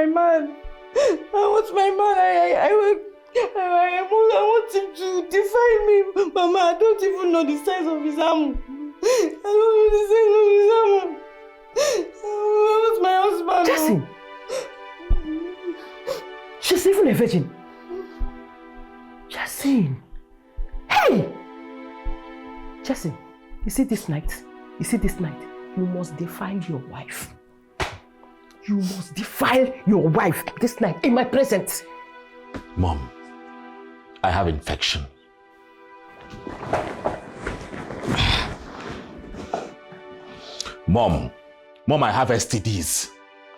my man. I want my man. I want him to define me. Mama, I don't even know the size of his arm. I don't know the size of his arm. I want my husband. Jessie! She's even a virgin. Jessie! Hey! Jessie, you see this night? You must defile your wife. You must defile your wife this night in my presence. Mom, I have infection. Mom, I have STDs.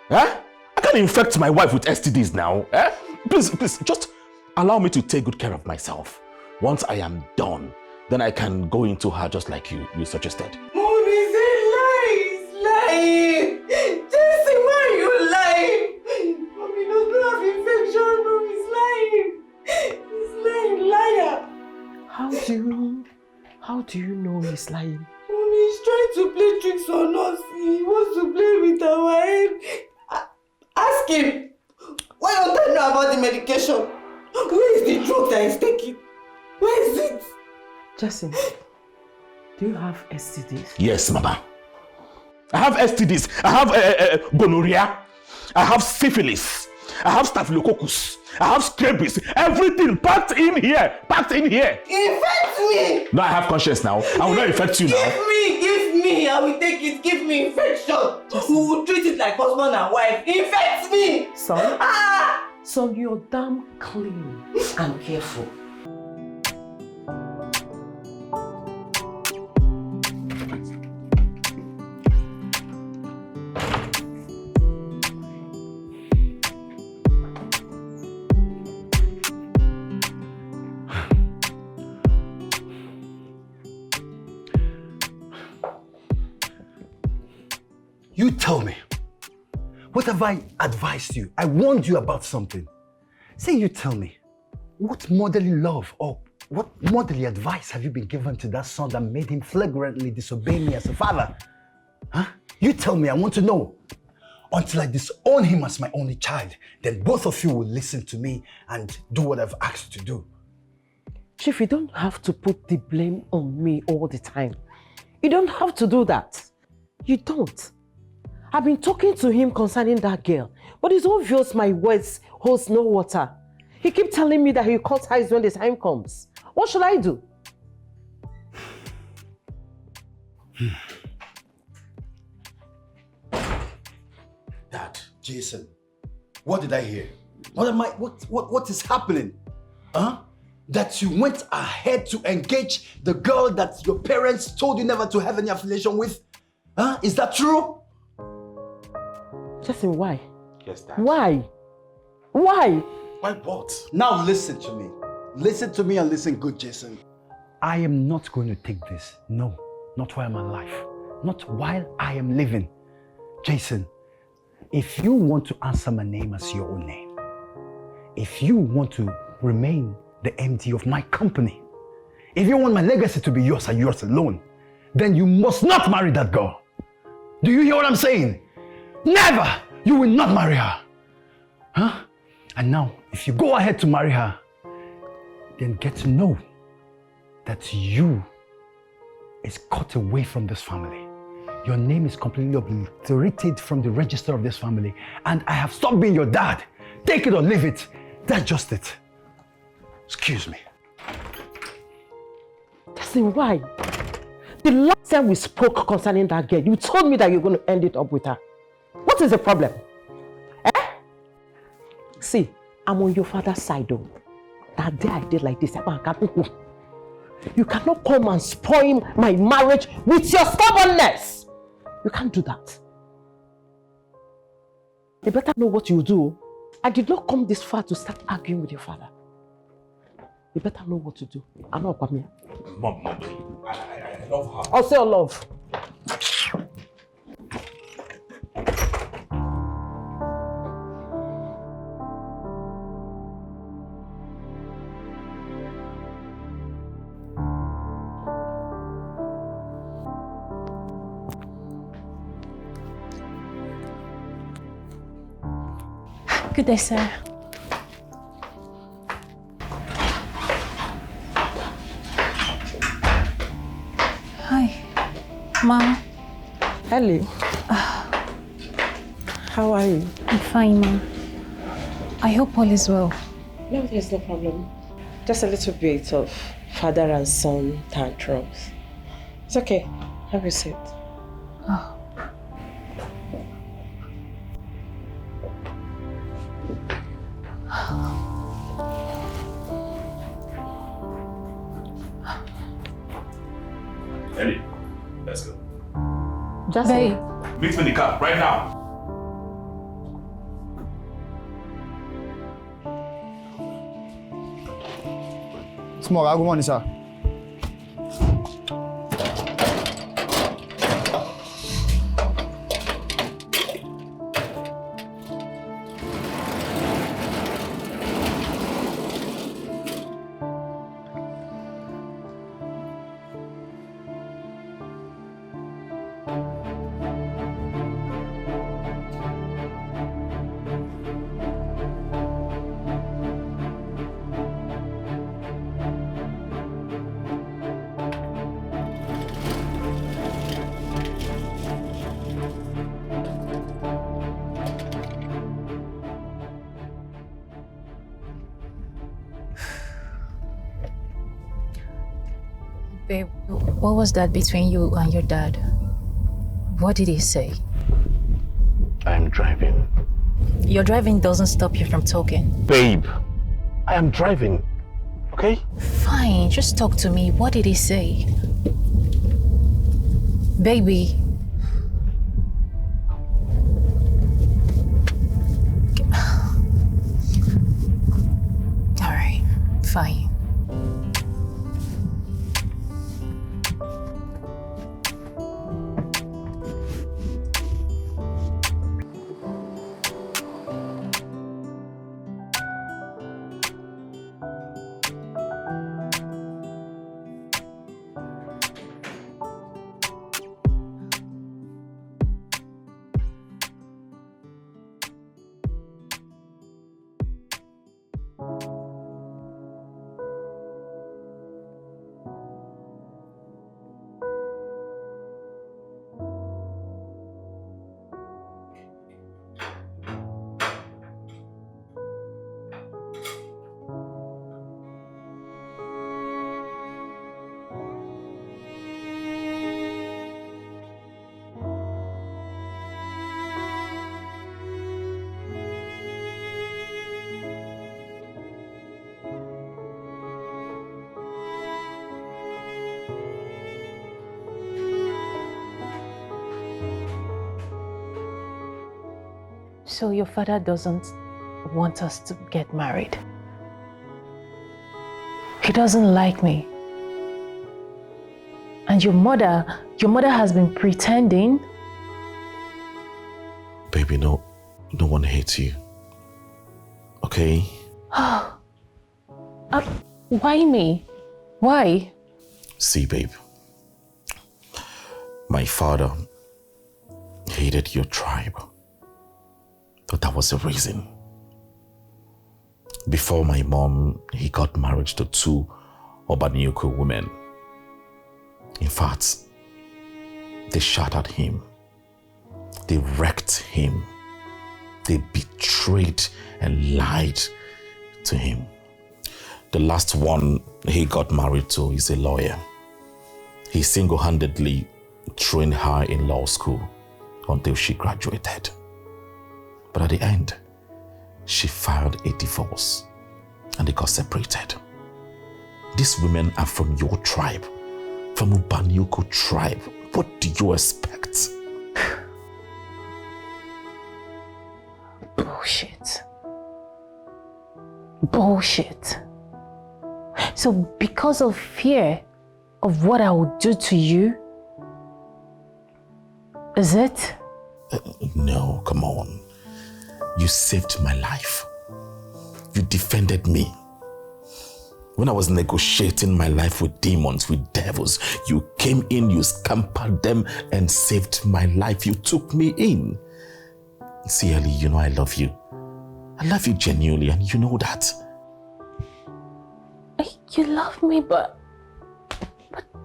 Eh? I can't infect my wife with STDs now. Eh? Please, just allow me to take good care of myself. Once I am done, then I can go into her just like you suggested. Mommy, say lies! Jesse, why are you lying? Mommy does not have infection. Mommy's lying. He's lying, liar. How do you know he's lying? Mommy, he's trying to play tricks on us. He wants to play with our head. Ask him. Why don't I know about the medication? Where is the drug that he's taking? Where is it? Jesse, do you have STDs? Yes, Mama. I have STDs. I have gonorrhea. I have syphilis. I have staphylococcus. I have scabies. Everything packed in here. Infect me! No, I have conscience now. I will not infect you now. Give me. I will take it. Give me infection. We will treat it like husband and wife. Infect me! Son? Son, you're damn clean and careful. You tell me, what have I advised you? I warned you about something. Say you tell me, what motherly love or what motherly advice have you been given to that son that made him flagrantly disobey me as a father? Huh? You tell me, I want to know. Until I disown him as my only child, then both of you will listen to me and do what I've asked you to do. Chief, you don't have to put the blame on me all the time. You don't have to do that. You don't. I've been talking to him concerning that girl, but it's obvious my words holds no water. He keeps telling me that he'll cut ties when the time comes. What should I do? Dad, Jason, what did I hear? What is happening? Huh? That you went ahead to engage the girl that your parents told you never to have any affiliation with? Huh? Is that true? Justin, why? Yes, Dad. Why? Why? Why what? Now listen to me. Listen to me and listen good, Jason. I am not going to take this. No, not while I'm alive. Not while I am living. Jason, if you want to answer my name as your own name, if you want to remain the MD of my company, if you want my legacy to be yours and yours alone, then you must not marry that girl. Do you hear what I'm saying? Never! You will not marry her. Huh? And now, if you go ahead to marry her, then get to know that you is cut away from this family. Your name is completely obliterated from the register of this family, and I have stopped being your dad. Take it or leave it. That's just it. Excuse me. Justin, why? The last time we spoke concerning that girl, you told me that you're going to end it up with her. What is the problem? Eh? See, I'm on your father's side though. That day I did like this. You cannot come and spoil my marriage with your stubbornness. You can't do that. You better know what you do. I did not come this far to start arguing with your father. You better know what to do. I'm not coming. Mom, I love her. I'll say love. Good day, sir. Hi, Mom. Ellie. How are you? I'm fine, Mom. I hope all is well. No, there's no problem. Just a little bit of father and son tantrums. It's okay. Have a seat. Oh. Ellie, let's go. Just Babe. Meet me in the car right now. Small, good morning, sir. Babe, what was that between you and your dad? What did he say? I'm driving. Your driving doesn't stop you from talking. Babe, I am driving, okay? Fine, just talk to me. What did he say? Baby. All right, fine. So your father doesn't want us to get married? He doesn't like me? And your mother has been pretending? Baby, no one hates you. Okay? Why me? Why? See, babe. My father hated your tribe. But that was the reason. Before my mom, he got married to 2 Obanioko women. In fact, they shot at him. They wrecked him. They betrayed and lied to him. The last one he got married to is a lawyer. He single-handedly trained her in law school until she graduated. But at the end, she filed a divorce and they got separated. These women are from your tribe, from Ubanioko tribe. What do you expect? Bullshit. Bullshit. So because of fear of what I will do to you, is it? No, come on. You saved my life. You defended me. When I was negotiating my life with demons, with devils, you came in, you scampered them and saved my life. You took me in. See, Ellie, you know I love you. I love you genuinely, and you know that. You love me, but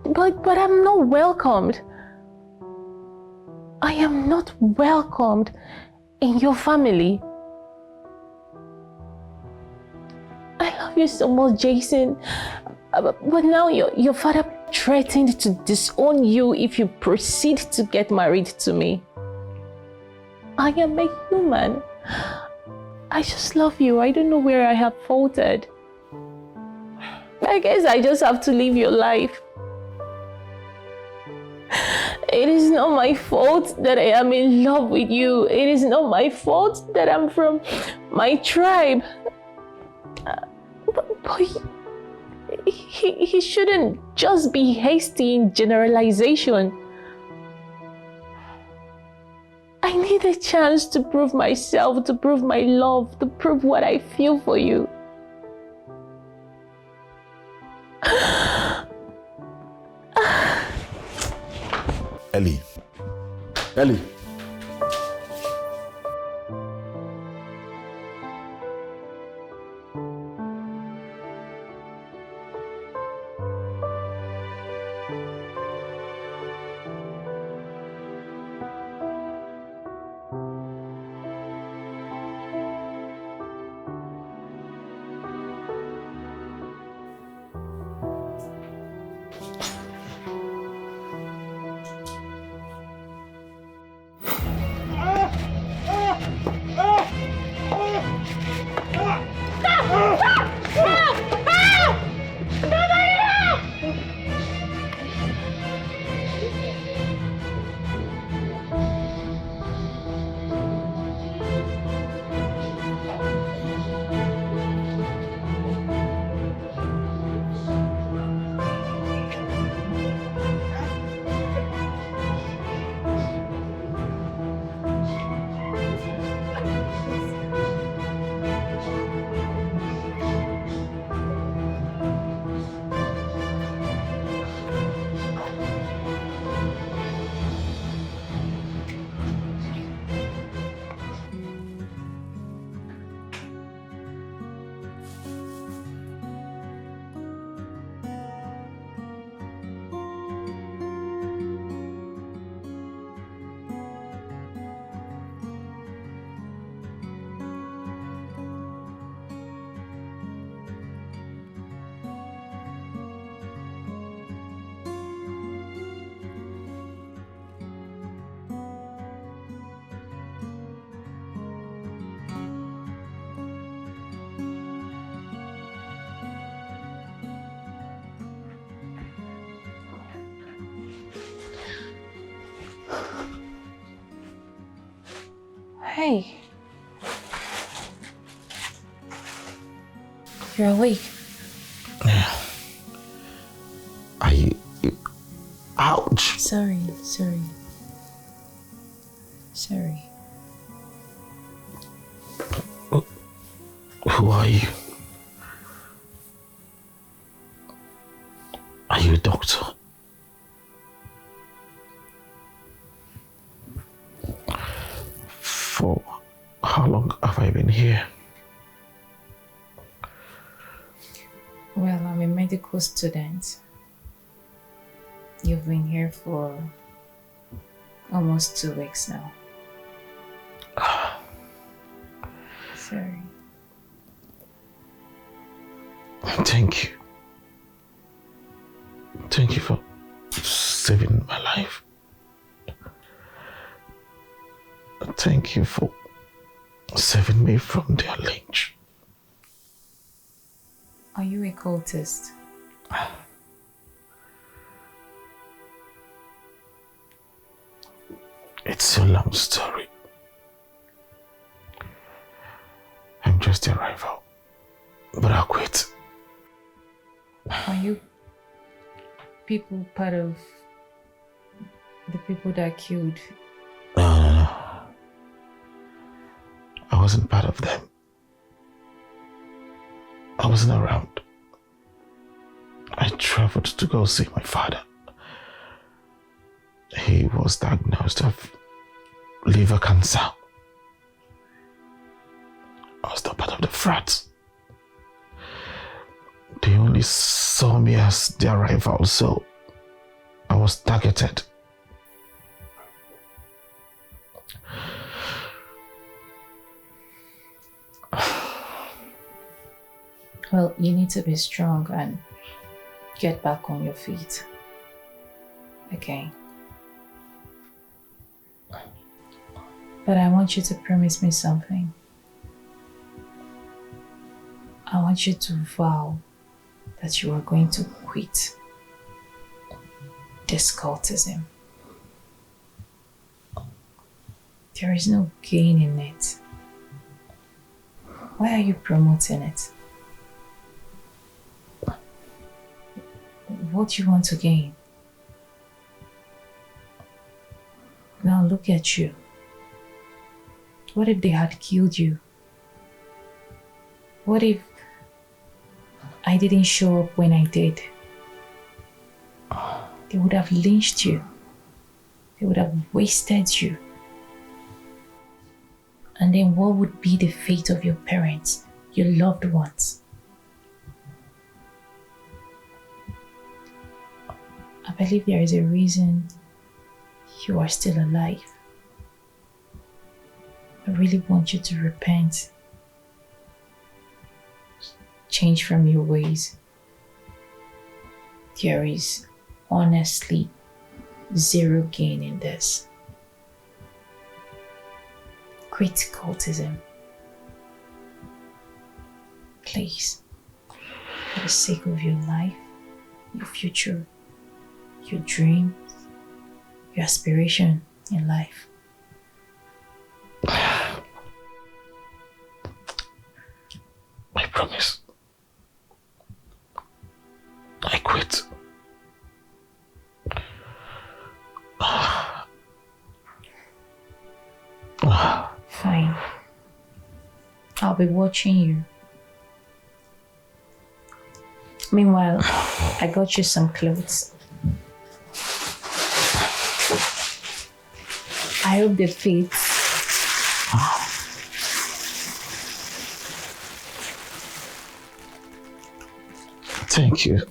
I'm not welcomed. I am not welcomed in your family. I love you so much, Jason. But now your father threatened to disown you if you proceed to get married to me. I am a human. I just love you. I don't know where I have faltered. I guess I just have to live your life. It is not my fault that I am in love with you. It is not my fault that I'm from my tribe. But he shouldn't just be hasty in generalization. I need a chance to prove myself, to prove my love, to prove what I feel for you. Ellie. Ellie. Hey. You're awake. Ouch. Sorry. Who are you? Are you a doctor? For how long have I been here? Well, I'm a medical student. You've been here for almost 2 weeks now. Sorry. Thank you. Thank you for saving my life. Thank you for saving me from their lynch. Are you a cultist? It's a long story. I'm just a rival, but I'll quit. Are you people part of the people that killed? No. I wasn't part of them. I wasn't around. I traveled to go see my father. He was diagnosed with liver cancer. I was not part of the frat. They only saw me as their rival, so I was targeted. Well, you need to be strong and get back on your feet. Okay? But I want you to promise me something. I want you to vow that you are going to quit this cultism. There is no gain in it. Why are you promoting it? What do you want to gain? Now look at you. What if they had killed you? What if I didn't show up when I did? They would have lynched you. They would have wasted you. And then what would be the fate of your parents, your loved ones? I believe there is a reason you are still alive. I really want you to repent. Change from your ways. There is honestly zero gain in this. Quit cultism. Please. For the sake of your life, your future, your dreams, your aspiration in life. I promise. I quit. Fine. I'll be watching you. Meanwhile, I got you some clothes. I hope they fit.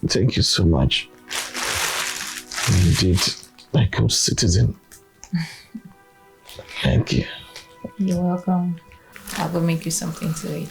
Thank you so much. You did a good citizen. Thank you. You're welcome. I'll go make you something to eat.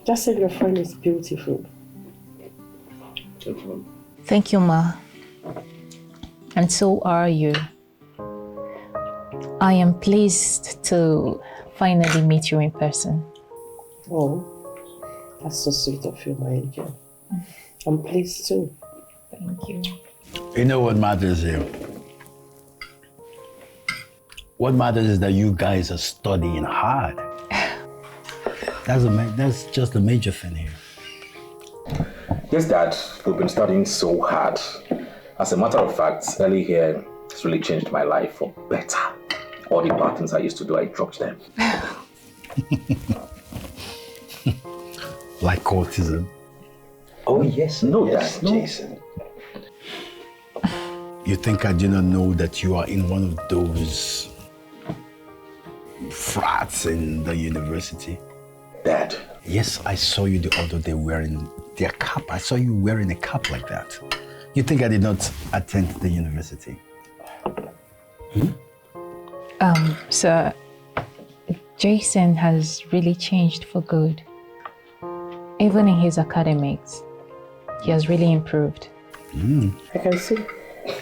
Just say your friend is beautiful. Thank you, Ma. And so are you. I am pleased to finally meet you in person. Oh, that's so sweet of you, my angel. I'm pleased too. Thank you. You know what matters here? What matters is that you guys are studying hard. That's just the major thing here. Yes, Dad, we've been studying so hard. As a matter of fact, early here, it's really changed my life for better. All the bad things I used to do, I dropped them. Like autism. Oh, yes. No, yes, Dad, no. Jason. You think I do not know that you are in one of those frats in the university? Dad. Yes, I saw you the other day wearing their cap. I saw you wearing a cap like that. You think I did not attend the university? Sir, Jason has really changed for good. Even in his academics, he has really improved. I can see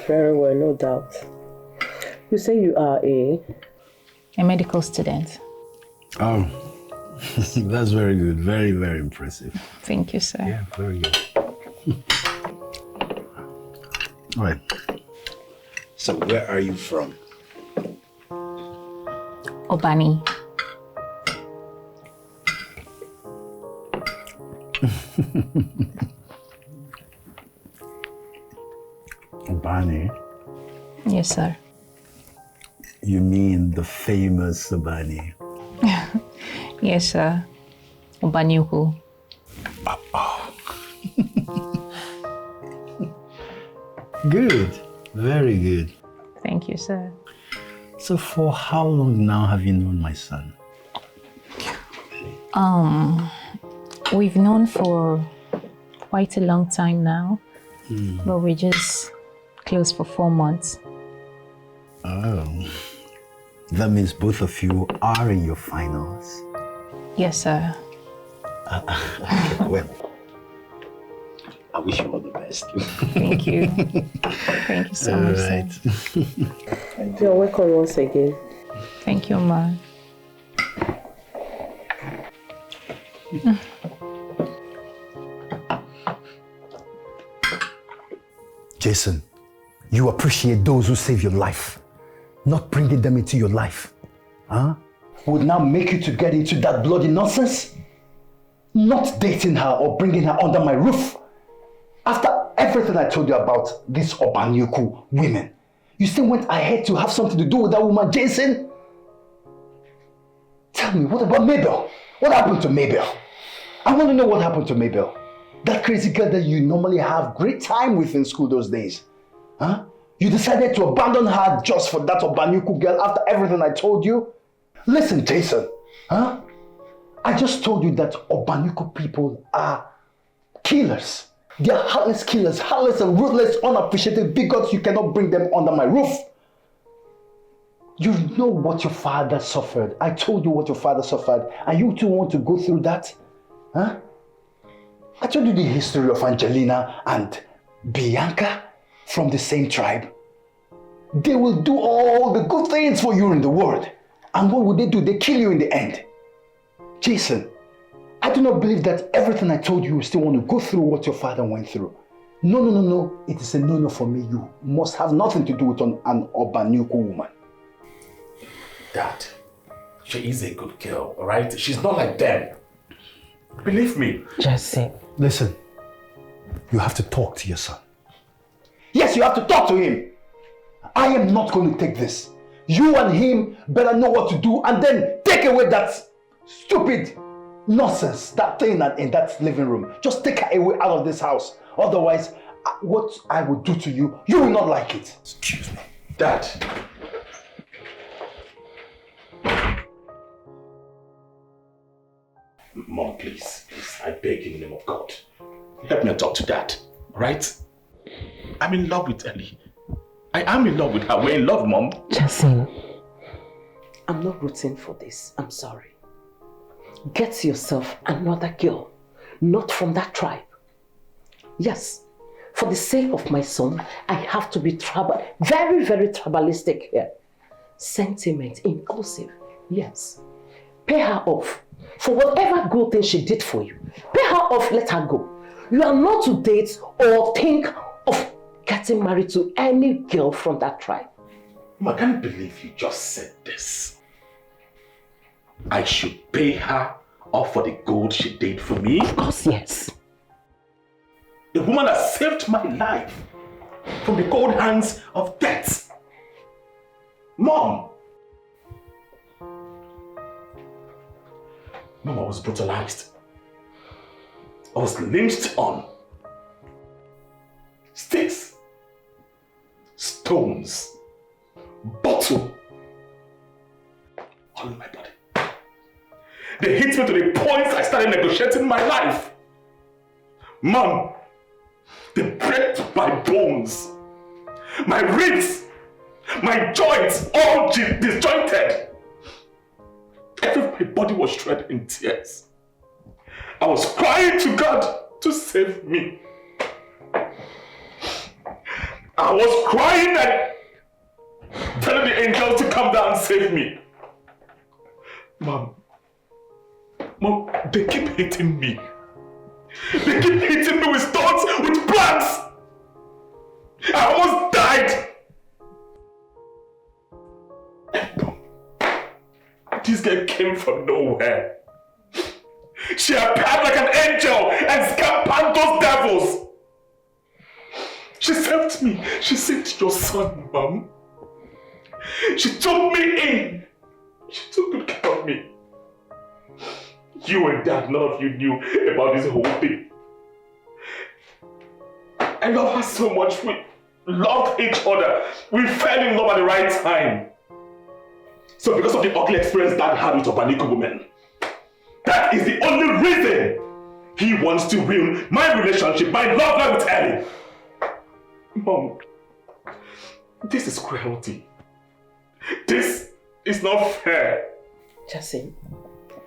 very well, no doubt. You say you are a medical student. Oh, that's very good. Very, very impressive. Thank you, sir. Yeah, very good. All right. So where are you from? Obani. Obani? Yes, sir. You mean the famous Obani? Yes, sir. Obaniuku. Good. Very good. Thank you, sir. So for how long now have you known my son? We've known for quite a long time now, but we're just close for 4 months. Oh, that means both of you are in your finals. Yes, sir. Well, I wish you all the best. Thank you. Thank you so much, sir. You're welcome once again. Thank you, Ma. Jason, you appreciate those who save your life, not bringing them into your life. Huh? Would now make you to get into that bloody nonsense? Not dating her or bringing her under my roof. After everything I told you about these Obanyuku women, you still went ahead to have something to do with that woman, Jason? Tell me, what about Mabel? What happened to Mabel? I want to know what happened to Mabel. That crazy girl that you normally have great time with in school those days. Huh? You decided to abandon her just for that Obanyuku girl after everything I told you? Listen, Jason, huh? I just told you that Obanyuku people are killers. They are heartless killers, heartless and ruthless, unappreciated bigots. You cannot bring them under my roof. You know what your father suffered. I told you what your father suffered, and you too want to go through that? Huh? I told you the history of Angelina and Bianca from the same tribe. They will do all the good things for you in the world. And what would they do? They kill you in the end. Jason, I do not believe that everything I told you still want to go through what your father went through. No. It is a no for me. You must have nothing to do with an Obanyuku woman. Dad, she is a good girl, all right? She's not like them. Believe me. Jesse. Listen, you have to talk to your son. Yes, you have to talk to him. I am not going to take this. You and him better know what to do and then take away that stupid nonsense, that thing in that living room. Just take her away out of this house. Otherwise, what I will do to you, you will not like it. Excuse me. Dad. Mom, please, I beg you in the name of God. Help me talk to Dad, right? I'm in love with Ellie. I am in love with her. We're in love, Mom. Jesse. I'm not rooting for this. I'm sorry. Get yourself another girl, not from that tribe. Yes, for the sake of my son, I have to be very, very tribalistic here. Sentiment, impulsive, yes. Pay her off for whatever good thing she did for you. Pay her off, let her go. You are not to date or think of getting married to any girl from that tribe. I can't believe you just said this. I should pay her off for the gold she did for me? Of course, yes. A woman that saved my life from the cold hands of death. Mom! Mom, I was brutalized. I was lynched on. Sticks. Stones. Bottle. All in my body. They hit me to the point I started negotiating my life. Mom, they break my bones. My ribs. My joints, all disjointed. My body was shredded in tears. I was crying to God to save me. I was crying and telling the angels to come down and save me. Mom, they keep hitting me. They keep hitting me with stones, with planks. I almost died. This girl came from nowhere. She appeared like an angel and scampered those devils. She saved me. She saved your son, Mom. She took me in. She took good care of me. You and Dad, none of you knew about this whole thing. I love her so much. We loved each other. We fell in love at the right time. So because of the ugly experience Dad had with Obaniko women, that is the only reason he wants to ruin my relationship, my love life with Ellie. Mom, this is cruelty. This is not fair. Jason,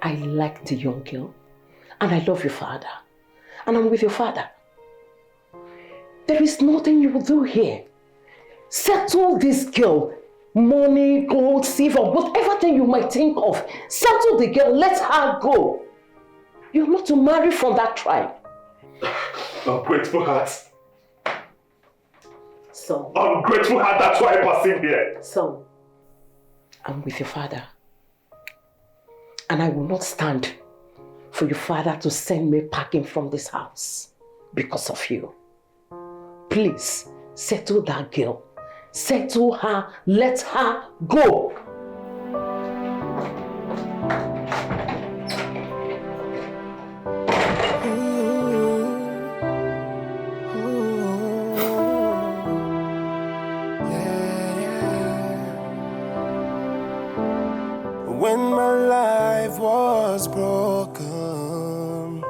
I like the young girl and I love your father. And I'm with your father. There is nothing you will do here. Settle this girl. Money, gold, silver, whatever thing you might think of. Settle the girl, let her go. You're not to marry from that tribe. Ungrateful heart. Son. Ungrateful heart, that's why I perceive here. Son, I'm with your father. And I will not stand for your father to send me packing from this house because of you. Please, settle that girl. Settle her, let her go. When my life was broken,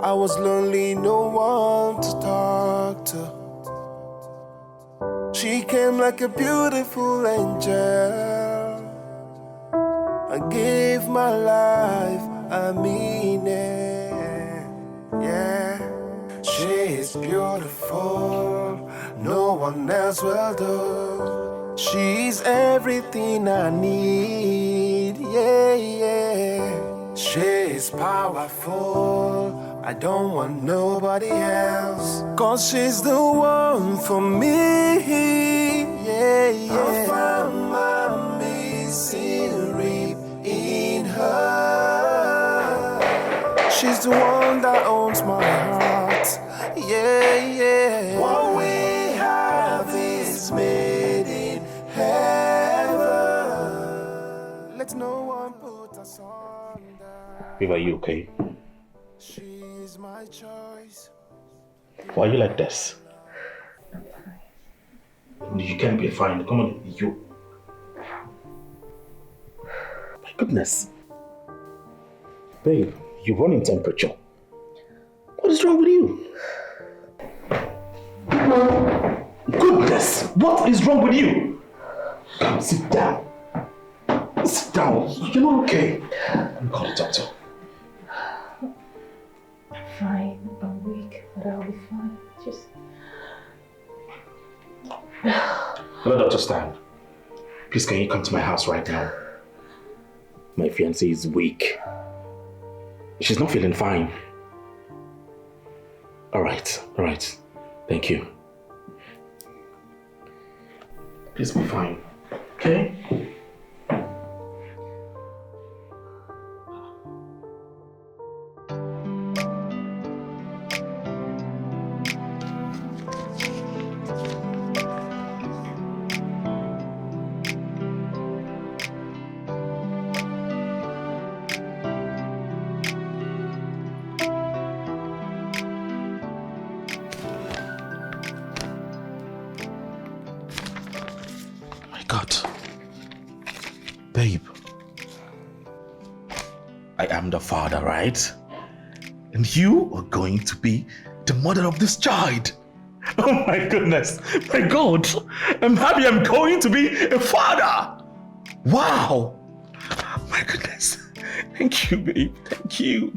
I was lonely, no one to talk to. She came like a beautiful angel. I gave my life a meaning. Yeah, she's beautiful, no one else will do. She's everything I need. Yeah, yeah. She's powerful, I don't want nobody else. 'Cause she's the one for me. Yeah, yeah. I found my missing rib in her. She's the one that owns my heart. Yeah, yeah. What we have is made in heaven. Let no one put us under. Babe, are you okay? She's my choice. Why are you like this? You can't be fine. Come on, you. My goodness. Babe, you're running temperature. What is wrong with you? Goodness, what is wrong with you? Come, sit down. Sit down. You're not okay. I'm calling the doctor. I'm fine. I'm weak, but I'll be fine. Just... Hello, Dr. Stan. Please, can you come to my house right now? My fiancée is weak. She's not feeling fine. All right. Thank you. Please be fine, okay? The father, right? And you are going to be the mother of this child. Oh my goodness, my God, I'm happy I'm going to be a father. Wow, my goodness. Thank you, babe, thank you.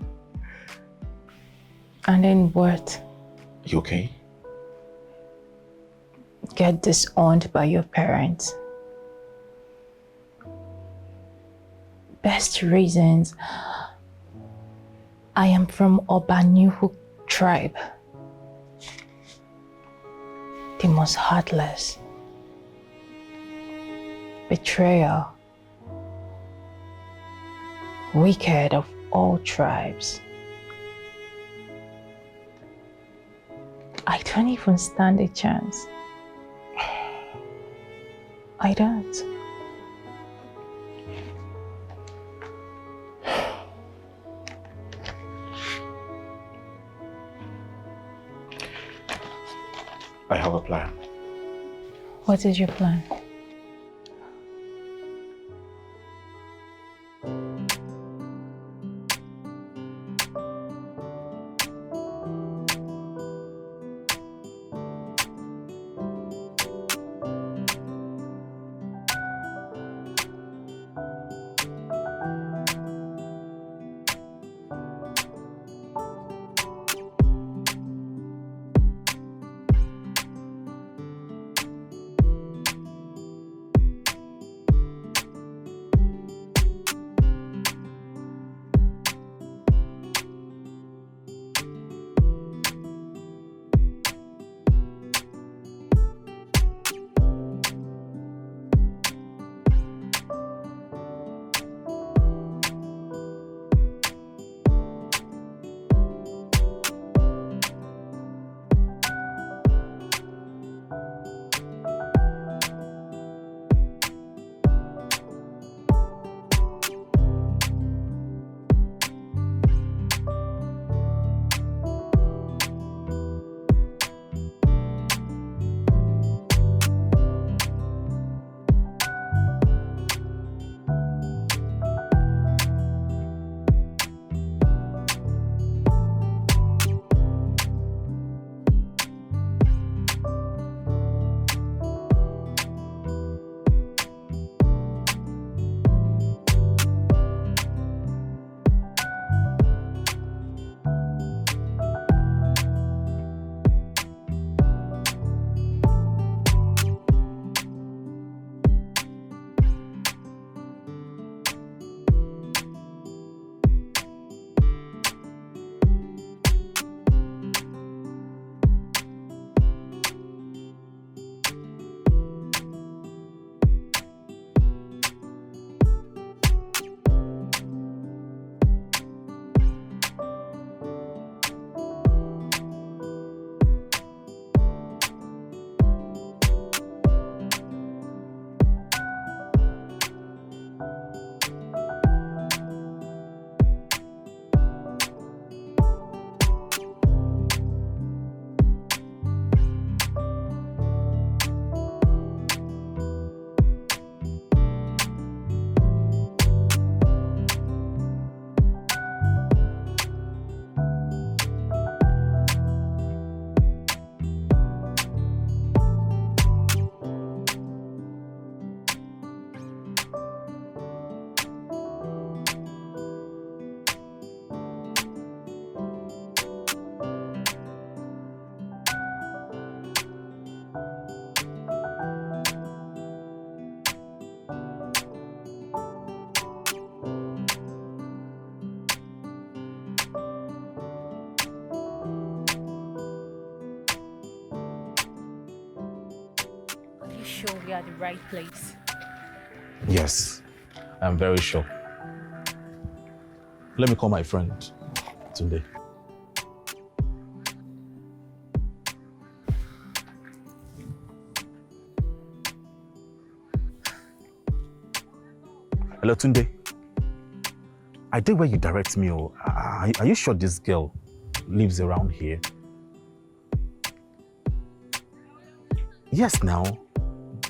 And then what? You okay? Get disowned by your parents. Best reasons. I am from Obanihu tribe. The most heartless. Betrayal. Wicked of all tribes. I don't even stand a chance. I don't. I have a plan. What is your plan? sure we are at the right place? Yes, I'm very sure. Let me call my friend Tunde. Hello, Tunde. I did where you direct me. Are you sure this girl lives around here? Yes, now.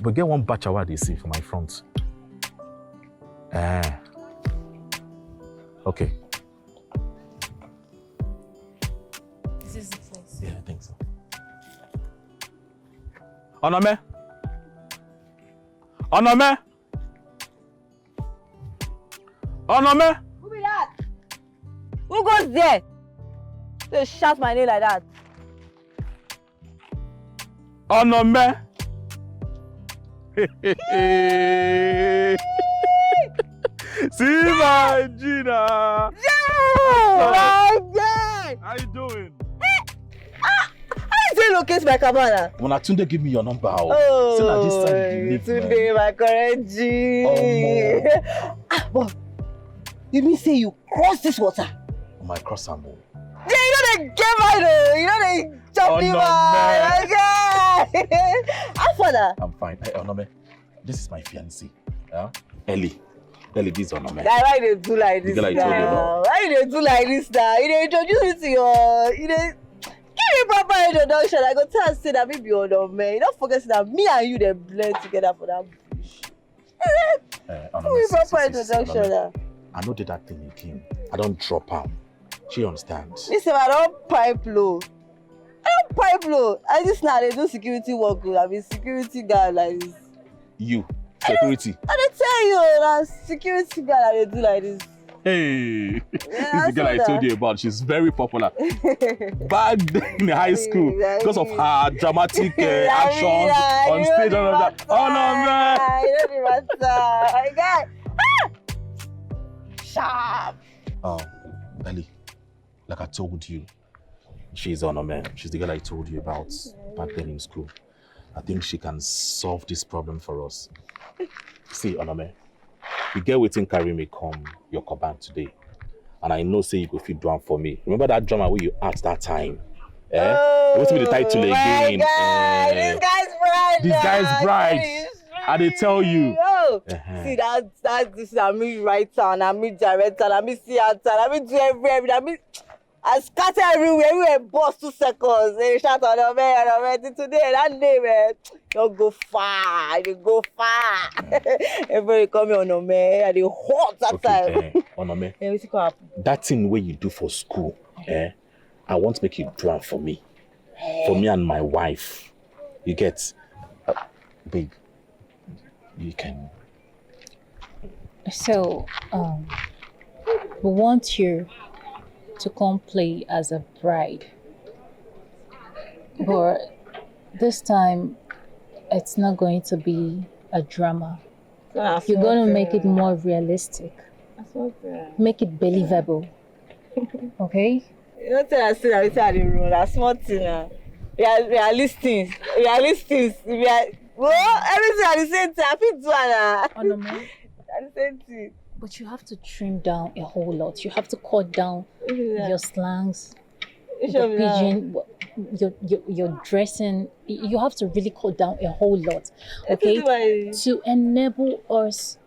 But get one batch of they see for my front. Okay. This is the place. Yeah, I think so. Onome! Onome! Onome! Who be that? Who goes there? They shout my name like that. Onome! See my Gina! My God! How you doing? How you locate my cabana? When Tunde give me your number, Oh, say that this time you live, today my current G. But you mean say you cross this water? Oh my cross am. Yeah, you know they get mine though. You know they chop me man. Okay. How far that? I'm fine. Hey, Onome, this is my fiancée. Yeah? Ellie, this is Onome. Guy, why you do like this now? Why you do like this now? You dey introduce me to your, you dey give me proper introduction. I go tell say that me be Onome. You don't forget that me and you they blend together for that bush. Give me proper introduction now. I know that thing again. I don't drop out. She understands. Listen, I don't pipe low. I just now they do security work. I mean security guard like this. You, security. I dey tell you, that security guard I dey do like this. Hey, this Yeah, is the girl I told you about. She's very popular. Back then in high school, because of her dramatic actions on stage and all that. Oh no, man! You don't even matter. My God. Sharp. Oh, Ellie, like I told you, she's on a man. She's the girl I told you about back then in school. I think she can solve this problem for us. See, Onome, you get waiting carry me come your caban today. And I know say you go fit do one for me. Remember that drama where you asked that time? Oh, what's with the title again? My God. This guy's bride. This guy's bride. I dey tell you. Oh. See that this is a me writer and a me director and a me theater and a me do everything. I scatter everywhere boss 2 seconds. They shout on me. Today, that day, man, you go far. Everybody call me on me. And they hot that time. Onome, Yeah, what's going happen? that thing where you do for school, I want to make you do it for me. For me and my wife. You get, babe, you can. So, we want you to come play as a bride. But this time, it's not going to be a drama. You're going to make it more realistic. Make it believable. Okay? You don't tell us that it's a rule. That's small thing. We are listening. Well, everything at the same time. I feel do at the same thing. But you have to trim down a whole lot. You have to cut down your slangs, the pigeon, your dressing. You have to really cut down a whole lot, okay? To enable us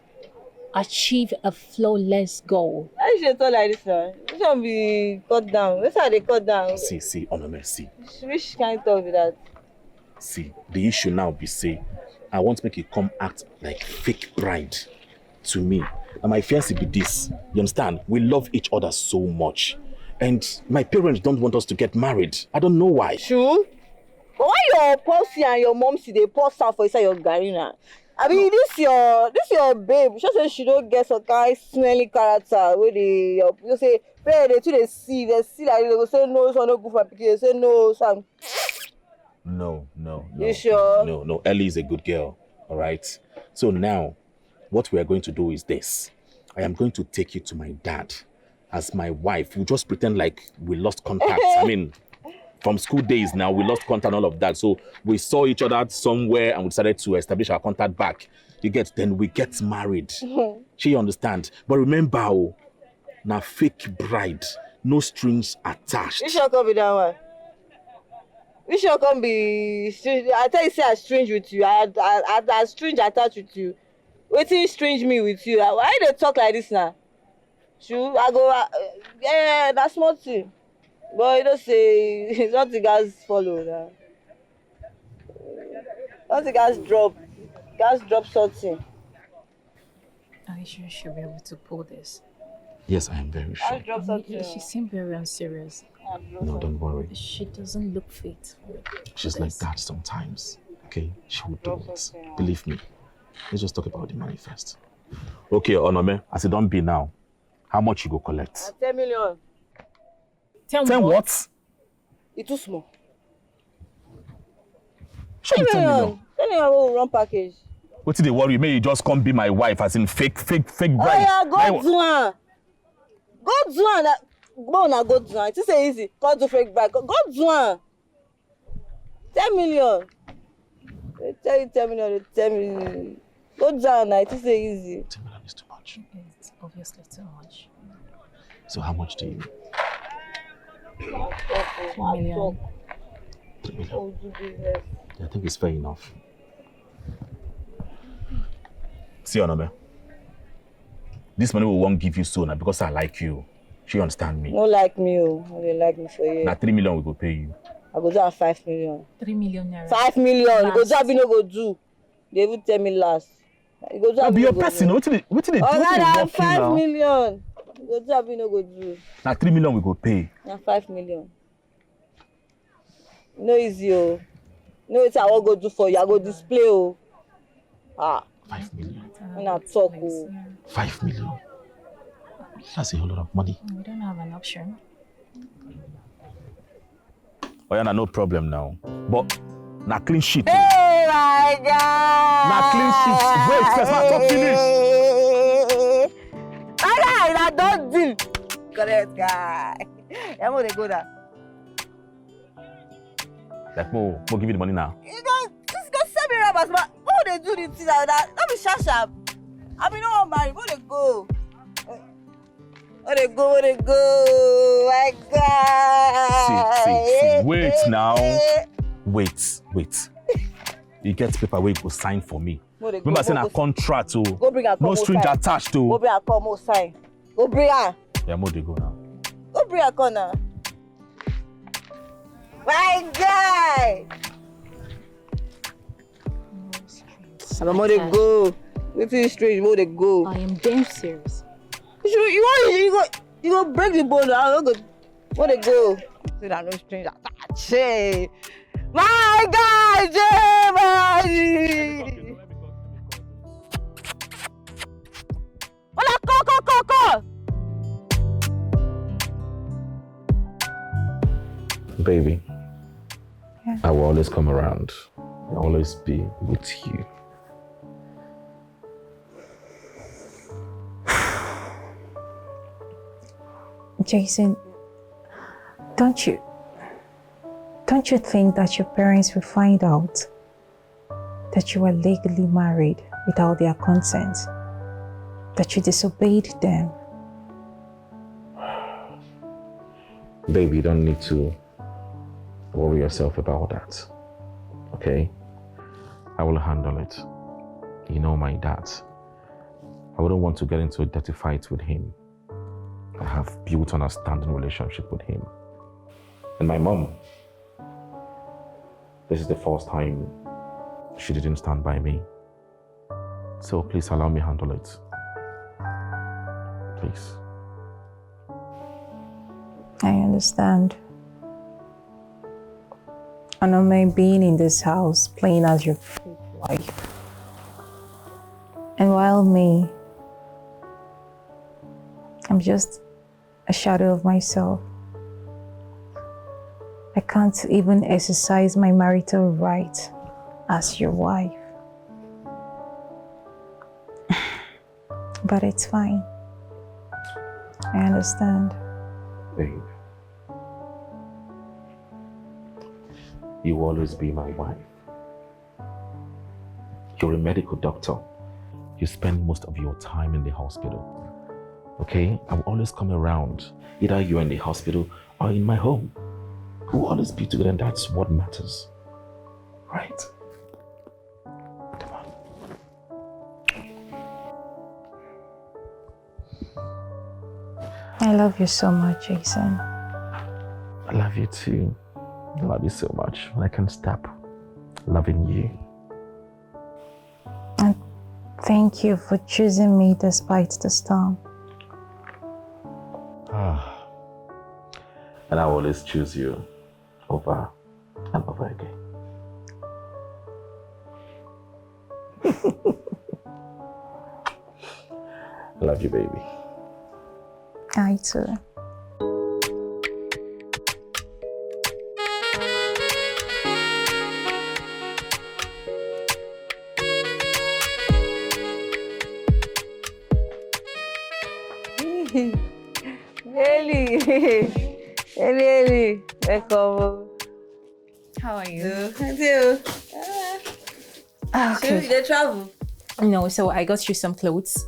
achieve a flawless goal. I should talk like this now. This one be cut down. This how they cut down. See, Onome, see. Which kind of talk with that? See, the issue now be say, I want to make you come act like fake bride to me. And my fiancé be this. You understand? We love each other so much. And my parents don't want us to get married. I don't know why. True? But why your posse and your mom see they post out for inside your garina? I mean, this your babe. She say she don't get some kind smelly character where you say, where they see like they go say no, so no good for pikin. They say no, Sam. No. You sure? No. Ellie is a good girl. All right. So now, what we are going to do is this. I am going to take you to my dad as my wife. You just pretend like we lost contact. I mean, from school days now, we lost contact and all of that. So we saw each other somewhere and we decided to establish our contact back. You get, then we get married. She understand. But remember, oh, now fake bride, no strings attached. You shall come be that one. You shall come be strange. I tell you, say I strange with you. I strange attached with you. Wetin strange me with you? Why you dey talk like this now? Should I go? Yeah, that's small thing. But you don't say nothing guys follow now. Nothing guys drop. Guys drop something. Are you sure she'll be able to pull this? Yes, I am very sure. Guys drop something. She seemed very unserious. No, don't worry. She doesn't look fit. She's like that sometimes. Okay, she will do it. Believe me. Let's just talk about the money first. Okay, Onome, as it don't be now, how much you go collect? 10 million. 10 what? It's too small. Show me 10 million. 10 million will run package. What did they worry? May you just come be my wife as in fake bride? Oh yeah, go do one. Go do one. Go now, go do one. It's say easy. Go do fake bride. Go do one. 10 million. They tell you 10 million. They tell me. Go down now. It's say easy. 10 million is too much. It's obviously too much. So how much do you need? 2 million. 3 million. Oh, do business. I think it's fair enough. See, Onome, this money we won't give you soon because I like you. She understand me. No like me, oh. They like me for you. Now 3 million we go pay you. I go do 5 million. 3 million naira. 5 million. You go do, I be no go do. They even tell me last. You go do, I'll be your person. What did they do? Oh, What 5 million. You go do, I be no go do. Now 3 million we go pay. Now 5 million. No easy, oh. No, it's I won't go do for you. I go display, oh. 5 million. When I talk, oh. 5 million. That's a whole lot of money. We don't have an option. Oh yeah, no problem now. But na clean sheet. Hey, my God! Na clean sheet. Wait, first, I talk finish. Alright, I don't deal. Correct guy. I'm gonna go now. Like, we'll give you the money now. You go, just go send me robbers, but who they do the thing like that? Don't be sharp. I mean, no one marry. Where they go? Where they go? Where they go? My God. See. Wait now. Wait. You get paper where you go sign for me. Remember saying a contract, go bring her, no string attached to. Go bring her, come, more sign. Go bring her. Yeah, more they go now. Go bring her, come now. My guy. I'm more they go. Wait till you strange, more they go. I am damn serious. You go break the bone. I go. Where they go? See that no strange attach. My guy, Jay. Go. Baby, yeah. I will always come around. I'll always be with you. Jason, don't you think that your parents will find out that you were legally married without their consent? That you disobeyed them? Baby, you don't need to worry yourself about that. Okay? I will handle it. You know my dad. I wouldn't want to get into a dirty fight with him. I have built an understanding relationship with him. And my mom, this is the first time she didn't stand by me. So please allow me to handle it. Please. I understand. I know me being in this house, playing as your wife. And while me, I'm just a shadow of myself. I can't even exercise my marital right as your wife. But it's fine. I understand. Babe, you will always be my wife. You're a medical doctor. You spend most of your time in the hospital. Okay? I will always come around. Either you're in the hospital or in my home. We'll always be together, and that's what matters. Right? Come on. I love you so much, Jason. I love you too. I love you so much. I can't stop loving you. And thank you for choosing me despite the storm. And I will always choose you over and over again. I love you, baby. I too. Eli, welcome. How are you? Good. Okay. Should we travel? No, so I got you some clothes.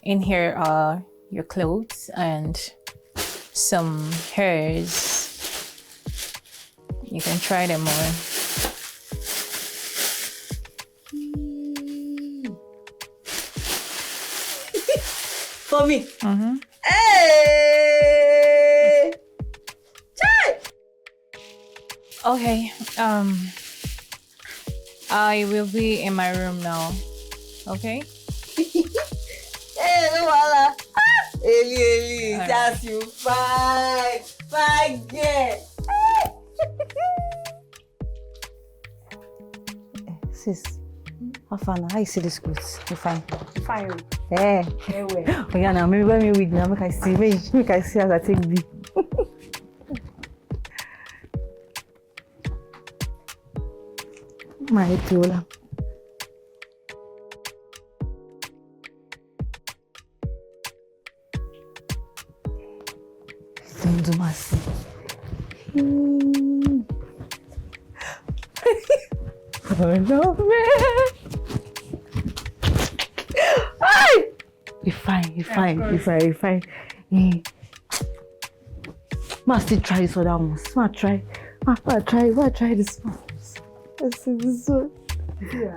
In here are your clothes and some hairs. You can try them on. For me? Mm-hmm. Hey! Chai! Okay, I will be in my room now, okay? Hey, no wala. Eli, Alright. that's you fine. Fine girl. Sis, how far now? How you see this clothes? You fine? Fine. Eh. Oh yeah, now maybe when me wig now, make I see as I take B. My tola. Don't do my thing. Oh no, man. Hi! You fine. Must still try this other one. Must try this one. Let's see this one. Yeah.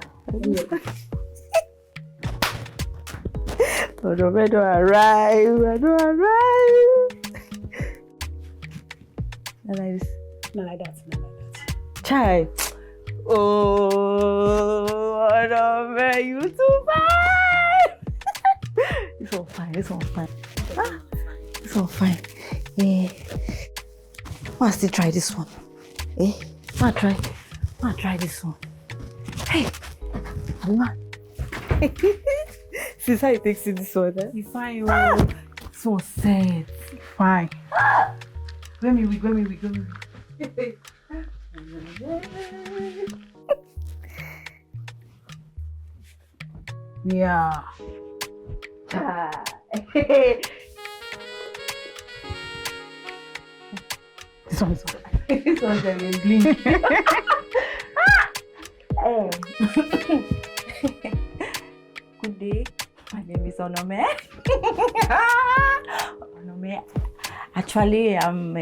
Oh no, I don't arrive. Not like this. Not like that. Chai. Oh, no, man, you too fine. It's all fine. It's all fine. Yeah. Must still try this one. Eh? Must try this one. Hey, man. Since how you take this one, eh? You fine, This one set. Fine. Let me wig. Yeah. This one's very blink. Good day. My name is Onome. Onome. Actually, I'm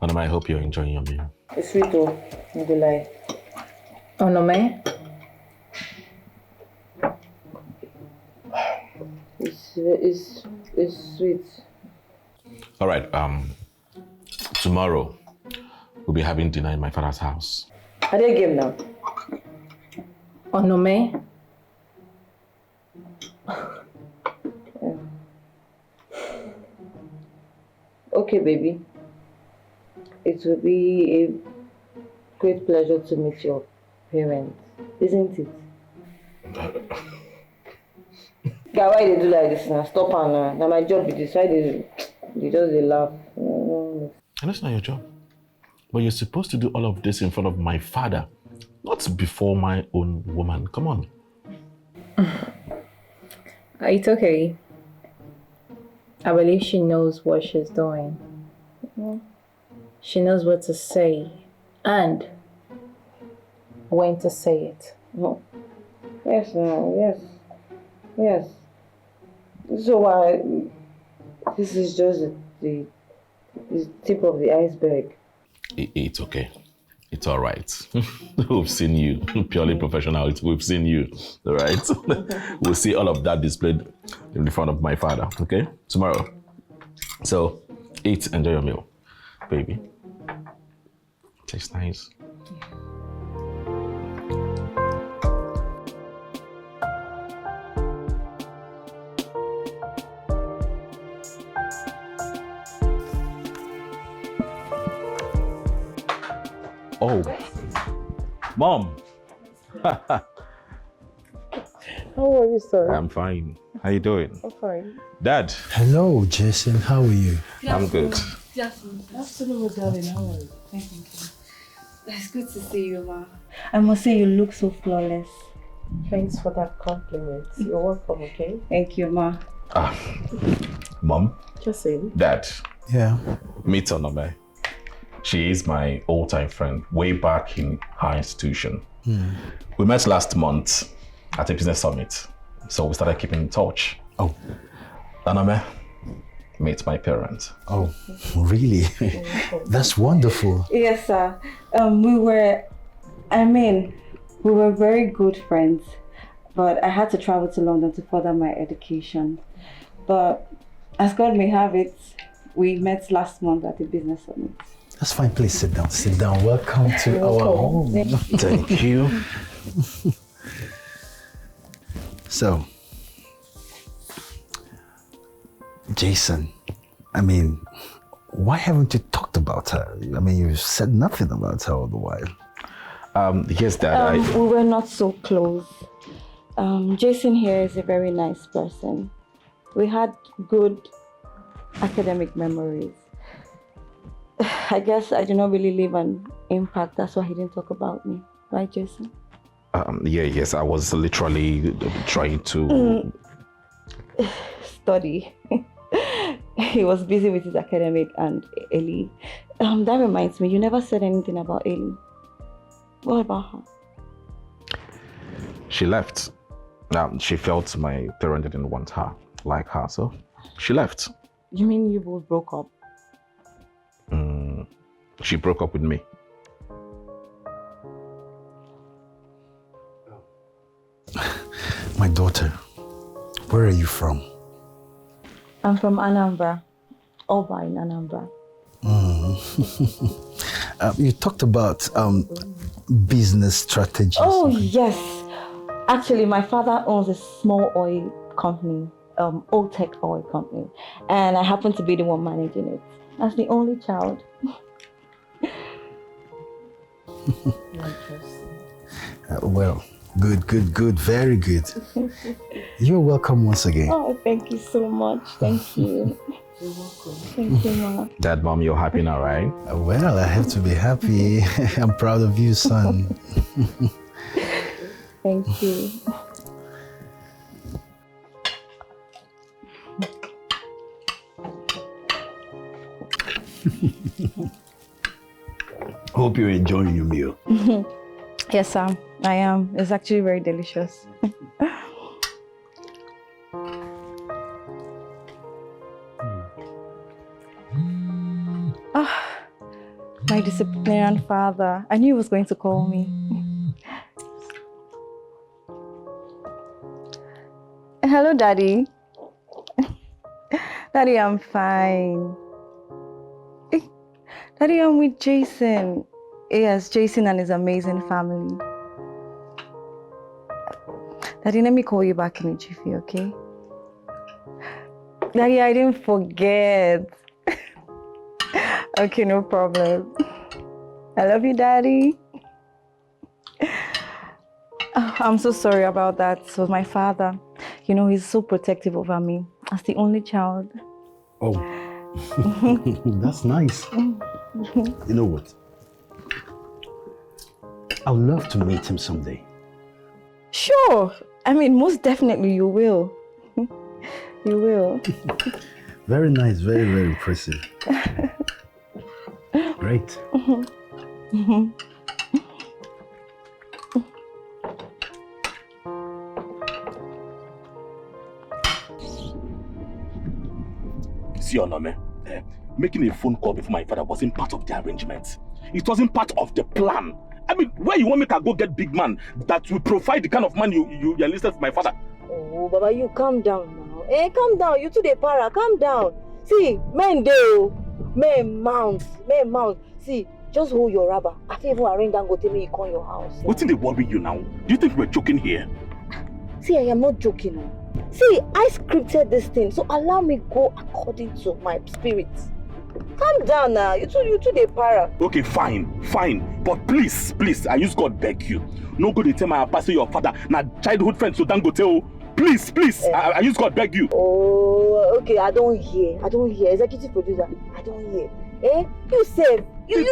Anama, I hope you're enjoying your meal. It's sweet though, no go lie. Oh no, man. It's sweet. All right, tomorrow we'll be having dinner in my father's house. How do you game now? Oh no, man. Okay, baby. It will be a great pleasure to meet your parents, isn't it? Guy, why they do like this now? Stop and now my job is this. Why they just they laugh. And that's not your job. But you're supposed to do all of this in front of my father, not before my own woman. Come on. It's okay. I believe she knows what she's doing. She knows what to say and when to say it. Yes, yes. So this is just the tip of the iceberg. It's okay. It's all right. We've seen you. Purely professional. We've seen you. All right? We'll see all of that displayed in front of my father, okay? Tomorrow. So, eat, enjoy your meal, baby. Tastes nice. Oh, Mom. How are you, sir? I'm fine. How you doing? I'm fine. Dad. Hello, Jason. How are you? I'm good. Absolutely, darling. How are you? Thank you. It's good to see you, Ma. I must say you look so flawless. Thanks for that compliment. You're welcome, okay? Thank you, Ma. Mom. Just saying. Dad. Yeah. Meet Onome. She is my old-time friend, way back in her institution. We met last month at a business summit, so we started keeping in touch. Oh. Onome, meet my parents. Oh, really? That's wonderful. Yes, sir. We were very good friends, but I had to travel to London to further my education. But as God may have it, we met last month at the business summit. That's fine. Please sit down. Sit down. Welcome to our home. Thank you. So, Jason, I mean, why haven't you talked about her? I mean, you said nothing about her all the while. Yes, Dad. We were not so close. Jason here is a very nice person. We had good academic memories. I guess I did not really leave an impact. That's why he didn't talk about me. Right, Jason? Yes, I was literally trying to... study. He was busy with his academic and Ellie. That reminds me, you never said anything about Ellie. What about her? She left. She felt my parent didn't want her, like her, so she left. You mean you both broke up? She broke up with me. My daughter, where are you from? I'm from Anambra. Oba in Anambra. You talked about business strategies. Oh, yes. Actually, my father owns a small oil company, old tech oil company. And I happen to be the one managing it. As the only child. Well, good, very good. You're welcome once again. Oh, thank you so much. Thank you. You're welcome. Thank you, Ma. Dad, Mom, you're happy now, right? Well, I have to be happy. I'm proud of you, son. Thank you. Hope you're enjoying your meal. Yes, sir. I am. It's actually very delicious. My disciplinarian father. I knew he was going to call me. Hello, Daddy. Daddy, I'm fine. Daddy, I'm with Jason. Yes, Jason and his amazing family. Daddy, let me call you back in a jiffy, okay? Daddy, I didn't forget. Okay, no problem. I love you, Daddy. I'm so sorry about that. It was my father. You know, he's so protective over me as the only child. Oh, that's nice. You know what? I would love to meet him someday. Sure. I mean, most definitely you will. You will. Very nice, very, very impressive. Great. See, Onome, making a phone call before my father wasn't part of the arrangement. It wasn't part of the plan. I mean, where you want me to go get big man that will provide the kind of money you enlisted for my father? Oh, Baba, you calm down now. Calm down. You too, the para. Calm down. See, men do. Men mount. See, just hold your rubber. I think even arrange and go tell me you come your house. What's in the worry you now? Do you think we're joking here? See, I am not joking. See, I scripted this thing, so allow me go according to my spirit. Calm down now. You too the para. Okay, fine. But please, I use God beg you. No go to tell my pastor your father. Now childhood friend, so don't go tell. Please. I use God beg you. Oh, okay. I don't hear. Executive producer, I don't hear. You said you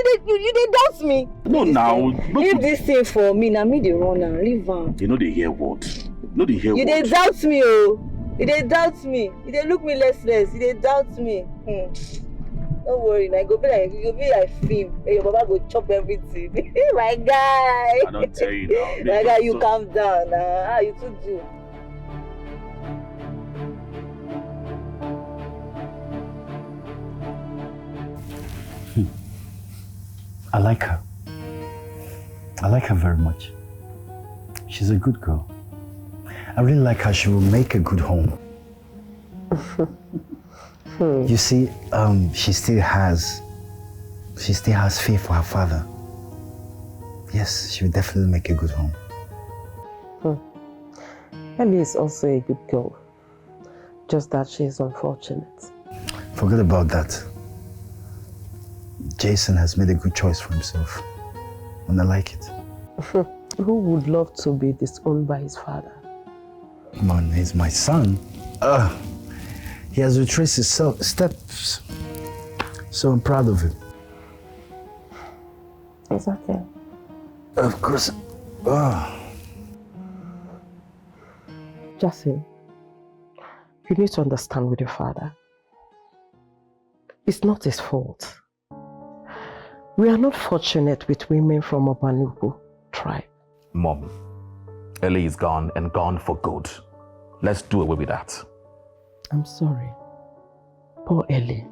did doubt me. No, now. Leave this thing for me. Now me the runner. Leave on. You know they hear what? You did doubt me, oh. You did doubt me. You did look me less. You did doubt me. Don't worry, now you'll be like film. Your baba go chop everything. My guy. I don't tell you now. My guy, you calm down now. How you too do? I like her. I like her very much. She's a good girl. I really like her. She will make a good home. You see, she still has faith for her father. Yes, she will definitely make a good home. Ellie is also a good girl. Just that she is unfortunate. Forget about that. Jason has made a good choice for himself. And I like it. Who would love to be disowned by his father? Man, he's my son. He has retraced his steps. So I'm proud of him. It's okay. Of course. Jason, you need to understand with your father. It's not his fault. We are not fortunate with women from Obanubu tribe. Mom, Ellie is gone and gone for good. Let's do away with that. I'm sorry. Poor Ellie.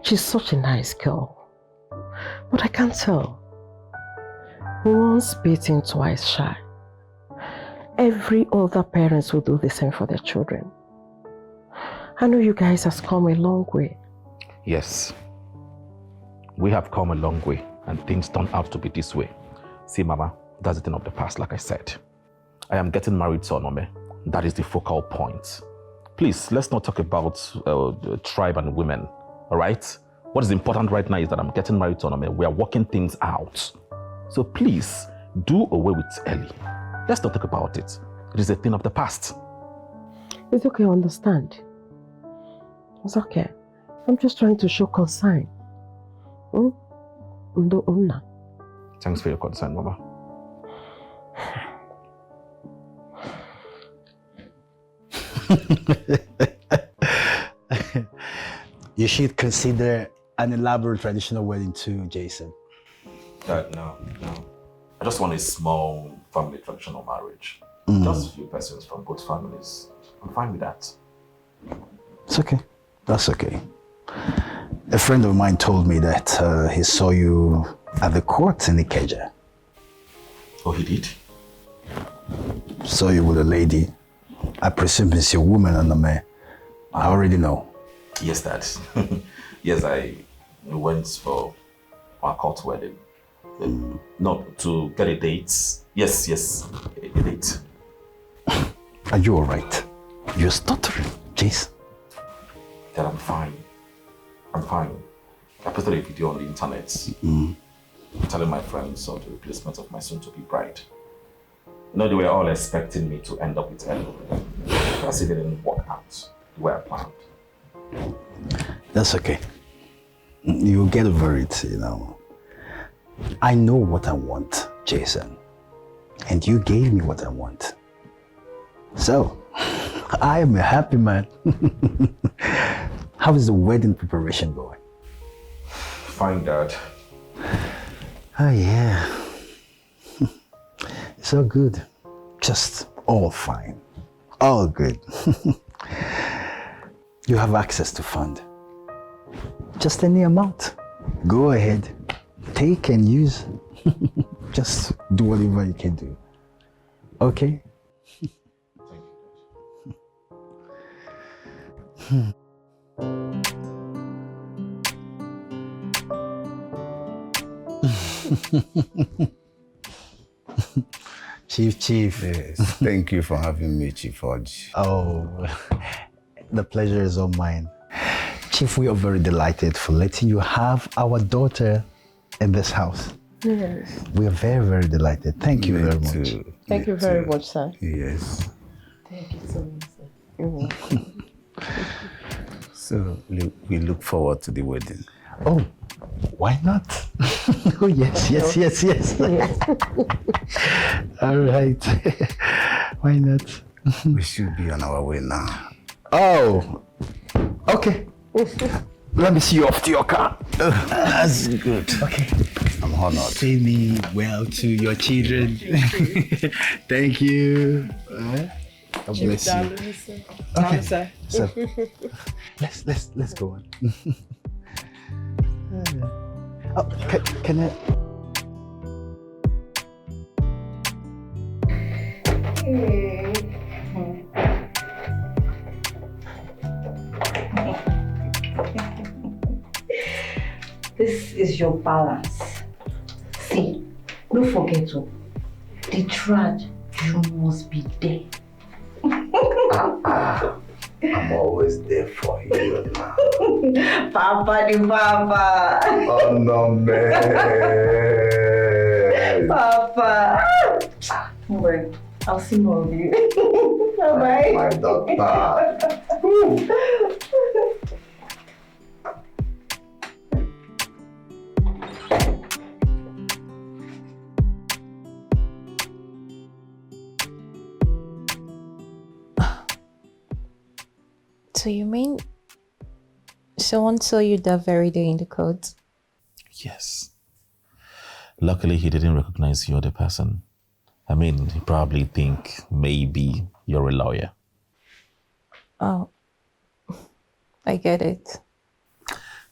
She's such a nice girl. But I can't tell. Once bitten, twice shy. Every other parents will do the same for their children. I know you guys have come a long way. Yes. We have come a long way and things turned out to be this way. See, Mama, that's the thing of the past, like I said. I am getting married to Onome. That is the focal point. Please, let's not talk about tribe and women, all right? What is important right now is that I'm getting married to Onome. We are working things out. So please, do away with Ellie. Let's not talk about it. It is a thing of the past. It's okay, I understand. It's okay. I'm just trying to show concern. Thanks for your concern, Mama. You should consider an elaborate traditional wedding too, Jason. No. I just want a small family traditional marriage. Just a few persons from both families. I'm fine with that. It's okay. That's okay. A friend of mine told me that he saw you at the court in Ikeja. Oh, he did? Saw you with a lady. I presume it's your woman and a man. I already know. Yes, Dad. Yes, I went for our court wedding. Not to get a date. Yes, a date. Are you all right? You're stuttering, Jason. Dad, I'm fine. I posted a video on the internet telling my friends of the replacement of my soon-to-be bride. You know, they were all expecting me to end up with Ellie. As if it didn't work out the way I planned. That's okay. You'll get over it, you know. I know what I want, Jason. And you gave me what I want. So, I am a happy man. How is the wedding preparation going? Fine, Dad. Oh, yeah. It's all good. Just all fine. All good. You have access to fund. Just any amount. Go ahead. Take and use. Just do whatever you can do. Okay? Chief. Yes, thank you for having me, Chief Hodge. Oh, the pleasure is all mine. Chief, we are very delighted for letting you have our daughter in this house. Yes. We are very, very delighted. Thank you very much. Too. Thank you very much, sir. Yes. Thank you so much, sir. You're welcome. So we look forward to the wedding. Oh, why not? Oh, yes. All right. Why not? We should be on our way now. Oh, okay. Let me see you off to your car. That's good. Okay. I'm honored. Say me well to your children. Thank you. God bless you. Okay. So, let's go on. Oh, can I? This is your balance. See, don't forget to. The trad, you must be there. I'm always there for you. Papa the Papa. Oh no, man. Papa. Don't worry, I'll see more of you. Bye-bye. My doctor. So you mean someone saw you that very day in the court? Yes. Luckily, he didn't recognize you, the person. I mean, he probably think maybe you're a lawyer. Oh, I get it.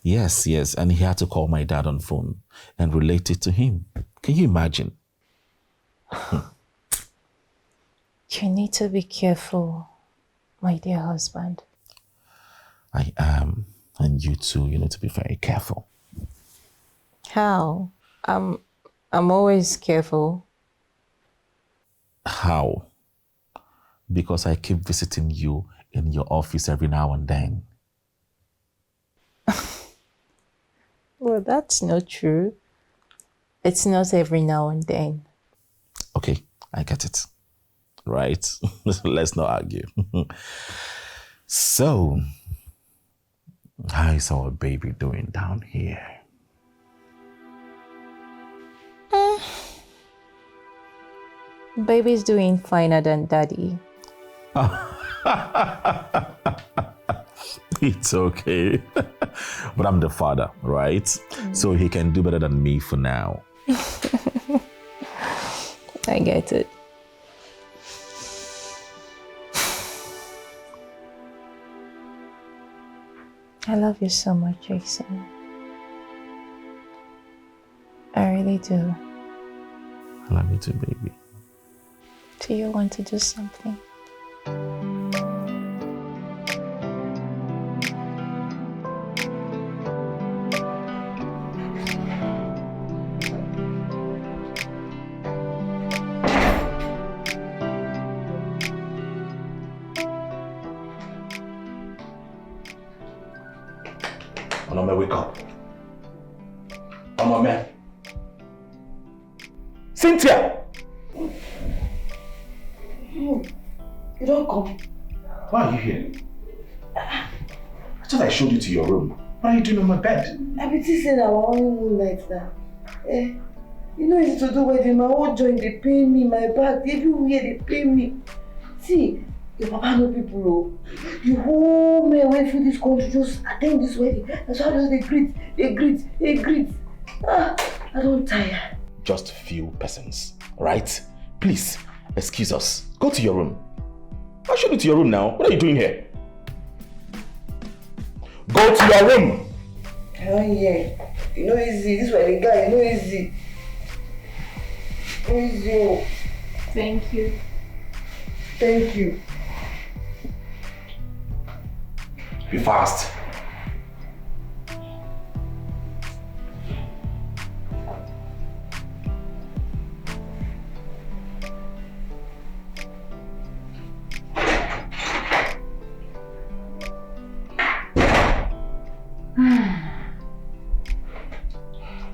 Yes, and he had to call my dad on phone and relate it to him. Can you imagine? You need to be careful, my dear husband. I am, and you too, you need to be very careful. How? I'm always careful. How? Because I keep visiting you in your office every now and then. Well, that's not true. It's not every now and then. Okay, I get it. Right? Let's not argue. So, how is our baby doing down here? Baby's doing finer than daddy. It's okay. But I'm the father, right? So he can do better than me for now. I get it. I love you so much, Jason. I really do. I love you too, baby. Do you want to do something? Onome, wake up. Onome. Cynthia! You don't come. Why are you here? I thought I showed you to your room. What are you doing on my bed? I've been saying our only moonlight now. You know easy to do wedding, my whole joint they pay me, my back, everywhere they pay me. See, your papa know people, oh. The whole men went through this country just attend this wedding. That's how they greet. Ah, I don't tire. Just few persons, right? Please, excuse us. Go to your room. I should go to your room now. What are you doing here? Go to your room! I don't hear. You know easy. This wedding guy, you know easy. Easy, oh. Thank you. Thank you. Be fast.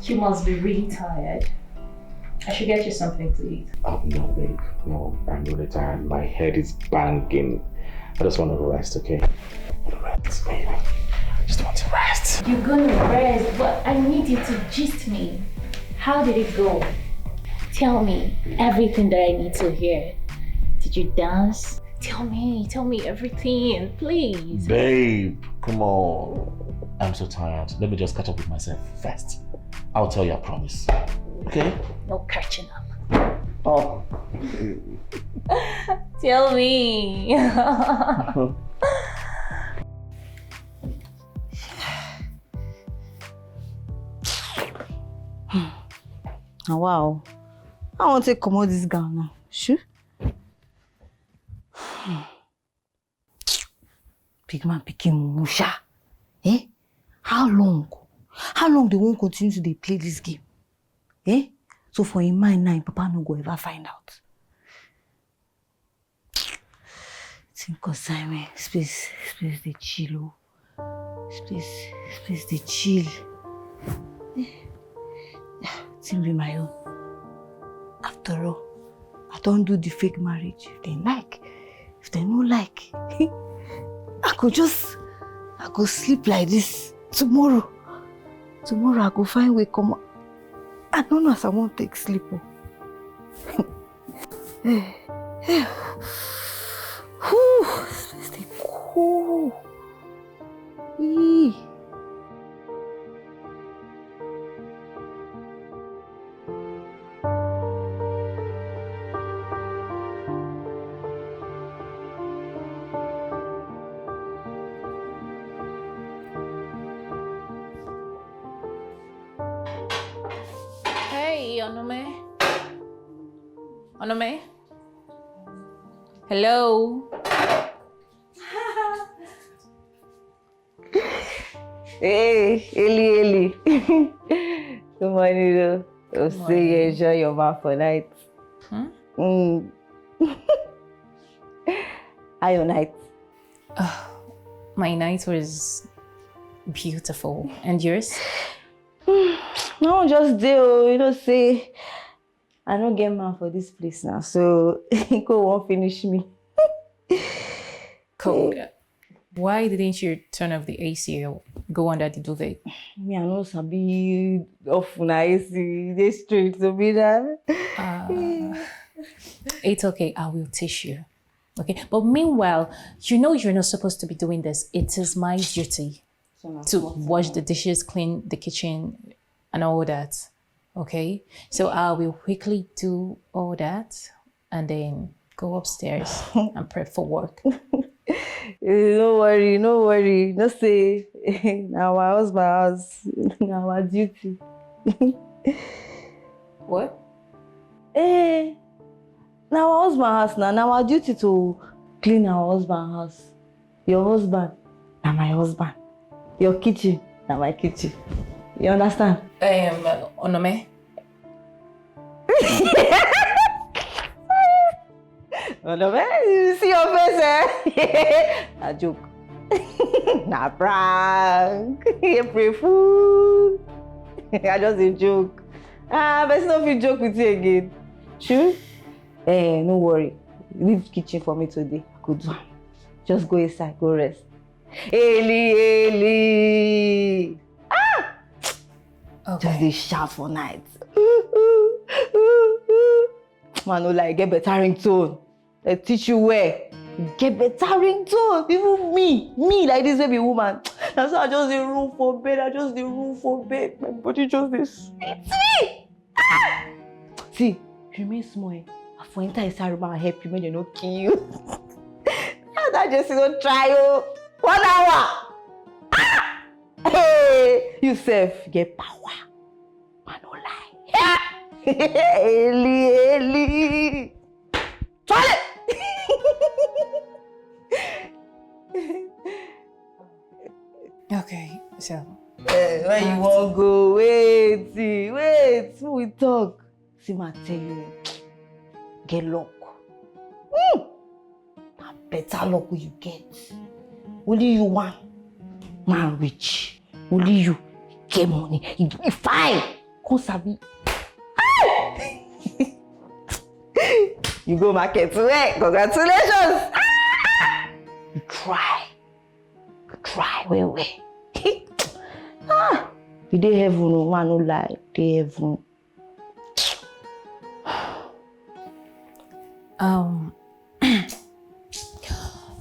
You must be really tired. I should get you something to eat. Oh, no, babe. No, I'm really tired. My head is banging. I just want to rest, okay? Rest, baby. I just want to rest. You're gonna rest, but I need you to gist me. How did it go? Tell me everything that I need to hear. Did you dance? Tell me everything, please. Babe, come on. I'm so tired. Let me just catch up with myself first. I'll tell you, I promise. Okay? No catching up. Oh. Tell me. Wow. I want to come out this gown now. Sure. Big man picking Musha. Eh? How long? How long they won't continue to play this game? Eh? So for in my mind, Papa no go ever find out. Think consignment, space they chill. Space they chill. Think be my own. After all, I don't do the fake marriage. If they like, if they no like, I go sleep like this tomorrow. Tomorrow I go find way come. I don't know as I won't take sleep. Stay cool. Hey, Onome? Hello? Hey, Eli. Good morning, though. So say you enjoy your bath for night. How your night? My night was beautiful. And yours? No, just do. You know, say I don't get man for this place now, so go won't finish me. Cold. Why didn't you turn off the AC or go under the duvet? Me, I know sabi off na AC. They straight to be that. It's okay. I will teach you. Okay. But meanwhile, you know you're not supposed to be doing this. It is my duty to wash the dishes, clean the kitchen, and all that. Okay. So I will quickly do all that and then go upstairs and prep for work. No worry. No say, now our husband's house, now our duty. What? Now our husband's house now our duty to clean our husband's house. Your husband, now my husband. Your kitchen, now my kitchen. You understand? Onome? Onome, you see your face, eh? A joke. Nah, prank. You pray fool. I just a joke. But it's not a joke with you again. Sure? No worry. Leave kitchen for me today. Good one. Just go inside, go rest. Eli. Okay. Just a shout for night. Man, no like get better ringtone. They teach you where. Get better ringtone. Even me like this baby woman. That's why I just the room for bed. My body just this sweet me. See, remain small. For entire room I'll help you, may they not kill you. That just don't try you. 1 hour. Hey, you self get power. Man, no lie. Eli. Try it. Okay, so. Where you want go? Wait, we talk. See, I tell you, get luck. Better luck will you get. Only you want man rich. Only you get money. You fine. Come sabi. You go market today. Congratulations. You try. Well. You dey heaven, no man no lie. Dey heaven.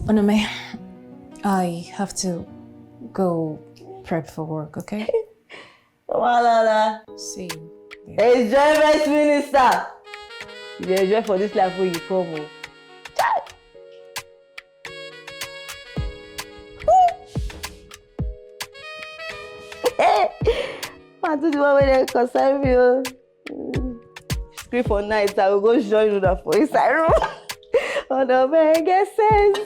Onome, I have to go prep for work, okay? Walala. See you. Enjoy, Vice Minister. You dey enjoy for this life when you come. I do the one when they concern me. Scream for night, I will go join you for inside room. Oh no, man, get sense.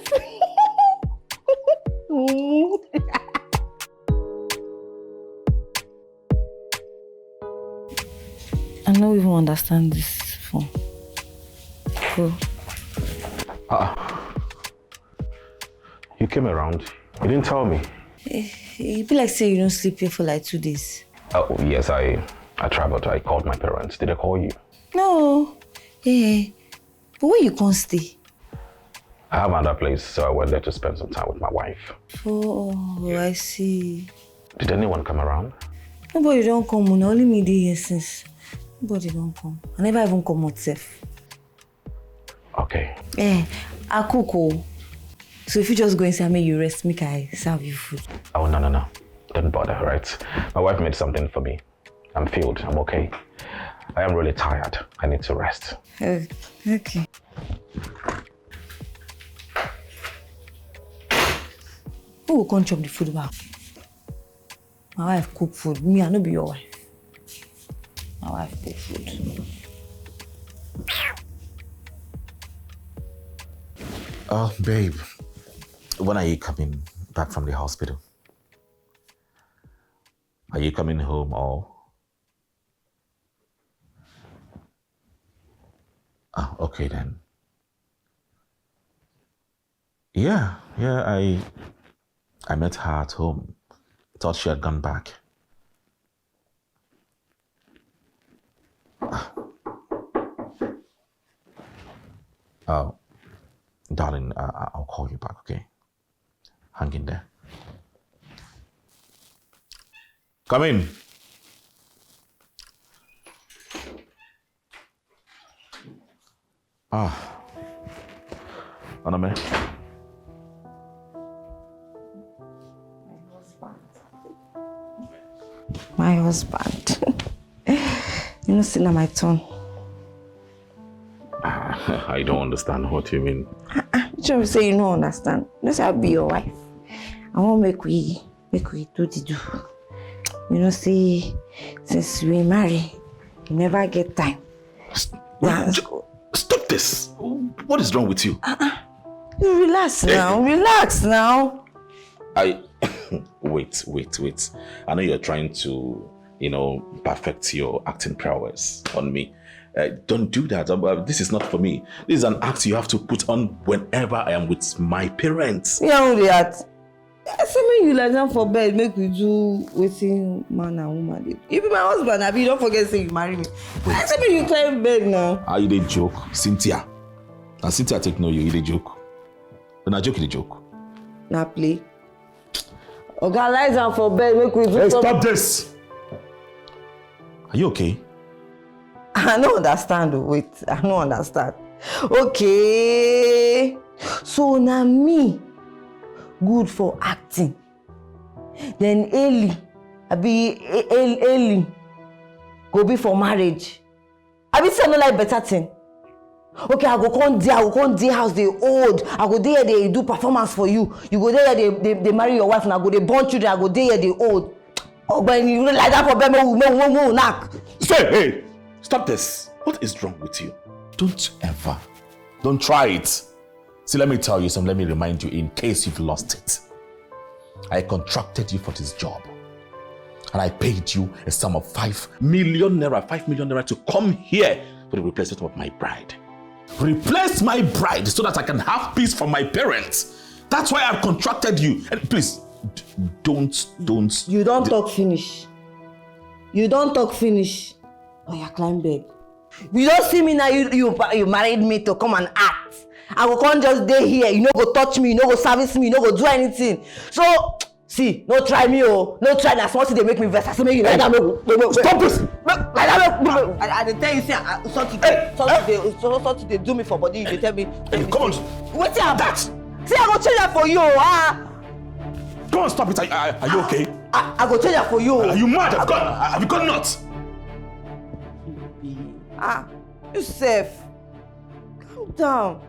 I don't even understand this phone. Cool. You came around. You didn't tell me. You feel like say you don't sleep here for like 2 days. Oh, yes, I traveled. I called my parents. Did I call you? No. But where you can't stay? I have another place, so I went there to spend some time with my wife. Oh, I see. Did anyone come around? Nobody don't come. Only me here since. Nobody don't come. I never even come myself. Okay. I cook. So if you just go inside, make you rest, make I serve you food. Oh, no. Don't bother, right? My wife made something for me. I'm filled. I'm okay. I am really tired. I need to rest. Okay. Who will come chop the food back? My wife cook food. Me, I no be your wife. My wife cook food. Oh, babe. When are you coming back from the hospital? Are you coming home or? Oh, okay then. Yeah, I met her at home. Thought she had gone back. Oh, darling, I'll call you back, okay? Hang in there. Come in. Onome. My husband. You know, still my turn. I don't understand what you mean. You say you don't understand. Let's I'll be your wife. I won't make we do the do. You know, see, since we marry, you never get time. Stop this. What is wrong with you? You relax now. Relax now. Wait. I know you're trying to, perfect your acting prowess on me. Don't do that. This is not for me. This is an act you have to put on whenever I am with my parents. Yeah, only that. I say make you lie down for bed, make we do waiting man and woman. You be my husband, Abi, don't forget say you marry me. I say make you climb bed now. Are you the joke? Cynthia. And Cynthia take no you the joke. When I joke, you the joke. Now play. Oga, lie down for bed, make we do Hey, stop this! Are you okay? I don't understand. Wait, I don't understand. Okay. So now me good for acting. Then Eli go be for marriage. I be say no like better thing. Okay, I go come there house they old. I go there they do performance for you. You go there they marry your wife and I go they born children. I go there they old. Oh, but you like that for them, knock. Hey, stop this. What is wrong with you? Don't try it. See, let me tell you something. Let me remind you in case you've lost it. I contracted you for this job. And I paid you a sum of 5 million naira to come here for the replacement of my bride. Replace my bride so that I can have peace from my parents. That's why I've contracted you. And please, don't. You don't talk finish. You don't talk finish. Oh, yeah, climb bed. You don't see me now, you married me to come and act. I will come just stay here. You no go touch me, you no go service me, you no go do anything. So, see, no try me, oh. No try that something they make me vex. I say, you like that. Stop this! Like that. I tell you, say, something they do me for body. You tell me. Come on. What's that? See, I go change that for you, Come on, stop it. Are you okay? I go change that for you. Are you mad? Have you got nuts? You safe. Calm down.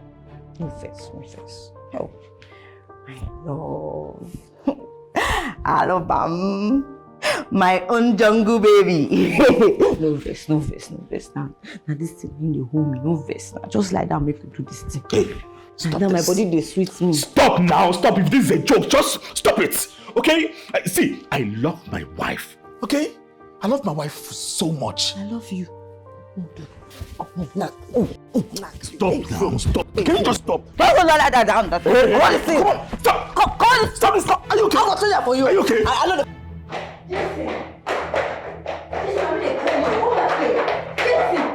No face. Help. I love my own jungle baby. No face. Now this thing in the home, no face. Just like that, make you do this thing. Hey, stop now this. My body they sweet me. Stop now. Stop. If this is a joke, just stop it. Okay? See, I love my wife. Okay? I love my wife so much. I love you. Stop now. Stop. Can you just stop? Don't go like that down. Hey, come on. Stop. Come on. Stop. Are you okay? I'll go change that for you. Are you okay? I know.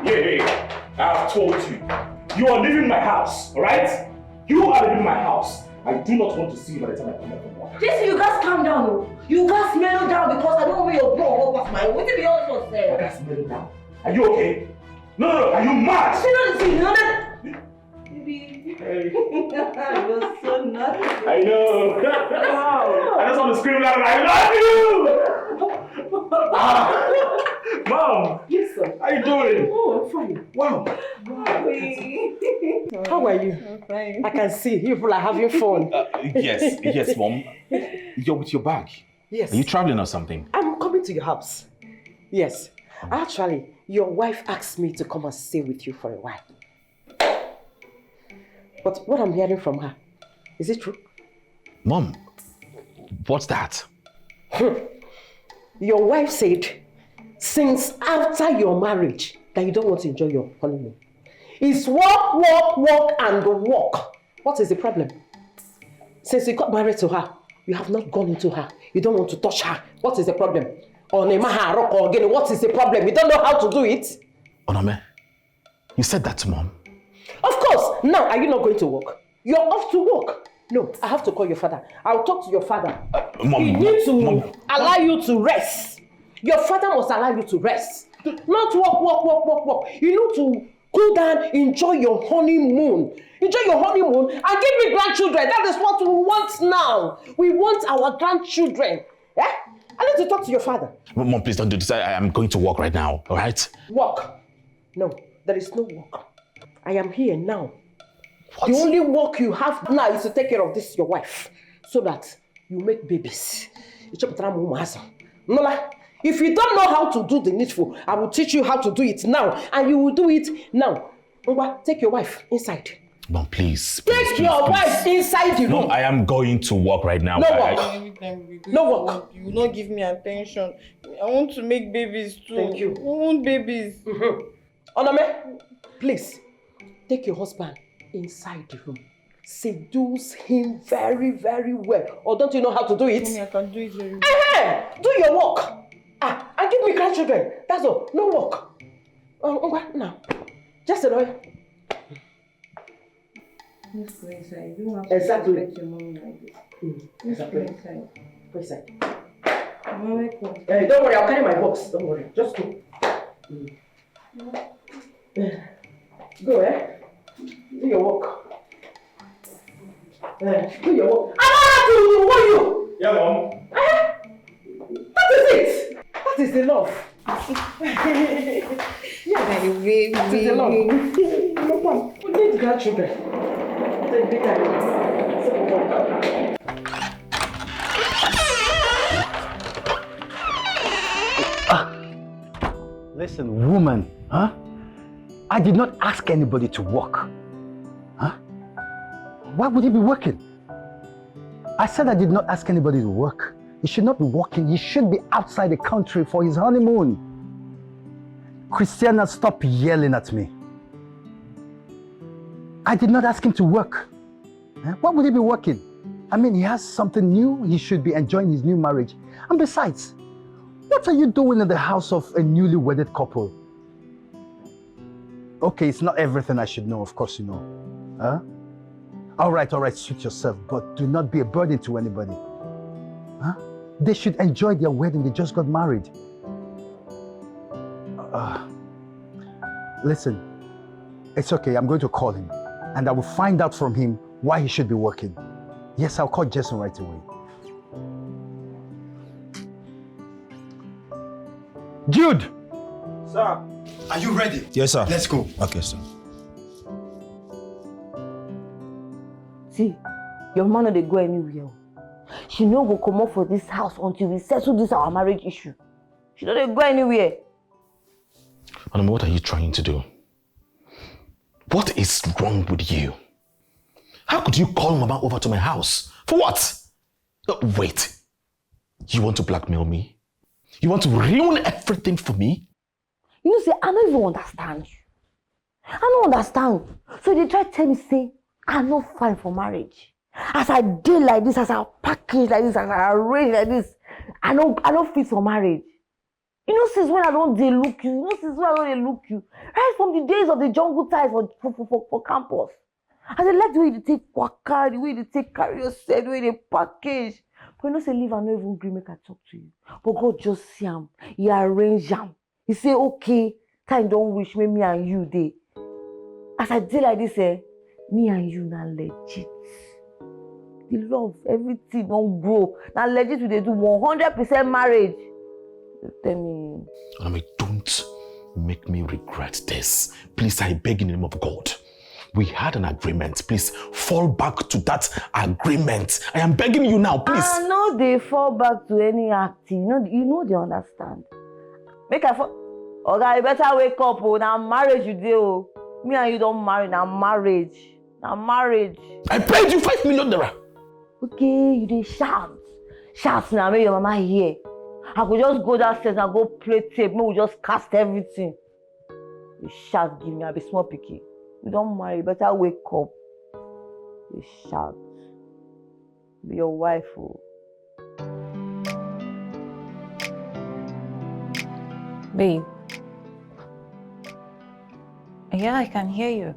Hey, I've told you. You are leaving my house, alright? You are leaving my house. I do not want to see you by the time I come back from work. Jason, you guys calm down, oh. You guys mellow down because I don't want your bro over my way. What did you also say? You guys mellow down. Are you okay? No, are you mad? See, no, see, no, baby. Hey. You're so naughty. I know. Wow. I just want to scream loud, I love you! Mom! Yes, sir. How you doing? Oh, I'm fine. Wow. How are you? I'm fine. I can see you people are having fun. Yes, Mom. You're with your bag. Yes. Are you traveling or something? I'm coming to your house. Yes. Actually, your wife asked me to come and stay with you for a while. But what I'm hearing from her, is it true? Mom, what's that? Your wife said, since after your marriage, that you don't want to enjoy your honeymoon. It's work, and work. What is the problem? Since you got married to her, you have not gone into her. You don't want to touch her. What is the problem? What is the problem? You don't know how to do it? Onome, you said that to Mom. Of course. Now, are you not going to work? You're off to work. No, I have to call your father. I'll talk to your father. Mom, he needs to allow you to rest. Your father must allow you to rest. Not work. You need to cool down, enjoy your honeymoon. Enjoy your honeymoon and give me grandchildren. That is what we want now. We want our grandchildren. Yeah? I need to talk to your father. Mom, please don't do this. I am going to work right now, all right? Work? No, there is no work. I am here now. What? The only work you have now is to take care of this, your wife, so that you make babies. Nola, if you don't know how to do the needful, I will teach you how to do it now, and you will do it now. Take your wife inside. Mom, please. Take your wife inside the room. Mom, I am going to work right now. No work. No work. You will not give me attention. I want to make babies too. Thank you. I want babies. Onome, please, take your husband inside the room. Seduce him very, very well. Or don't you know how to do it? Mommy, I can do it very well. Do your work. And give me grandchildren. That's all. No work. Now. Just a lawyer. Yes, please. I don't have Exactly. to respect your mommy like this. Exactly. Go inside. Don't worry, I'll carry my box. Don't worry. Just go. Go, do your work. Do your work. I don't have to you. Yeah, Mom. That is it. That is the love. Yeah, baby. That is the love. No, Mom. We need grandchildren. Listen, woman, huh? I did not ask anybody to work. Huh? Why would he be working? I said I did not ask anybody to work. He should not be working. He should be outside the country for his honeymoon. Christiana, stop yelling at me. I did not ask him to work. Why would he be working? I mean, he has something new. He should be enjoying his new marriage. And besides, what are you doing in the house of a newly wedded couple? Okay, it's not everything I should know, of course you know. Huh? All right, suit yourself, but do not be a burden to anybody. Huh? They should enjoy their wedding. They just got married. Listen, it's okay. I'm going to call him, and I will find out from him why he should be working. Yes, I'll call Jason right away. Jude! Sir. Are you ready? Yes, sir. Let's go. Okay, sir. See, your mama no dey go anywhere. She no go come up for this house until we settle this our marriage issue. She no dey go anywhere. Anoma, what are you trying to do? What is wrong with you? How could you call Mama over to my house? For what? Wait. You want to blackmail me? You want to ruin everything for me? You know, say, I don't even understand you. I don't understand. So they try to tell me, say, I'm not fine for marriage. As I did like this, as I package like this, as I arrange like this, I don't fit for marriage. You know, since when I don't they look you, since when I don't they look you. Right from the days of the jungle ties for campus. As I like the way they take waka, the way they take carry yourself, the way they package. But you know, say, leave and not even agree, make I talk to you. But God just see him. He arrange him. He say, okay, time don't wish me and you day. As I did like this, me and you now legit. The love, everything don't grow. Now legit we they do 100% marriage. Tell me. Anoma, don't make me regret this. Please, I beg in the name of God. We had an agreement. Please fall back to that agreement. I am begging you now, please. I know they fall back to any acting. You know they understand. Make I fall. Okay, you better wake up. Oh, now marriage you do. Me and you don't marry. Now marriage. Now marriage. I paid you 5 million naira. Okay, you dey shout. Shout now, make your mama hear. I could just go downstairs and go play tape. Me we just cast everything. You shout, give me. I be small picky. You don't marry. You better wake up. You shout. Be your wife. Oh. Babe. Yeah, I can hear you.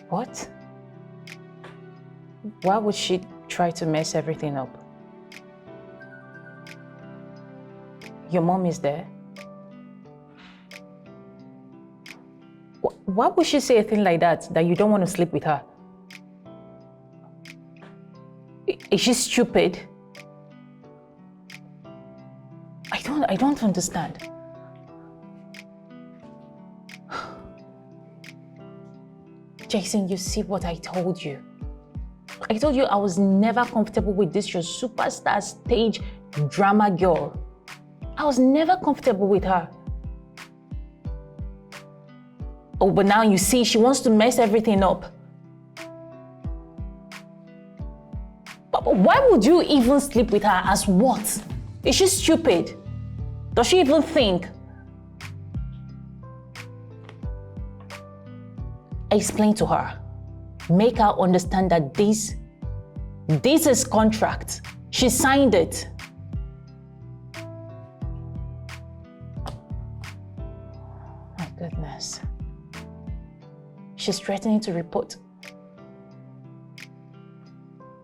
What? Why would she try to mess everything up? Your mom is there? Why would she say a thing like that you don't want to sleep with her? Is she stupid? I don't understand. Jason, you see what I told you. I told you I was never comfortable with this, your superstar stage drama girl. I was never comfortable with her. Oh, but now you see, she wants to mess everything up. But why would you even sleep with her as what? Is she stupid? Does she even think? Explain to her. Make her understand that this is contract. She signed it. My goodness. She's threatening to report.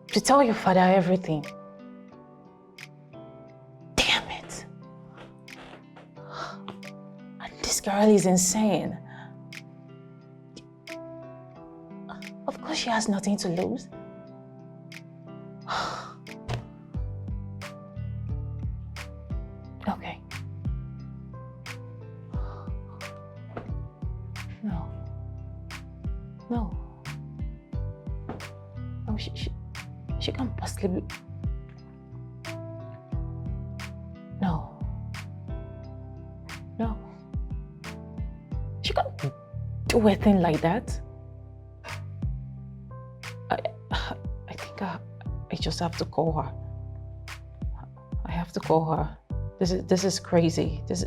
To tell your father everything. Damn it. girl is insane. Of course she has nothing to lose. Okay. No. No. No, she can't possibly... No. No. She can't do a thing like that. I think I just have to call her. I have to call her. This is crazy. This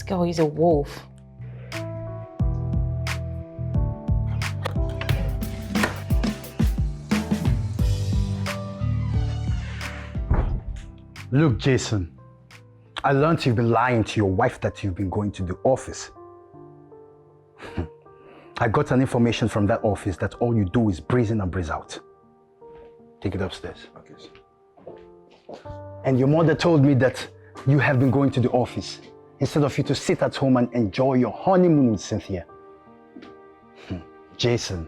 girl is a wolf. Look, Jason, I learned you've been lying to your wife that you've been going to the office. I got an information from that office that all you do is breeze in and breeze out. Take it upstairs. Okay, sir. And your mother told me that you have been going to the office instead of you to sit at home and enjoy your honeymoon with Cynthia. Jason,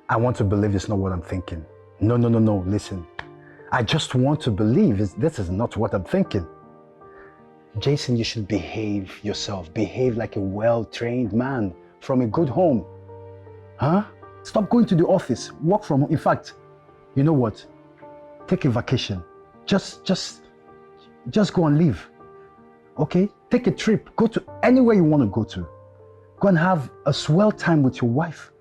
I want to believe it's not what I'm thinking. No, listen. I just want to believe this is not what I'm thinking. Jason, you should behave yourself. Behave like a well-trained man from a good home. Huh? Stop going to the office. Work from home. In fact, you know what? Take a vacation. Just go and leave. Okay? Take a trip. Go to anywhere you want to go to. Go and have a swell time with your wife.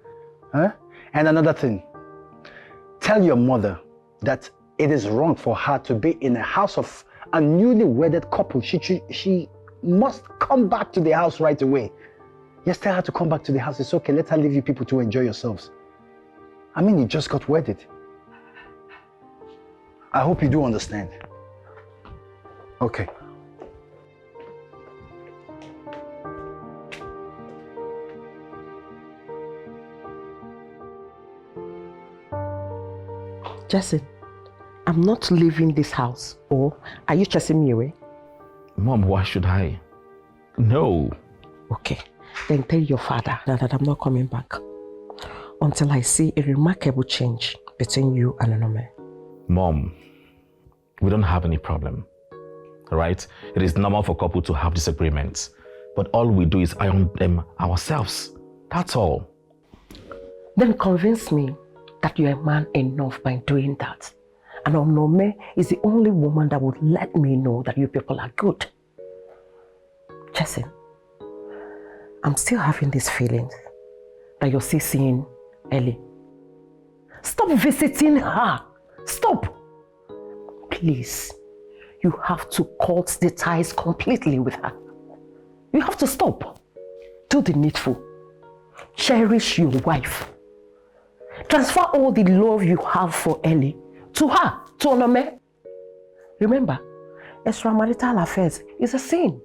Huh? And another thing. Tell your mother that it is wrong for her to be in a house of a newly wedded couple. She must come back to the house right away. Yes, tell her to come back to the house. It's okay. Let her leave you people to enjoy yourselves. I mean, you just got wedded. I hope you do understand. Okay. Jason, I'm not leaving this house. Or are you chasing me away? Mom, why should I? No. Okay, then tell your father that I'm not coming back until I see a remarkable change between you and Onome. Mom, we don't have any problem, right? It is normal for couple to have disagreements, but all we do is iron them ourselves. That's all. Then convince me that you're a man enough by doing that. And Onome is the only woman that would let me know that you people are good. Jason, I'm still having these feelings that you're still seeing Ellie. Stop visiting her. Stop. Please, you have to cut the ties completely with her. You have to stop. Do the needful. Cherish your wife. Transfer all the love you have for Ellie to her, to Onome. Remember, extramarital affairs is a sin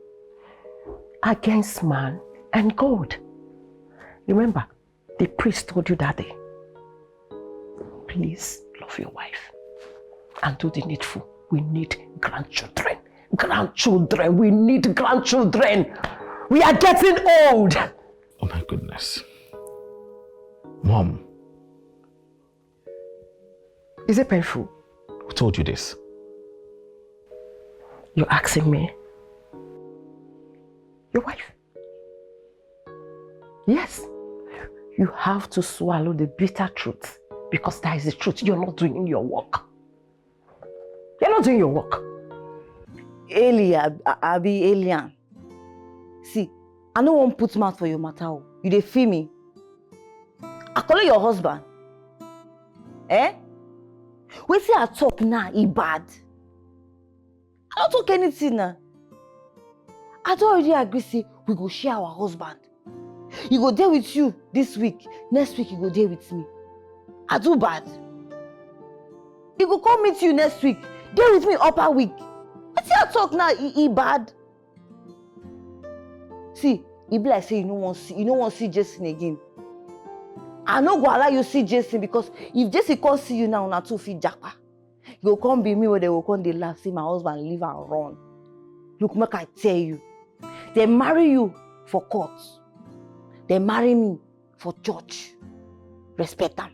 against man and God. Remember, the priest told you that day. Please love your wife and do the needful. We need grandchildren. Grandchildren, we need grandchildren. We are getting old. Oh my goodness. Mom. Is it painful? Who told you this? You're asking me? Your wife? Yes. You have to swallow the bitter truth because that is the truth. You're not doing your work. You're not doing your work. Alien. See, I no wan put mouth for your matter. You dey feel me? I call your husband. Eh? Wetin I talk now, he bad. I don't talk anything now. I don't already agree say we go share our husband. He go there with you this week. Next week he go there with me. I do bad. He go come meet you next week. There with me upper week. Wetin I talk now, he bad. See, he be like say you no wan see Jason again. I no go allow you see Jason because if Jason come see you now, na too fit japa. You go come be me where they will come dey laugh, say my husband leave and run. Look, make I tell you. They marry you for court. They marry me for church. Respect them.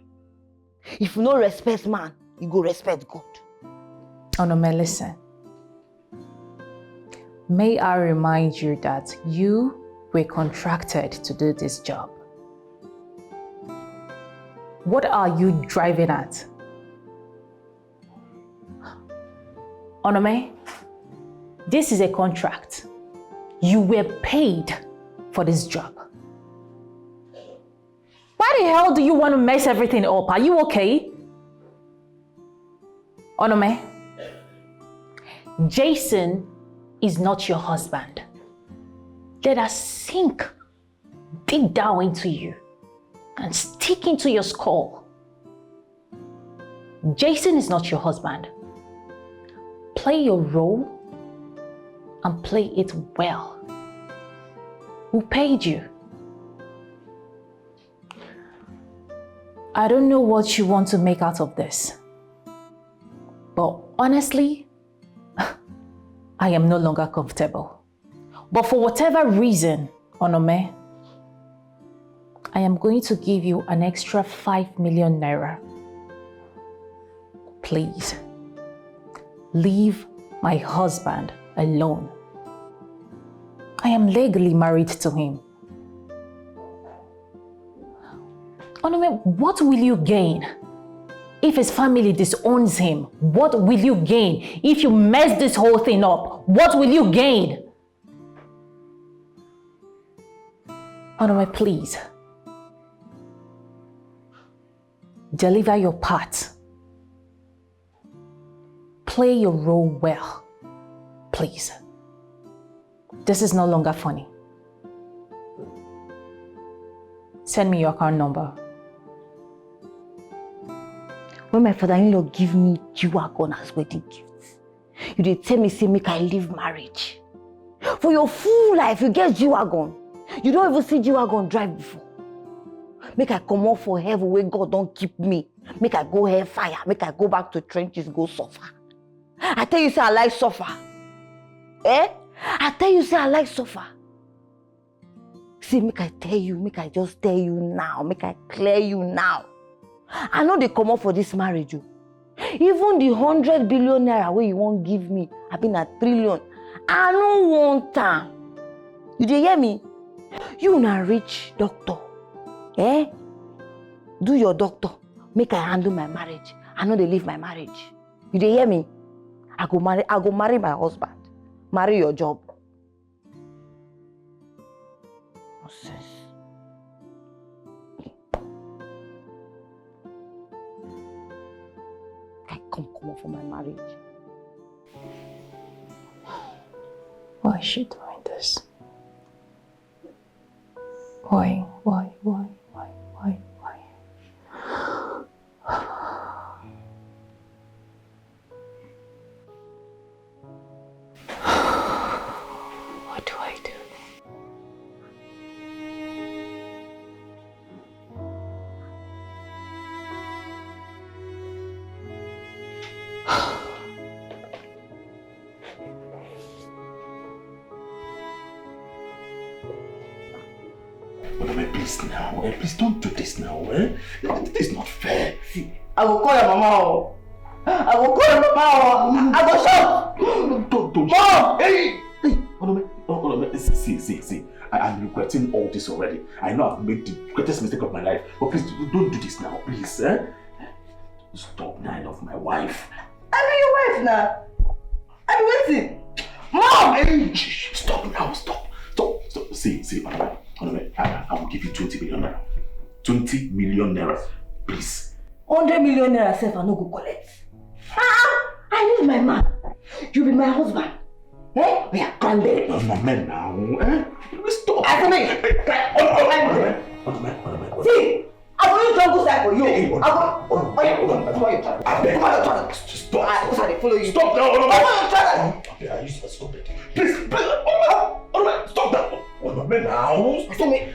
If you no respect man, you go respect God. Onome, listen. May I remind you that you were contracted to do this job. What are you driving at? Onome, this is a contract. You were paid for this job. Why the hell do you want to mess everything up? Are you okay? Onome, Jason is not your husband. Let us sink deep down into you and stick into your skull. Jason is not your husband. Play your role and play it well. Who paid you? I don't know what you want to make out of this, but honestly, I am no longer comfortable. But for whatever reason, Onome, I am going to give you an extra 5 million naira. Please, leave my husband alone. I am legally married to him. Onome, what will you gain if his family disowns him? What will you gain if you mess this whole thing up? What will you gain? Onome, please. Deliver your part. Play your role well. Please. This is no longer funny. Send me your account number. When my father-in-law give me G-Wagon as wedding gifts, you dey tell me say make I leave marriage. For your full life, you get G-Wagon. You don't even see G-Wagon drive before. Make I come off for heaven where God don't keep me. Make I go hellfire. Make I go back to trenches, go suffer. I tell you say I like suffer. Eh? I tell you say I like suffer. See, make I tell you, make I just tell you now, make I clear you now. I know they come up for this marriage. Even the 100 billion naira where you won't give me, I've been at trillion. I don't want time. You dey hear me? You na rich doctor. Eh? Do your doctor. Make I handle my marriage. I know they leave my marriage. You dey hear me? I go marry my husband. Marry your job. Nonsense. I come up for my marriage. Why is she doing this? Why? What do I do? Please now, please don't do this now, eh? This is not fair. See, I will call your mama. I will call your mama. I will shout. Don't. Mom! Hey! Onome, see. I am regretting all this already. I know I've made the greatest mistake of my life, but please don't do this now, please, eh? Stop now, I love my wife. I be your wife now. I'm waiting. Mom! Hey, stop now, stop. See, Onome, I will give you 20 million naira. 20 million naira, please. 100 million naira self I no go collect. I need my man. You be my husband. Eh? We are grounded. No, men now, eh? Stop. I come here. Onome. See, I'm going to jungle side for you. I'm going to come on your channel. Come on your channel. Stop. I follow you. Stop now, Onome. Come on your channel. Okay, I used to stop it. Please, Onome, stop that. Onome now. Stop me.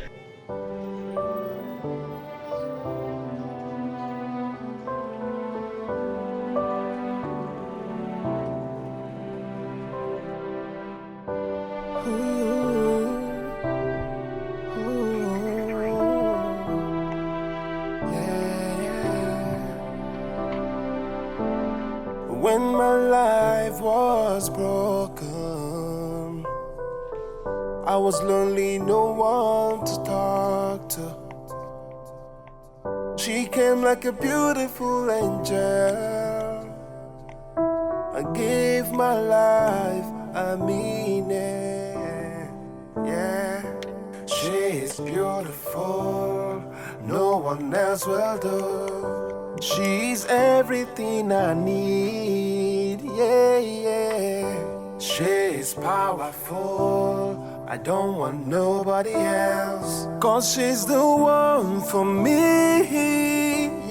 was broken. I was lonely, no one to talk to. She came like a beautiful angel. I gave my life a meaning. Yeah, she's beautiful, no one else will do. She's everything I need. Yeah, yeah. She's powerful, I don't want nobody else. 'Cause she's the one for me.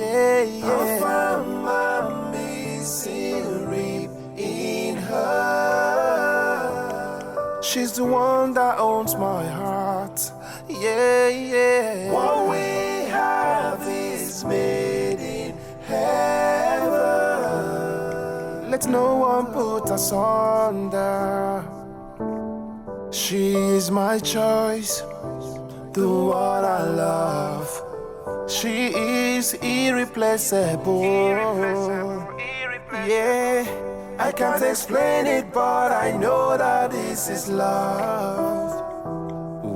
Yeah, yeah. I found my missing rib in her. She's the one that owns my heart. Yeah, yeah. What we have is made in heaven. Let no one put us under. She's my choice, the one I love. She is irreplaceable. Yeah, I can't explain it, but I know that this is love.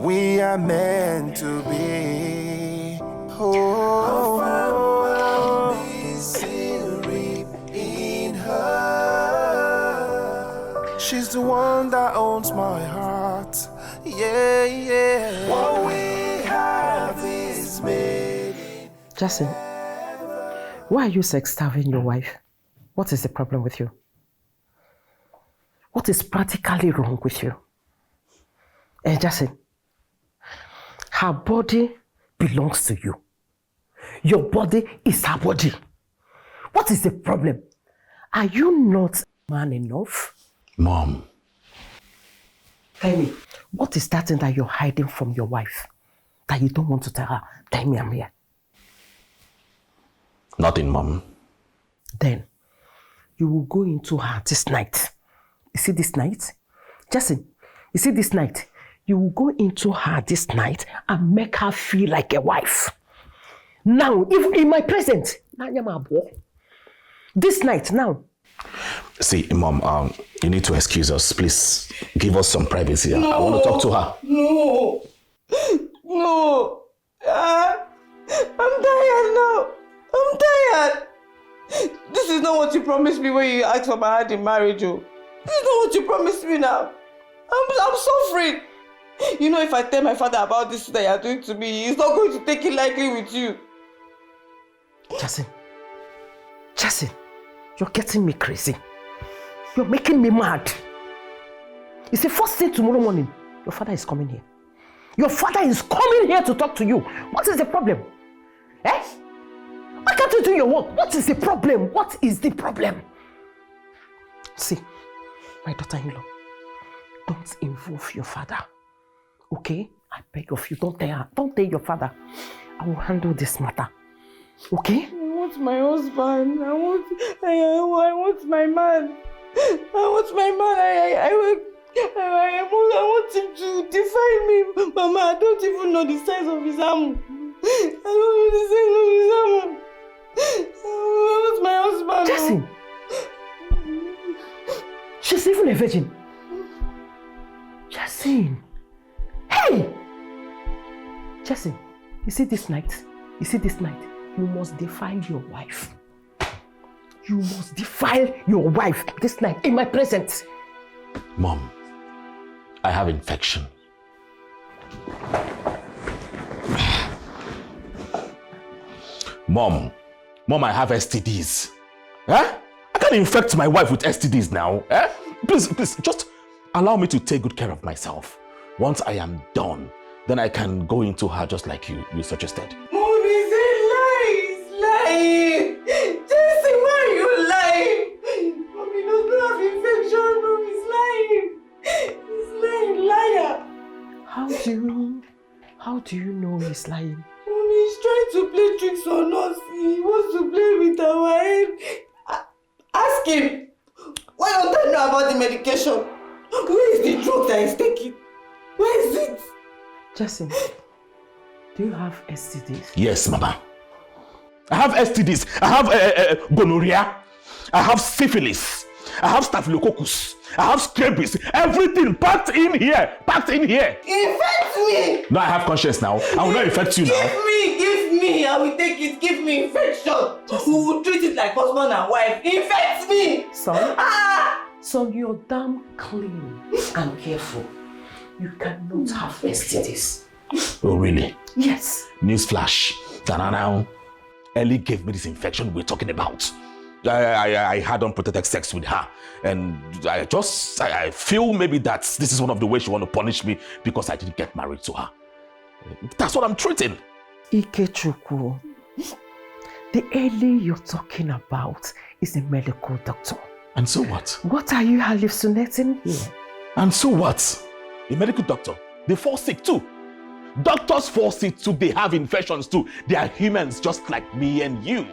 We are meant to be. Oh, I'm missing rib in her. She's the one that owns my heart. Yeah, yeah. What we have is made in. Jason, why are you sex-starving your wife? What is the problem with you? What is practically wrong with you? Jason, her body belongs to you. Your body is her body. What is the problem? Are you not man enough? Mom. Tell me, what is that thing that you're hiding from your wife that you don't want to tell her? Tell me, I'm here. Nothing, Mom. Then, you will go into her this night. You see this night? Jason, you see this night? You will go into her this night and make her feel like a wife. Now, even in my presence, this night, now. See, Mom, you need to excuse us. Please give us some privacy. No, I want to talk to her. No. No. I'm tired now. I'm tired. This is not what you promised me when you asked for my hand in marriage. Oh. This is not what you promised me now. I'm suffering. You know, if I tell my father about this that you're doing to me, he's not going to take it lightly with you. Jason, you're getting me crazy. You're making me mad. You see, first thing tomorrow morning, your father is coming here. Your father is coming here to talk to you. What is the problem? Eh? Why can't you do your work? What is the problem? What is the problem? See, my daughter-in-law, don't involve your father. Okay? I beg of you, don't tell her. Don't tell your father. I will handle this matter. Okay? I want my husband. I want my man. I want my man. I want him to define me. Mama, I don't even know the size of his arm. I don't know the size of his arm. I want my husband. Jason! She's even a virgin. Jason! Hey! Jason, you see this night? You must defile your wife. You must defile your wife this night in my presence. Mom, I have infection. Mom, I have STDs. Eh? I can't infect my wife with STDs now. Eh? Please, just allow me to take good care of myself. Once I am done, then I can go into her just like you suggested. Mom, he's lying. Jesse, why are you lying? Mom, he does not have infection. Mom, he's lying. He's lying, liar. How do you know he's lying? Mom, he's trying to play tricks on us. He wants to play with our head. Ask him. Why don't I know about the medication? Where is the drug that he's taking? Where is it? Jason, do you have STDs? Yes, Mama. I have STDs. I have gonorrhea. I have syphilis. I have staphylococcus. I have scabies. Everything packed in here. Packed in here. Infect me! No, I have conscience now. I will not infect you now. Give me. I will take it. Give me infection. We will treat it like husband and wife. Infect me! Son? Son, you're damn clean and careful. You cannot have STDs. Oh, really? Yes. Newsflash. Now, Ellie gave me this infection we're talking about. I had unprotected sex with her, and I feel maybe that this is one of the ways she want to punish me because I didn't get married to her. That's what I'm treating. Ikechukwu, the Ellie you're talking about is a medical doctor. And so what? What are you hallucinating here? And so what? A medical doctor, they fall sick too. Doctors fall sick too, they have infections too. They are humans just like me and you.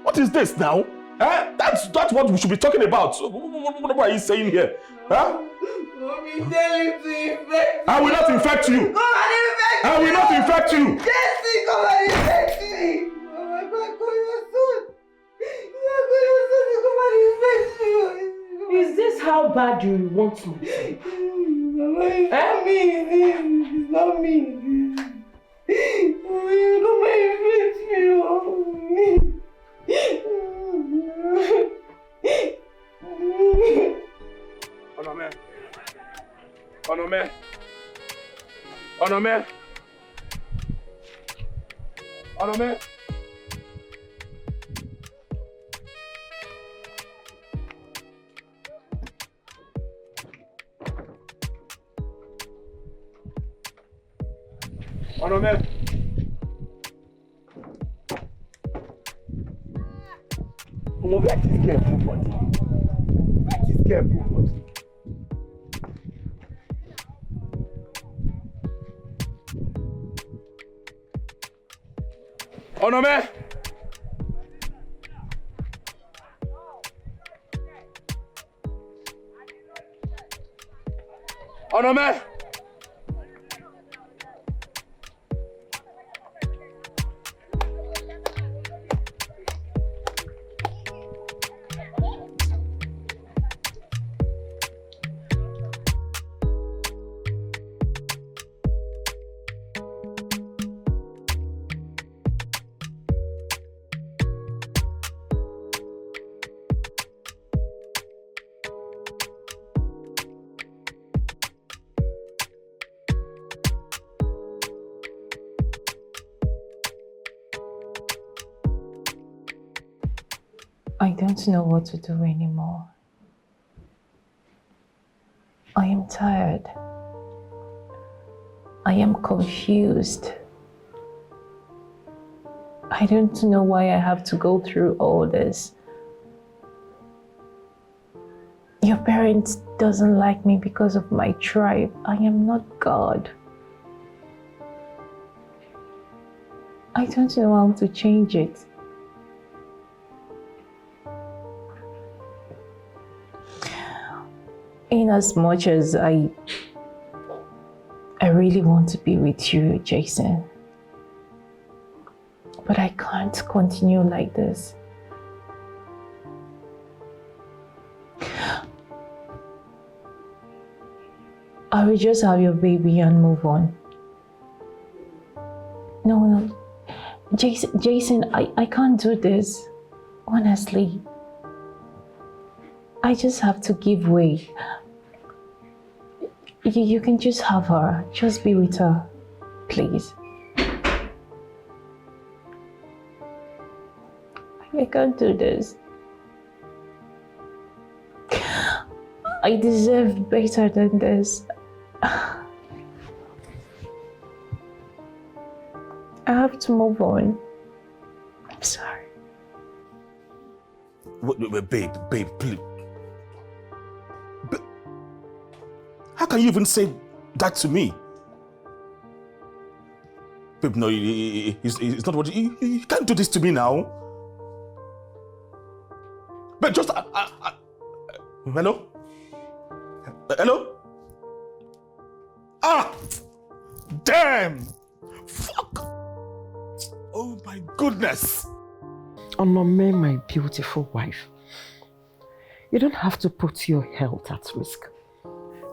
What is this now? That's what we should be talking about. What are you saying here? Mommy, tell him to infect me. I will not infect you. Come and infect me. I will not infect you. Jesse, come and infect me. Oh my God, call your son. Come and infect me. Is this how bad you want me? Mama, it's not me. It's not me. Come and infect me. Onome. That is careful, buddy. That is careful, buddy. Onome! Onome! I don't know what to do anymore. I am tired. I am confused. I don't know why I have to go through all this. Your parents doesn't like me because of my tribe. I am not God. I don't know how to change it. In as much as I really want to be with you, Jason, but I can't continue like this. I will just have your baby and move on. No, Jason, I can't do this, honestly. I just have to give way. You can just have her. Just be with her, please. I can't do this. I deserve better than this. I have to move on. I'm sorry. Wait, babe, please. How can you even say that to me? Babe, no, it's not what you can't do this to me now. But just hello? Hello? Damn! Fuck! Oh my goodness! Onome, my beautiful wife, You don't have to put your health at risk.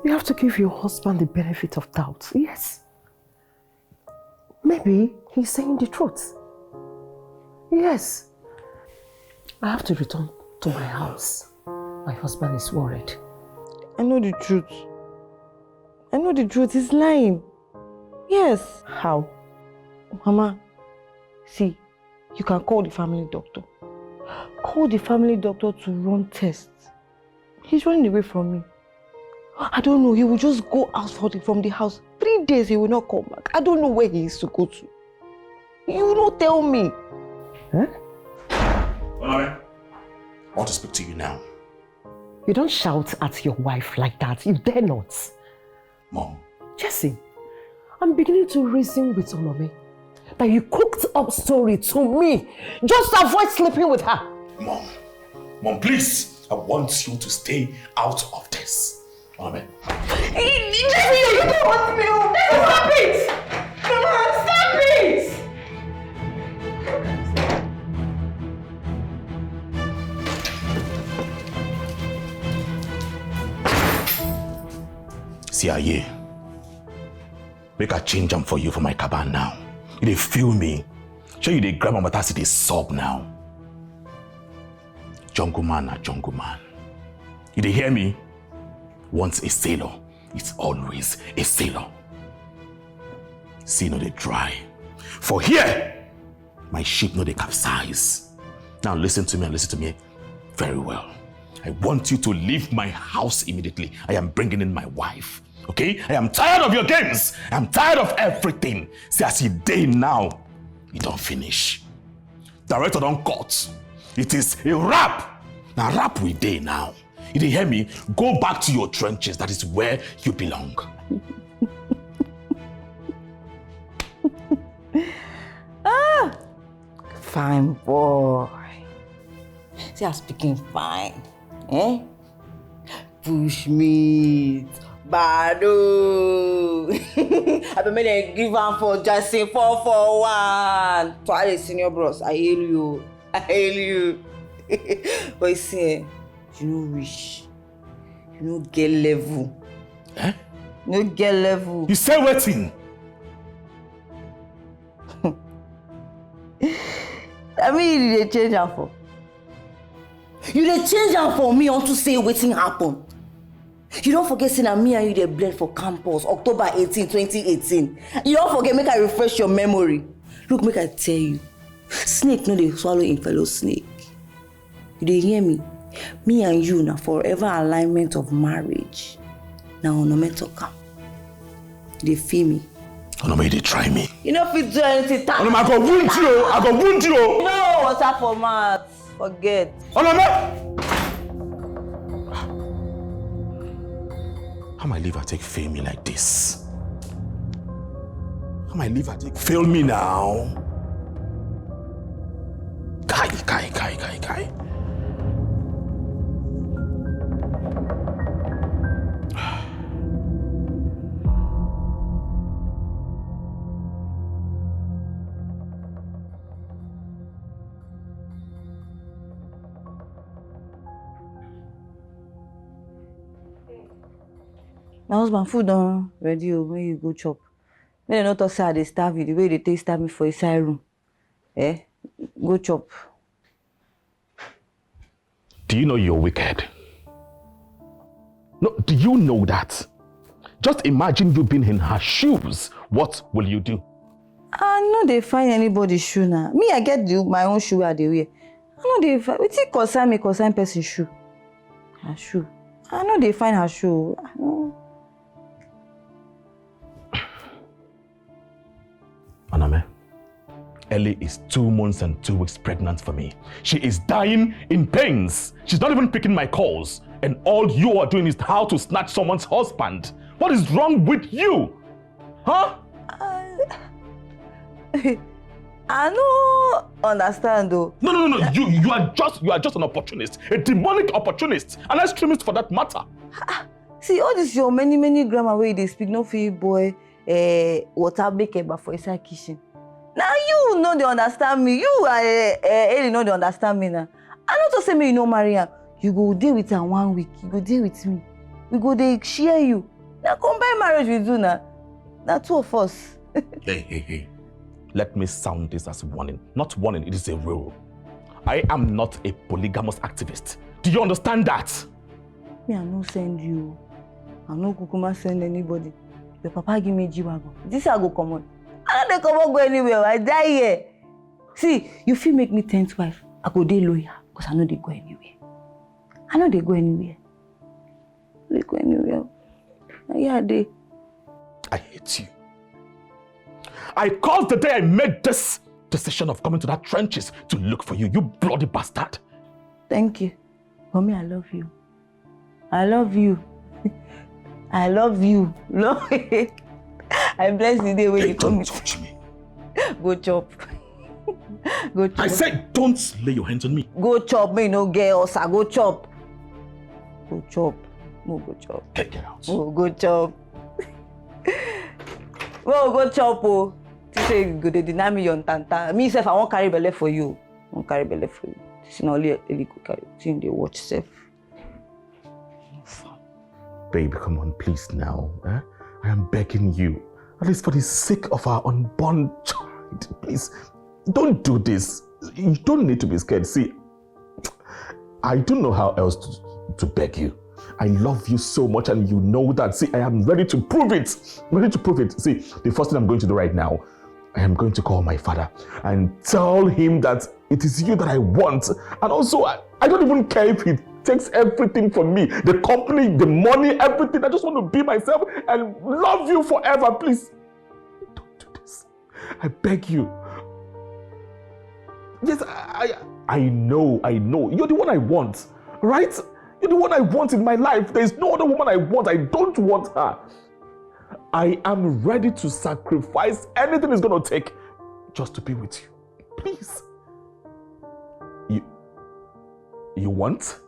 You have to give your husband the benefit of doubt. Yes. Maybe he's saying the truth. Yes. I have to return to my house. My husband is worried. I know the truth. I know the truth. He's lying. Yes. How? Mama, see, you can call the family doctor. Call the family doctor to run tests. He's running away from me. I don't know, he will just go out from the house. 3 days he will not come back. I don't know where he is to go to. You will not tell me. Huh? I want to speak to you now. You don't shout at your wife like that. You dare not. Mom. Jesse, I'm beginning to reason with Onome that you cooked up story to me just to avoid sleeping with her. Mom, please. I want you to stay out of this. Onome. Jesse, you don't want me. Stop it! Mama, stop it! See, Aye, make a change for you for my caban now. You dey feel me. Show you the grandma matasi they sob now. Jungle man na jungle man. You dey hear me? Once a sailor, it's always a sailor. Sea no dey dry. For here, my ship no dey capsize. Now listen to me and listen to me very well. I want you to leave my house immediately. I am bringing in my wife. Okay? I am tired of your games. I am tired of everything. See, as you day now, you don't finish. Director don't cut. It is a wrap. Now wrap we day now. You didn't hear me? Go back to your trenches. That is where you belong. Fine boy. See, I'm speaking fine. Eh? Bushmeat. Bado. I been made give am for just 441. To all the senior bros, I hail you. I hail you. But you see, you know rich. You know get level. Eh? You know get level. You say waiting. I mean, you dey change am for. You dey change am for me unto say wetin happen. You don't forget saying that me and you dey blend for campus October 18, 2018. You don't forget, make I refresh your memory. Look, make I tell you. Snake no dey swallow in fellow snake. You dey hear me? Me and you na forever alignment of marriage. Now Onome talk am. You dey feel me? Onome, you dey try me. You no fit do anything. Onome, I go wound you. I go wound you. You know water for mouth. Forget. Onome! How my liver take fail me like this? How my liver take fail me now? Kai. My husband food done ready when you go chop. When they not talk say they starve you the way they take starve me for inside room. Eh? Go chop. Do you know you're wicked? No, do you know that? Just imagine you being in her shoes. What will you do? I know they find anybody's shoe now. Me, I get my own shoe where they wear. I know they find. What's it concern person's shoe? Her shoe. I know they find her shoe. I know. Onome, Ellie is 2 months and 2 weeks pregnant for me. She is dying in pains. She's not even picking my calls. And all you are doing is how to snatch someone's husband. What is wrong with you? Huh? I don't understand though. No. You are just an opportunist. A demonic opportunist. An extremist for that matter. See, all this your many grammar way they speak, no feel boy. Water make for inside kitchen. Now you know they understand me. You are know they understand me now. I not to say me you know Maria. You go deal with her 1 week. You go deal with me. We go they share you. Now combine marriage with you now. Now 2 of us. Hey. Let me sound this as a warning. Not warning, it is a rule. I am not a polygamous activist. Do you understand that? Me, I no send you. I no kukuma send anybody. Your papa give me G-Wagon. This I go come on. I don't come go anywhere. I die here. See, you feel make me 10th wife. I go dey lawyer because I know they go anywhere. I know they go anywhere. They go anywhere. Yeah, they. I hate you. I caused the day I made this decision of coming to that trenches to look for you, you bloody bastard. Thank you. For me, I love you. I love you. I love you. I bless the day when you come. Don't touch me. Go chop. Go chop. I said don't lay your hands on me. Go chop, me no girls. I go chop. Go chop. No go chop. Get out. Oh, go chop. Well, go chop. Oh, you say you go to deny me your tanta. Me self, I won't carry belly for you. I won't carry belly for you. This is not only a go carry. See they watch self. Babe, come on, please now. I am begging you, at least for the sake of our unborn child, please, don't do this. You don't need to be scared. See, I don't know how else to beg you. I love you so much and you know that. See, I am ready to prove it. I'm ready to prove it. See, the first thing I'm going to do right now, I am going to call my father and tell him that it is you that I want. And also, I don't even care if he takes everything from me. The company, the money, everything. I just want to be myself and love you forever. Please, don't do this. I beg you. Yes, I know. You're the one I want, right? You're the one I want in my life. There's no other woman I want. I don't want her. I am ready to sacrifice anything it's going to take just to be with you. Please. You want?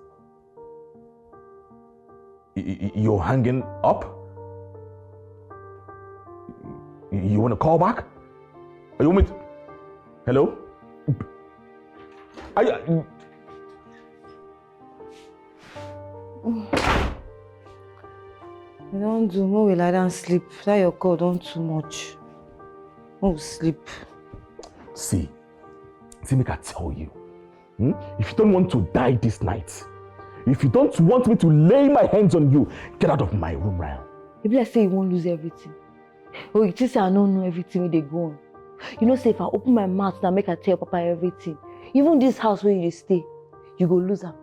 You're hanging up? You want to call back? You want me to... Hello? You don't do more will I don't sleep. That your call don't too much. Oh, sleep. See, make I tell you. If you don't want to die this night, if you don't want me to lay my hands on you, get out of my room, Ryan. Maybe I say you won't lose everything. Oh, you just say I don't know everything where they go on. You know, say if I open my mouth now, make I tell Papa everything. Even this house where you stay, you go lose her.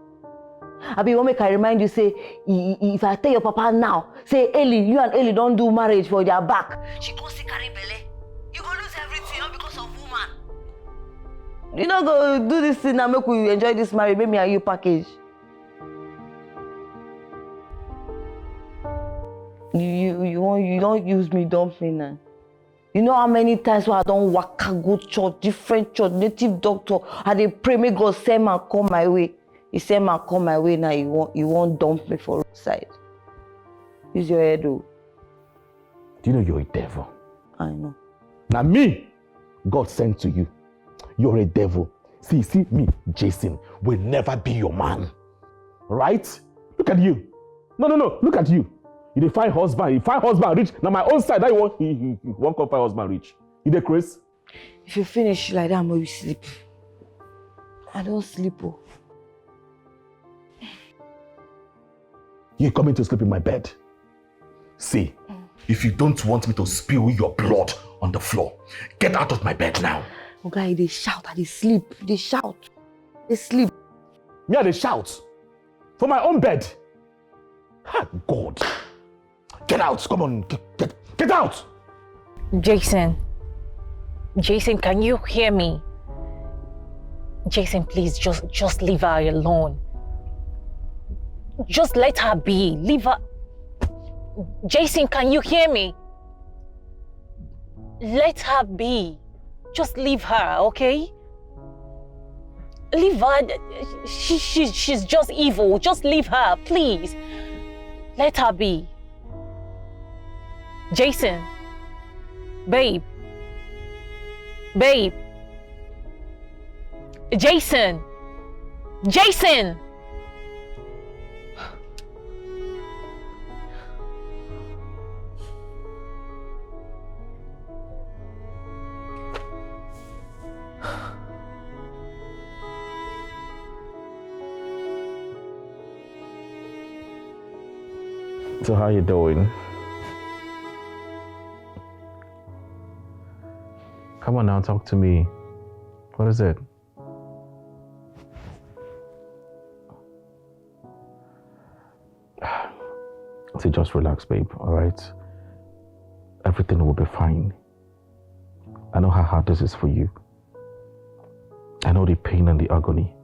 I be want make I remind you, say, if I tell your Papa now, say, Ellie, you and Ellie don't do marriage for their back. She go see carry belle. You go lose everything, not because of woman. You don't go do this thing and make we enjoy this marriage, make me and you package. You don't use me, dump me now. You know how many times when I don't waka go church, different church, native doctor, and they pray me God send man come my way. He send man come my way now. You won't dump me for roadside. Use your head, though. Do you know you're a devil? I know. Now me, God sent to you. You're a devil. See me, Jason, will never be your man. Right? Look at you. No. Look at you. You define husband. You find husband rich. Now my own side, that you won't come find husband rich. You dey Chris? If you finish like that, I'm going to sleep. I don't sleep. Oh. You're coming to sleep in my bed. See, if you don't want me to spill your blood on the floor, get out of my bed now. Okay, they shout and they sleep. They shout. They sleep. Yeah, they shout. For my own bed. Ah, God. Get out. Come on. Get out. Jason, can you hear me? Jason, please, just leave her alone. Just let her be. Leave her. Jason, can you hear me? Let her be. Just leave her, okay? Leave her. She's just evil. Just leave her, please. Let her be. Jason. Babe. Jason. Tonto, how you doing? Come on now, talk to me. What is it? See, just relax, babe, all right? Everything will be fine. I know how hard this is for you. I know the pain and the agony.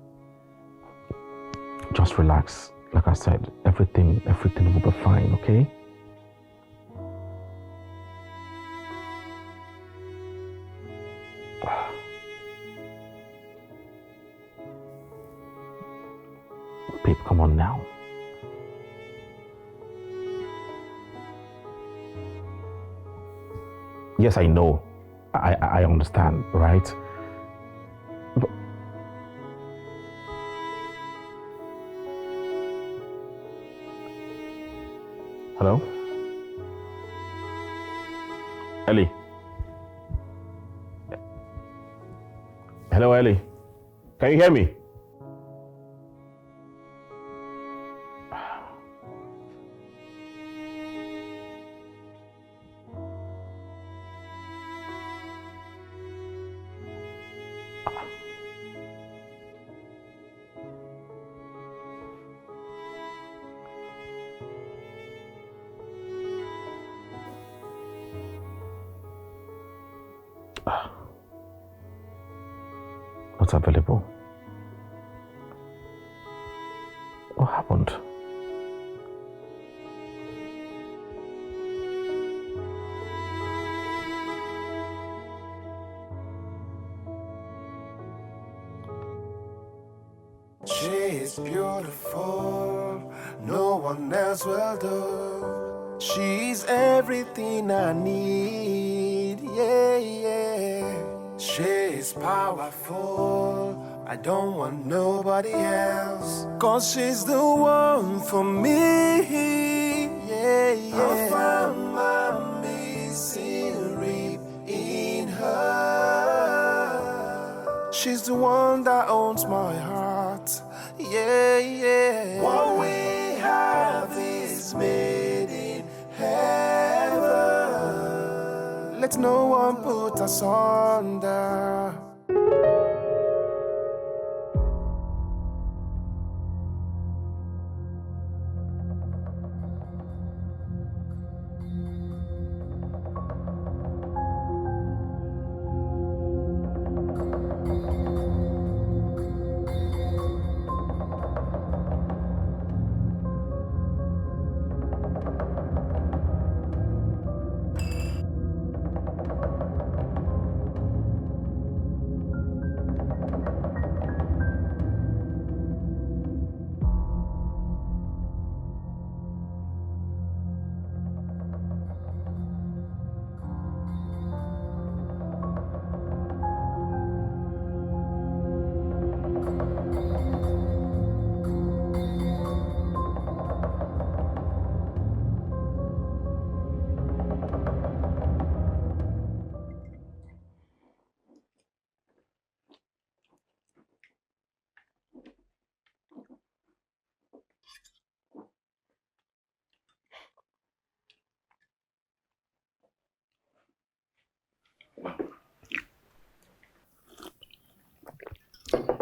Just relax. Like I said, everything will be fine, okay? Babe, come on now. Yes, I know. I understand, right? But hello? Ellie? Hello, Ellie? Can you hear me? Not available. What happened? She's beautiful, no one else will do. She's everything I need, yeah, yeah. She's powerful, I don't want nobody else. 'Cause she's the one for me, yeah, yeah. I found my missing rib in her. She's the one that owns my heart, yeah, yeah. What we have is made in heaven. Let no one put us under.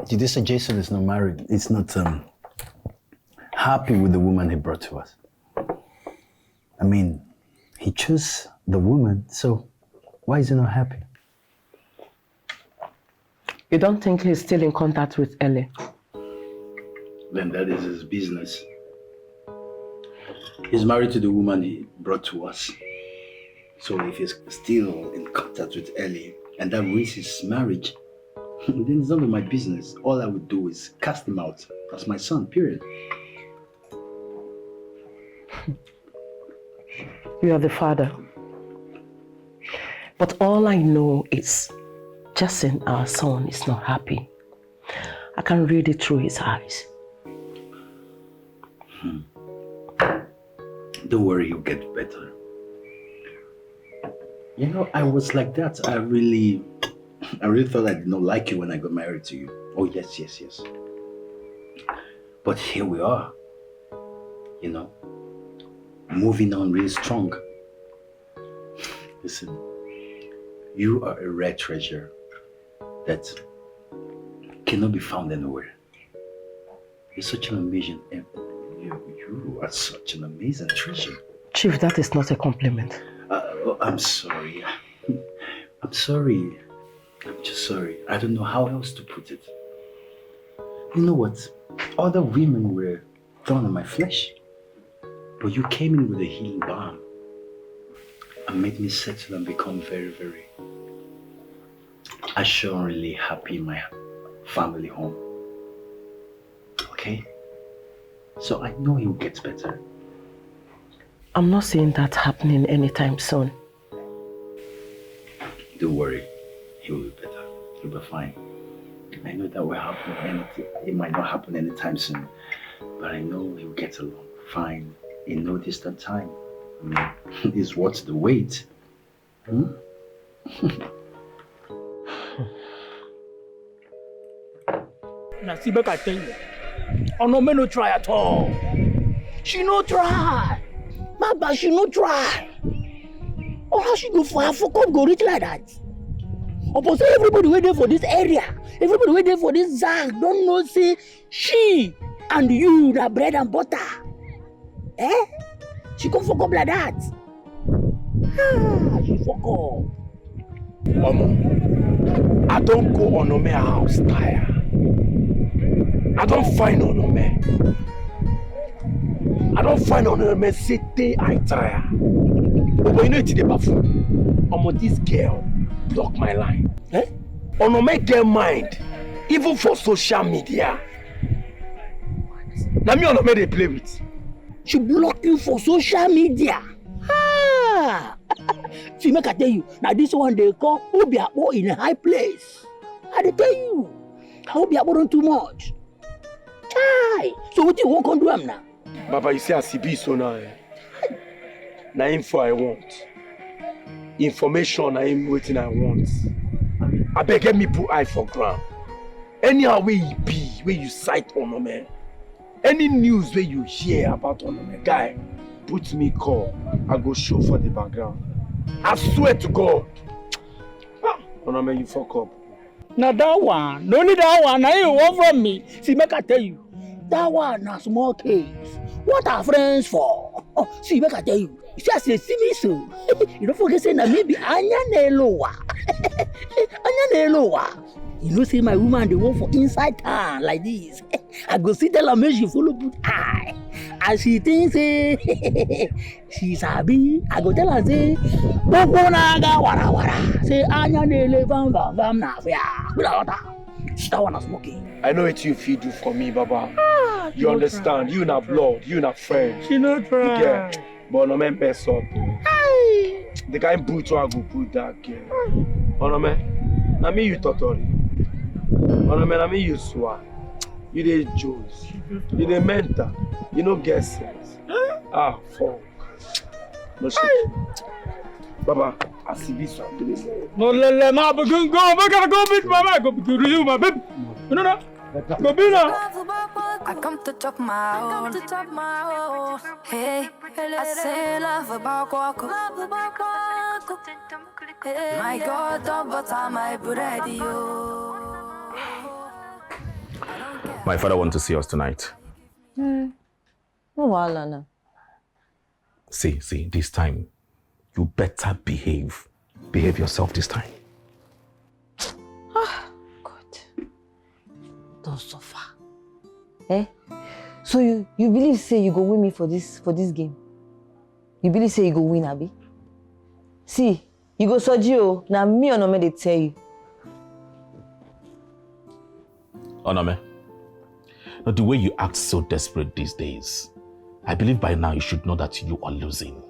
Did you say Jason is not married? He's not happy with the woman he brought to us. I mean, he chose the woman, so why is he not happy? You don't think he's still in contact with Ellie? Then that is his business. He's married to the woman he brought to us. So if he's still in contact with Ellie and that ruins his marriage, then it's none of my business. All I would do is cast him out as my son, period. You are the father. But all I know is Jason, our son, is not happy. I can read it through his eyes. Don't worry, you'll get better. You know, I was like that. I really thought I did not like you when I got married to you. Oh, yes. But here we are, you know. moving on real strong. Listen, you are a rare treasure that cannot be found anywhere. You're such an amazing, you are such an amazing treasure. Chief, that is not a compliment. I'm sorry. I'm sorry. I'm just sorry. I don't know how else to put it. You know what? Other women were thorn in my flesh. But you came in with a healing balm and made me settle and become very, very assuredly happy in my family home. Okay? So I know he'll get better. I'm not seeing that happening anytime soon. Don't worry. He will be better. He'll be fine. I know that will happen. It might not happen anytime soon. But I know he'll get along fine in no distant time. I mean, it's worth the wait. Now see back I tell you. Oh no, me no try at all. She no try. Maba, she no try. Oh, how she go for her fuck up go reach like that? But say everybody waiting for this area, everybody waiting for this Zang, don't know say she and you the bread and butter. Eh? She come fuck up like that. She fuck up. Mama, I don't go Onome house tire. I don't find Onome. I don't find Onome city I tire. But when you know it's the bathroom, this girl block my line. Eh? Onome get mind, even for social media. Now me Onome they play with. She block you for social media. Ah! See, make I tell you, now this one they call Obiabo in a high place. I tell you, Obiabo don't too much. Chai! So what you won't do am now? Baba, you say I see be so now. Now info I want. Information I am waiting I want. I beg get me put eye for ground. Anyhow where you be, where you sight Onome. Any news where you hear about Onome, guy, put me call. I go show for the background. I swear to God. Onome, you fuck up. Now that one, no need that one. Now you want from me. See, make I tell you, that one na small case. What are friends for? Oh, see, make I tell you. You see me so. You don't forget saying that maybe Anya Neloa. Anya Neloa. You know, see my woman, they work for inside town like this. I go see tell her make she follow good eye. And she thinks, she's happy. I go tell her, say, Bokonaga wara wara. Say, Anya Nele vam vam vam na fia. That one is smoking. I know what you feel do for me, Baba. You understand? Try. You not blood, you not friend. She not try. You get, but no man mess up. The guy boot I go put that girl. No man, na me you totori. No man, na me you swear. You the Jones. You the mentor. You no get sense. Ah, fuck. No shit. Baba, I see this one. No, let ma begin go. I gotta go beat Mama. Go to you, my baby. No. Go be now. I come to top my own. Hey, I say love about Quaco. My God, don't butter my bread, you. My father wants to see us tonight. No, Alana. See, this time, you better behave. Behave yourself this time. Ah, God. Don't suffer. Eh? So you believe say you go win me for this game? You believe say you go win, Abi? See, you go Soji, now me or no me they tell you. Onome, now the way you act so desperate these days, I believe by now you should know that you are losing.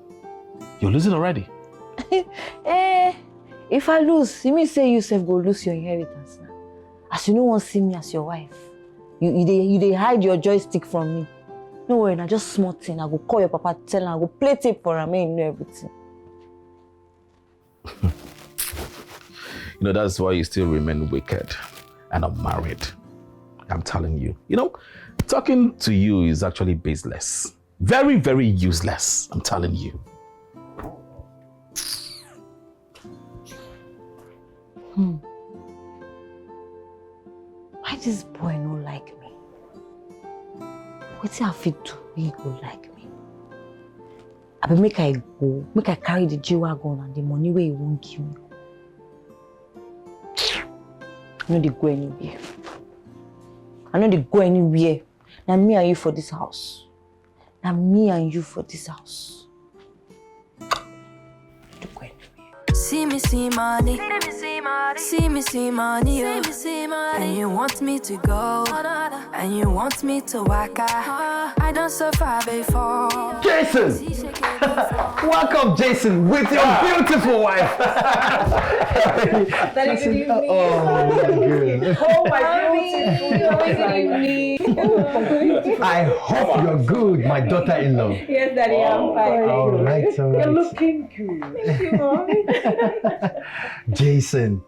You're losing already. If I lose, you mean say you self go lose your inheritance now. As you no want to see me as your wife. You they hide your joystick from me. No worry, now just small thing. I go call your papa, tell him, I go play tape for him, and you know everything. You know, that's why you still remain wicked and unmarried. I'm telling you. You know, talking to you is actually baseless. Very, very useless, I'm telling you. Why this boy no like me? Wetin I fit do he go like me? Abi make I go, make I carry the G-Wagon and the money where he won't give me. I no dey go anywhere. I no dey go anywhere. Now me and you for this house. Now me and you for this house. See me, see money. See me, see money. And you want me to go. And you want me to walk out. I don't survive before. Jason! Welcome, Jason, with your beautiful wife. That is good evening. Oh, good. Oh, my beautiful. I hope you're good, my daughter-in-law. Yes, Daddy, I'm fine. All right. You're looking good. Thank you, Mommy. Jason,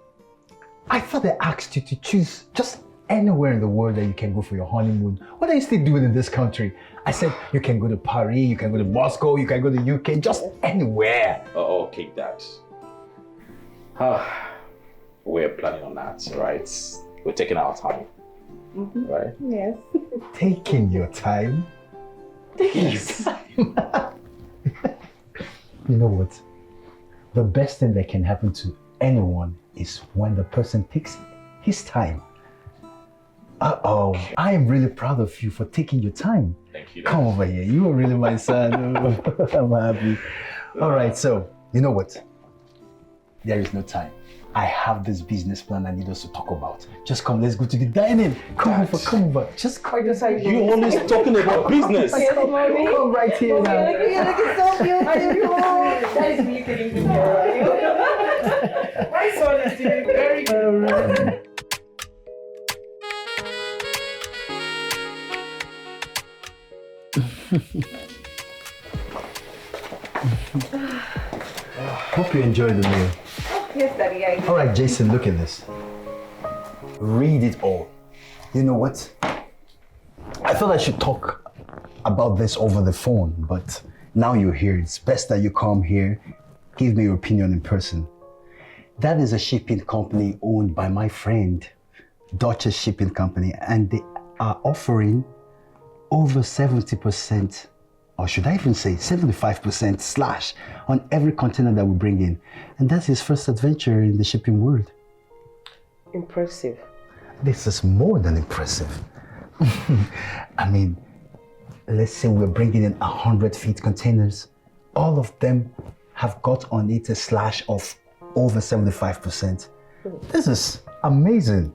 I thought I asked you to choose just anywhere in the world that you can go for your honeymoon. What are you still doing in this country? I said you can go to Paris, you can go to Moscow, you can go to UK, just anywhere. Oh, okay, Dad. We're planning on that, right? We're taking our time, right? Yes. Taking your time? Yes. You know what? The best thing that can happen to anyone is when the person takes his time. I am really proud of you for taking your time. Thank you. Come over here. You are really my son. I'm happy. All right, so you know what? There is no time. I have this business plan I need us to talk about. Just come, let's go to the dining. Come over. Just come inside. You're always talking about business. Come right here now. You're looking so beautiful. That is me taking good care of you. My son is doing very good. Hope you enjoy the meal. Yes, Daddy, I do. All right, Jason, look at this. Read it all. You know what? I thought I should talk about this over the phone, but now you're here. It's best that you come here, give me your opinion in person. That is a shipping company owned by my friend, Dutchess Shipping Company, and they are offering over 70%, or should I even say 75% slash on every container that we bring in. And that's his first adventure in the shipping world. Impressive. This is more than impressive. I mean, let's say we're bringing in 100 feet containers. All of them have got on it a slash of over 75%. This is amazing.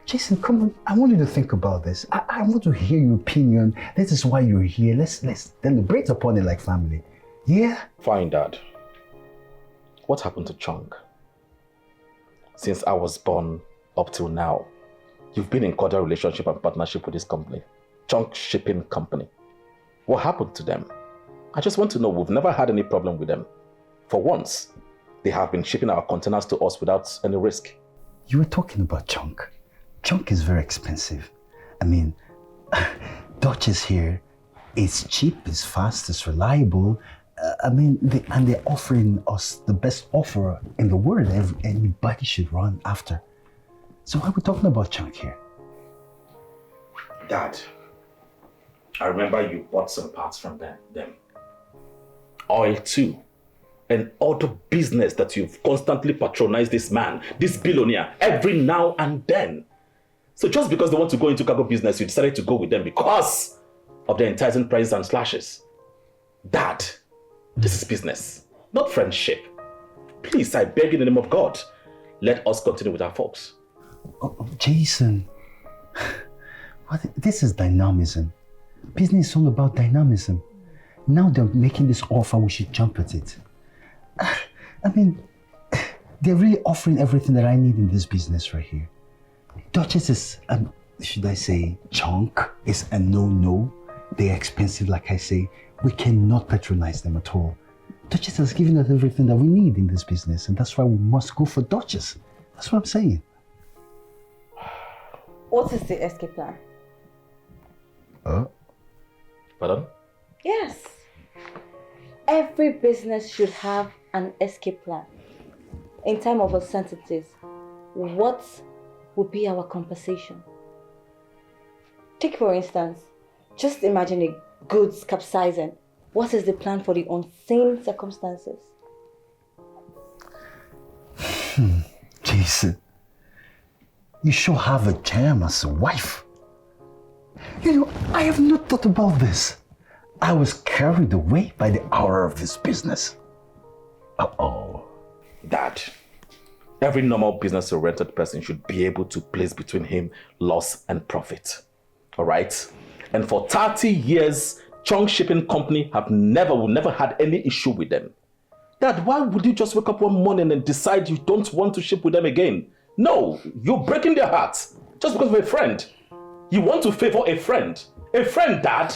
Jason, come on, I want you to think about this. I want to hear your opinion. This is why you're here. Let's deliberate upon it like family. Yeah? Fine, Dad. What happened to Chunk? Since I was born up till now, you've been in cordial relationship and partnership with this company, Chunk Shipping Company. What happened to them? I just want to know. We've never had any problem with them. For once, they have been shipping our containers to us without any risk. You were talking about Chunk. Chunk is very expensive. I mean, Dutchess here, it's cheap, it's fast, it's reliable. And they're offering us the best offer in the world. Anybody should run after. So why are we talking about Chunk here? Dad, I remember you bought some parts from them. Oil too. And other business that you've constantly patronized this man, this billionaire, every now and then. So just because they want to go into cargo business, you decided to go with them because of their enticing prices and slashes. Dad, this is business, not friendship. Please, I beg in the name of God, let us continue with our folks. Jason, this is dynamism. Business is all about dynamism. Now they're making this offer, we should jump at it. I mean, they're really offering everything that I need in this business right here. Dutchess is, should I say, Chunk is a no-no. They're expensive, like I say. We cannot patronize them at all. Dutchess has given us everything that we need in this business, and that's why we must go for Dutchess. That's what I'm saying. What is the escape plan? Pardon? Yes. Every business should have an escape plan. In time of uncertainties, what would be our compensation? Take for instance, just imagine a goods capsizing. What is the plan for the unseen circumstances? Jason, you should have a gem as a wife. You know, I have not thought about this. I was carried away by the hour of this business. Uh-oh. Dad, every normal business-oriented person should be able to place between him loss and profit. All right? And for 30 years, Chunk Shipping Company will never had any issue with them. Dad, why would you just wake up one morning and decide you don't want to ship with them again? No, you're breaking their hearts just because of a friend. You want to favor a friend. A friend, Dad.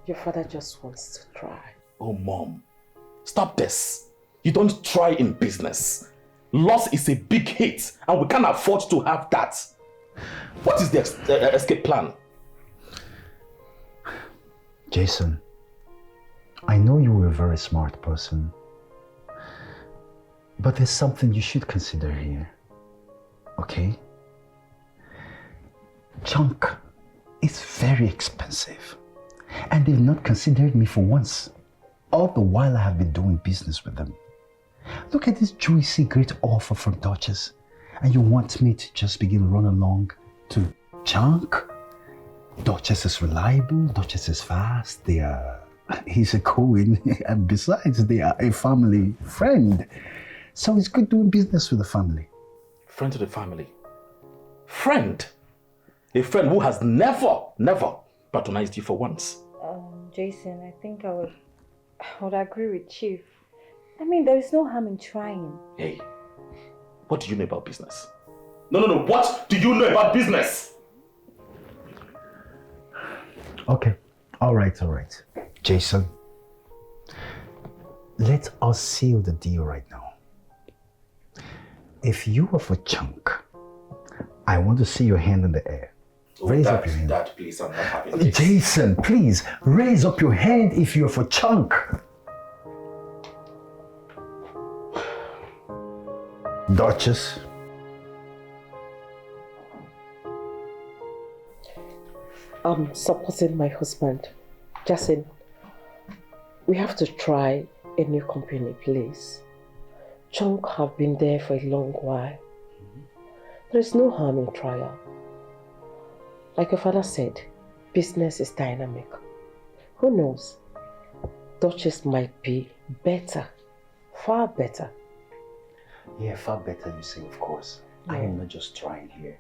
Your father just wants to try. Oh, Mom, stop this. You don't try in business. Loss is a big hit and we can't afford to have that. What is the escape plan? Jason, I know you were a very smart person, but there's something you should consider here, okay? Chunk is very expensive, and they've not considered me for once, all the while I have been doing business with them. Look at this juicy great offer from Duchess, and you want me to just begin to run along to Chunk? Duchess is reliable, Duchess is fast, he's a Cohen, and besides, they are a family friend. So it's good doing business with the family. Friend to the family? Friend? A friend who has never patronized you for once. Jason, I think I would agree with Chief. I mean, there is no harm in trying. Hey, what do you know about business? No, what do you know about business? Okay, all right. Jason, let us seal the deal right now. If you are for Chunk, I want to see your hand in the air. Raise up your hand. Dad, please, I'm not having this. Jason, please, raise up your hand if you're for Chunk. Duchess. I'm supporting my husband. Jason, we have to try a new company, please. Chunk have been there for a long while. There is no harm in trial. Like your father said, business is dynamic. Who knows? Duchess might be better, far better. Yeah, far better, you say, of course. Yeah. I am not just trying here.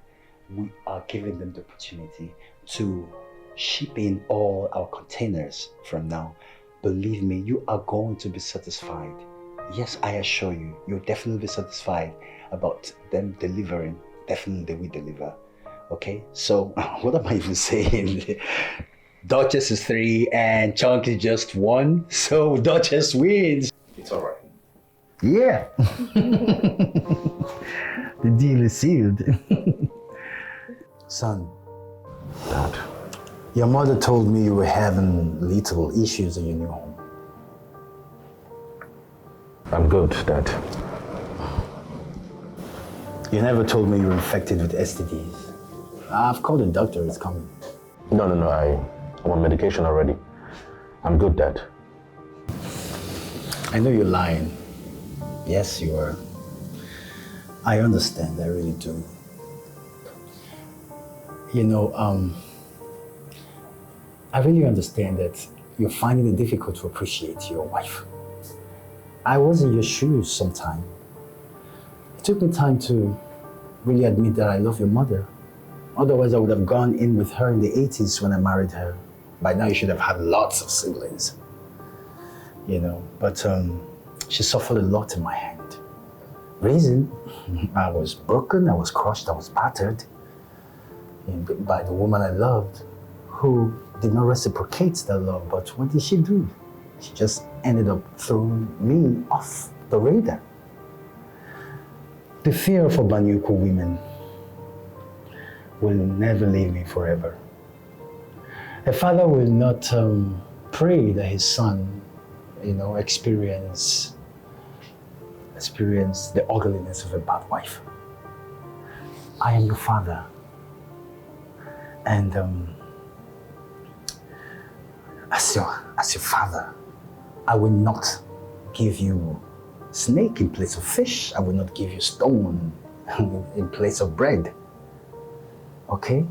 We are giving them the opportunity to ship in all our containers from now. Believe me, you are going to be satisfied. Yes, I assure you, you'll definitely be satisfied about them delivering. Definitely they will deliver. Okay, so what am I even saying? Duchess is 3 and Chunk is just 1, so Duchess wins. It's all right. Yeah. The deal is sealed. Son, Dad, your mother told me you were having little issues in your new home. I'm good, Dad. You never told me you were infected with STDs. I've called the doctor, it's coming. No, I'm on medication already. I'm good, Dad. I know you're lying. Yes, you are. I understand, I really do. You know, I really understand that you're finding it difficult to appreciate your wife. I was in your shoes sometime. It took me time to really admit that I love your mother. Otherwise, I would have gone in with her in the 80s when I married her. By now, you should have had lots of siblings. You know, but she suffered a lot in my hand. Reason, I was broken, I was crushed, I was battered by the woman I loved, who did not reciprocate that love. But what did she do? She just ended up throwing me off the radar. The fear of Obanyuku women will never leave me forever. A father will not pray that his son, experience the ugliness of a bad wife. I am your father. And as your father, I will not give you snake in place of fish. I will not give you stone in place of bread. Okay?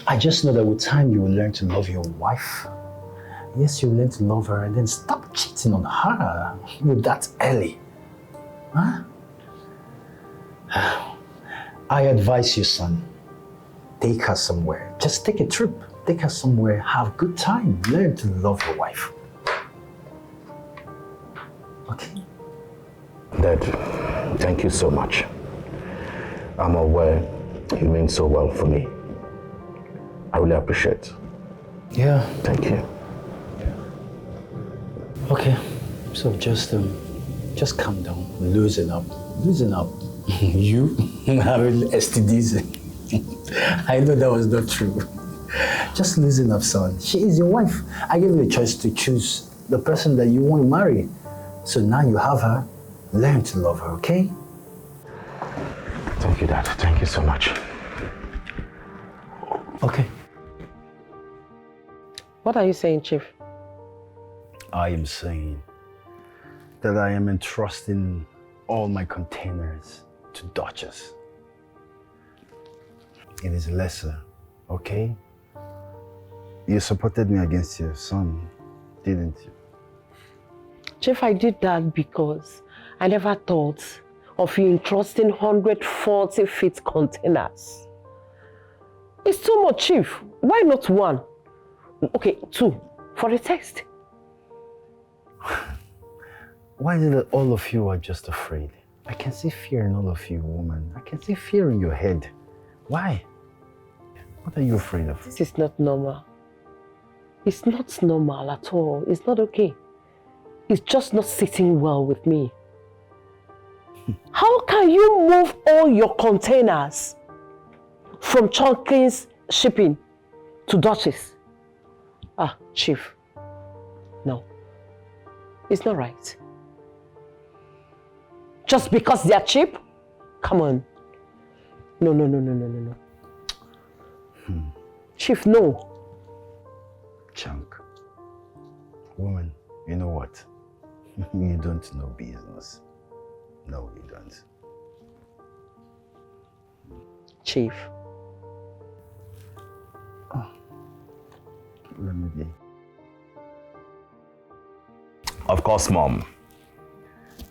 I just know that with time you will learn to love your wife. Yes, you will learn to love her and then stop cheating on her with that early. Huh? I advise you, son, take her somewhere. Just take a trip. Take her somewhere, have a good time. Learn to love your wife. Okay? Dad, thank you so much. I'm aware you mean so well for me. I really appreciate it. Yeah. Thank you. Okay, so just calm down, loosen up. You having STDs. I know that was not true. Just loosen up, son. She is your wife. I gave you a choice to choose the person that you want to marry. So now you have her. Learn to love her, okay? Thank you, Dad. Thank you so much. Okay. What are you saying, Chief? I am saying that I am entrusting all my containers to Duchess. It is lesser, okay? You supported me against your son, didn't you? Chief, I did that because I never thought of you entrusting 140 feet containers. It's too much, Chief. Why not one? Okay, 2 for a test. Why is it that all of you are just afraid? I can see fear in all of you, woman. I can see fear in your head. Why? What are you afraid of? This is not normal. It's not normal at all. It's not okay. It's just not sitting well with me. How can you move all your containers from Chunkin's shipping to Duchess? Chief, no. It's not right. Just because they're cheap? Come on. No. Chief, no. Chunk. Woman, you know what? You don't know business. No, you don't. Chief. Let me be. Of course, Mom.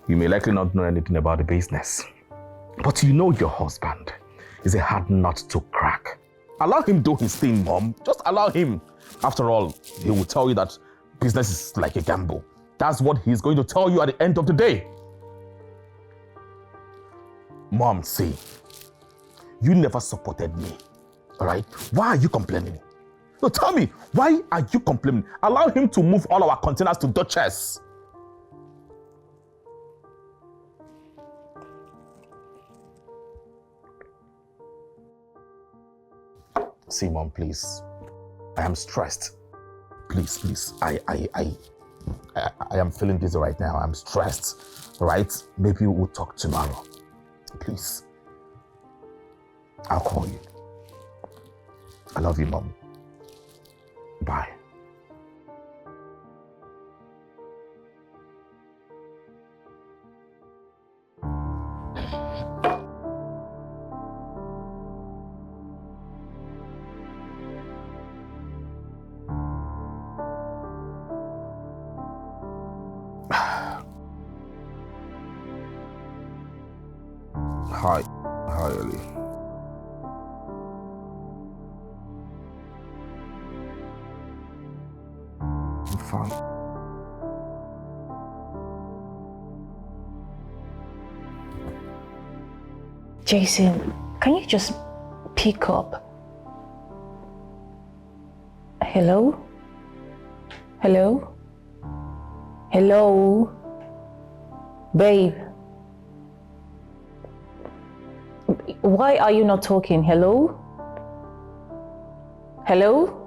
You may likely not know anything about the business, but you know your husband is a hard nut to crack. Allow him do his thing, Mom. Just allow him. After all, he will tell you that business is like a gamble. That's what he's going to tell you at the end of the day. Mom, see, you never supported me, all right? Why are you complaining? No, tell me, why are you complaining? Allow him to move all our containers to Duchess. See, Mom, please. I am stressed. Please. I am feeling dizzy right now. I'm stressed, right? Maybe we'll talk tomorrow. Please. I'll call you. I love you, Mom. Bye. Hi, Ellie. I'm fine. Jason, can you just pick up? Hello? Hello? Hello? Babe? Why are you not talking? Hello? Hello?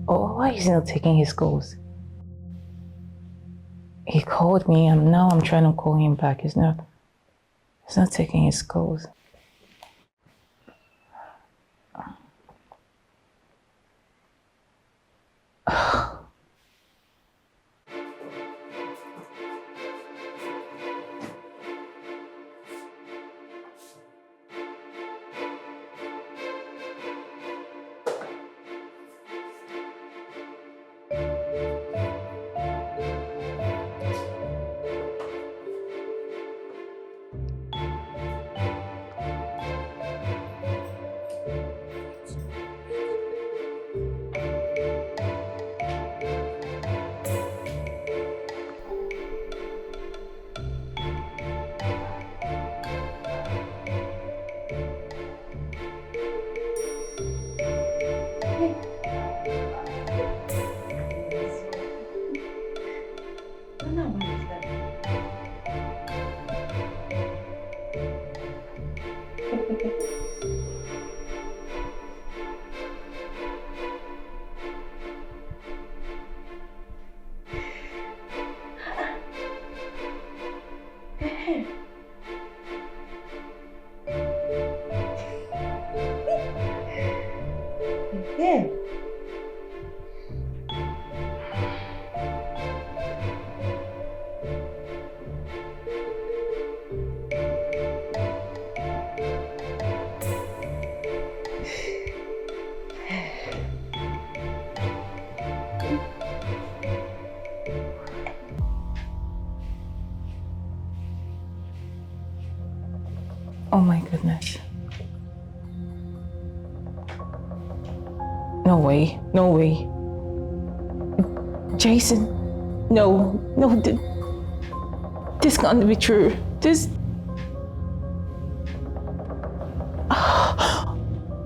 Why is he not taking his calls? He called me and now I'm trying to call him back. He's not taking his calls. Oh my goodness. No way, no way. Jason, no, this can't be true.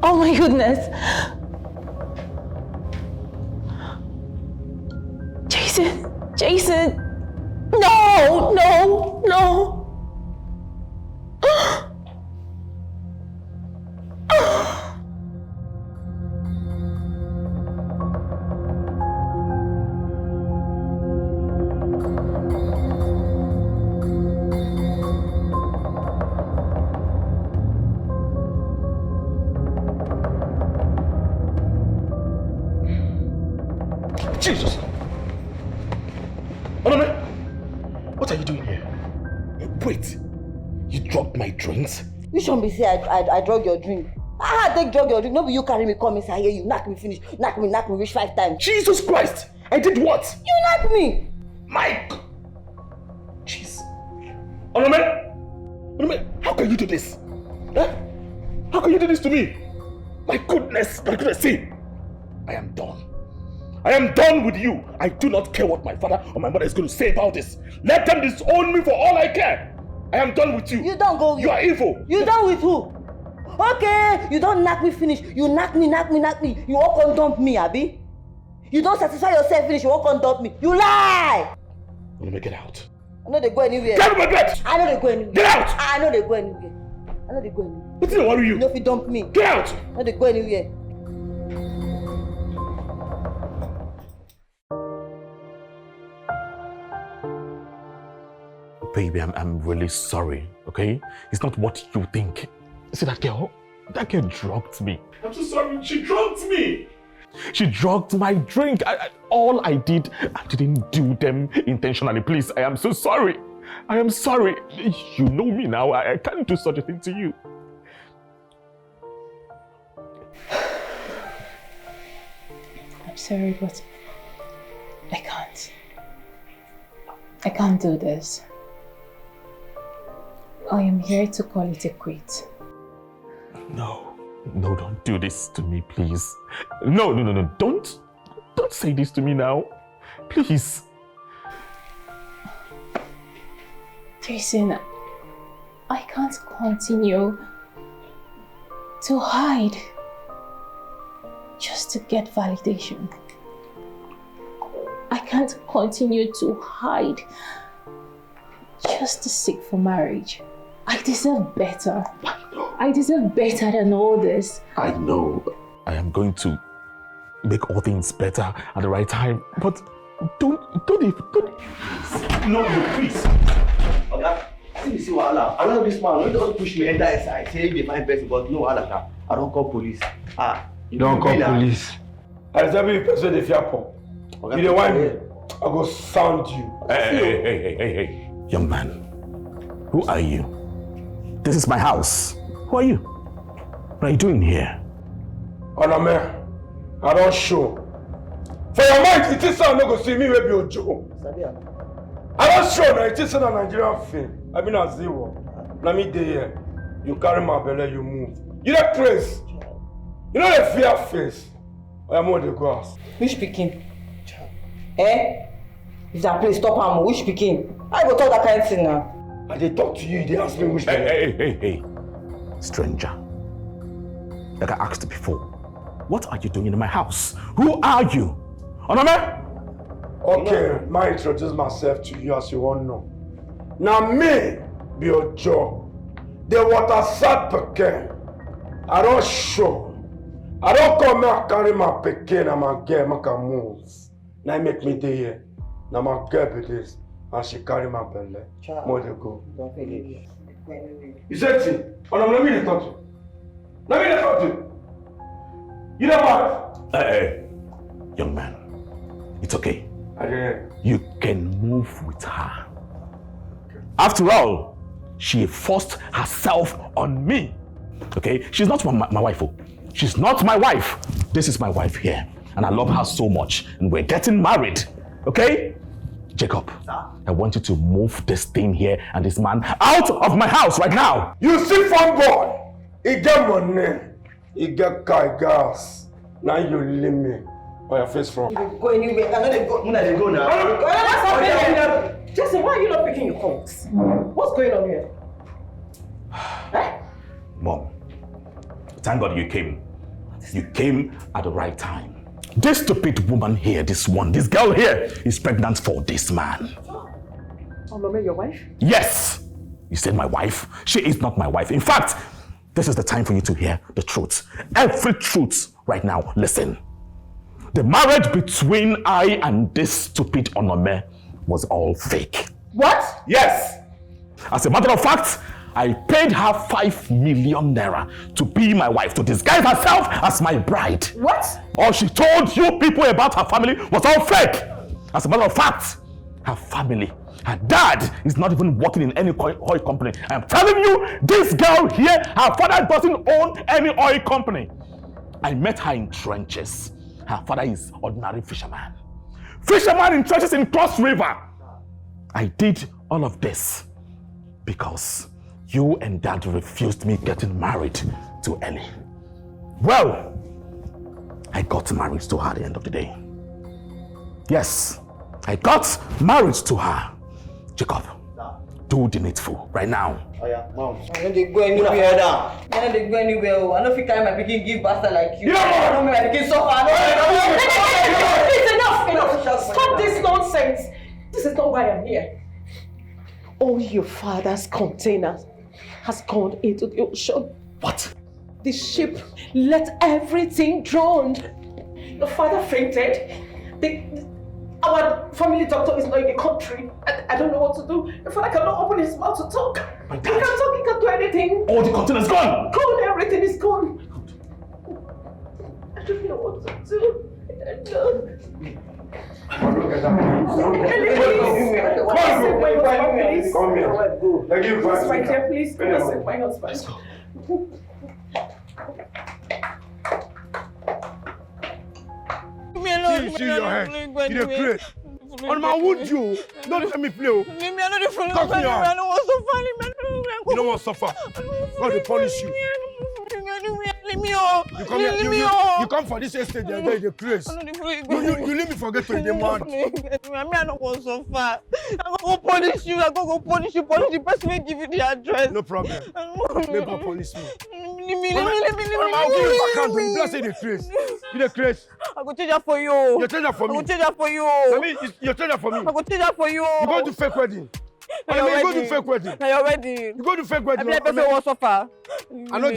Oh my goodness. Jason, no. Jesus! Onome, what are you doing here? Wait, you drugged my drinks? Which one be say I drug your drink? I take drug your drink. No be you carry me come inside here. You knock me finish. Knock me reach 5 times. Jesus Christ! I did what? You knock me! Mike! Jeez. Onome, how can you do this? Huh? How can you do this to me? My goodness, see. I am done. I am done with you. I do not care what my father or my mother is going to say about this. Let them disown me for all I care. I am done with you. You don't go. You are evil. You done with who? Okay, you don't knock me finish. You knock me. You walk on dump me, Abi. You don't satisfy yourself finish. You walk on dump me. You lie. Let me get out. I know they go anywhere. Get out of my bed. I know they go anywhere. Get out. I know they go anywhere. I know they go anywhere. What do worry you? You know if you dump me. Get out! I know they go anywhere. Baby, I'm really sorry, okay? It's not what you think. See that girl? That girl drugged me. I'm so sorry, she drugged me! She drugged my drink. All I did, I didn't do them intentionally. Please, I am so sorry. I am sorry. You know me now. I can't do such a thing to you. I'm sorry, but I can't. I can't do this. I am here to call it a quit. No, don't do this to me, please. No. Don't say this to me now. Please. Jason, I can't continue to hide just to get validation. I can't continue to hide just to seek for marriage. I deserve better. I deserve better than all this. I know. I am going to make all things better at the right time, but don't. No, please. Okay, see wahala. I know this man. He don't push me enter inside. Say he find person, but no wahala. I don't call police. You don't call police. I tell you, person if you are poor. You don't want me. I go sound you. Hey, young man. Who are you? This is my house. Who are you? What are you doing here? Onome, I don't show. For your mind, it is so I'm not going to see me maybe a joke. I don't show now, it is a Nigerian film. I mean a zero. Let me dey here. You carry my belly, you move. You don't praise. You know the fear face. I am on the grass. Which speaking? Eh? If that place stop am, which speaking? I go talk that kind of thing now. I dey talk to you, they ask me which Hey. Stranger. Like I asked before, what are you doing in my house? Who are you? Onome? Okay, I introduce myself to you as you want to know. Now me be your job. The water sad pecan. I don't show. I don't come here carry my pecan and my girl make a move. Now make me dey here. Now my girl be this. And she carry my belly. More they go. Don't feel it. You said it. Let me talk to you. Let me talk to you. You know what? Hey, young man. It's okay. You can move with her. After all, she forced herself on me. Okay? She's not my wife. She's not my wife. This is my wife here. And I love her so much. And we're getting married. Okay? Jacob, I want you to move this thing here and this man out of my house right now. You see, fun boy, he get money, he get car, gas. Now you leave me. Where your face from? You go anywhere. I know they go. They go now. Jason, why are you not picking your calls? What's going on here? Mom, thank God you came. You came at the right time. This stupid woman here, this girl here is pregnant for this man. Onome, your wife? Yes! You said my wife? She is not my wife. In fact, this is the time for you to hear the truth. Every truth right now. Listen. The marriage between I and this stupid Onome was all fake. What? Yes! As a matter of fact, I paid her 5 million naira to be my wife, to disguise herself as my bride. What? All she told you people about her family was all fake. As a matter of fact, her family, her dad is not even working in any oil company. I'm telling you, this girl here, her father doesn't own any oil company. I met her in trenches. Her father is ordinary fisherman. Fisherman in trenches in Cross River. I did all of this because you and Dad refused me getting married to Ellie. Well, I got married to her at the end of the day. Yes, I got married to her. Jacob, do the needful right now. Oh yeah, mom. I know they go anywhere now. I know they go anywhere. I know if you carry my pikin give bastard like you. I know my pikin suffer. It's enough. Stop this nonsense. This is not why I'm here. All your father's containers has gone into the ocean. What? The ship let everything drown. Your father fainted. Our family doctor is not in the country. I don't know what to do. Your father cannot open his mouth to talk. My dad. He can't talk, he can't do anything. All the container's gone! Gone, everything is gone. I don't know what to do. I don't know. Come here. Thank you, My dear, please come and save my husband. Let's go. See your head. You the crazy. On my wound you. Don't let me play. Leave me, I know the phone. I don't want to suffer. You don't want to suffer. God will punish you. Leave me on. You come for this estate, you're crazy. You leave me forget to the man. I don't want to suffer. I'm going to punish you. I'm going to punish you. Punish the person will give you the address. No problem. Make God punish me. Leave me. I'm the crazy. I go change that for you. You change that for me. I go change that for you. I mean, you change that for me. I go change that for you. You go to fake wedding. You go to fake wedding. Now you're ready. You go to fake wedding. I person will suffer. I not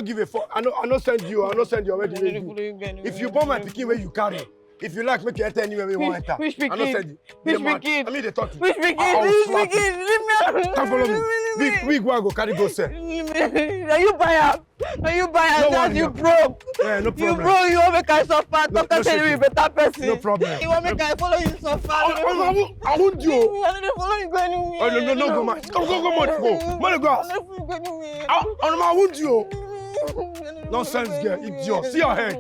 give a fuck. I not send you. I not send your wedding. If you born my pikin where you carry. If you like, make you enter anywhere you want to enter. Which pikin? I not send you. Which pikin? I mean they talk to you. Which pikin? Which pikin? Leave me alone. Come follow me. We go carry go sell. Now you buy up. Now you buy up. That's you broke. Yeah, no problem. You broke. You want make I suffer. Talk to tell you a better person. No problem. You want make I follow you suffer. I won't you. I don't follow you go anywhere. Oh no, go man. Go man, go. I won't you. Nonsense, girl. Idiot. See your head.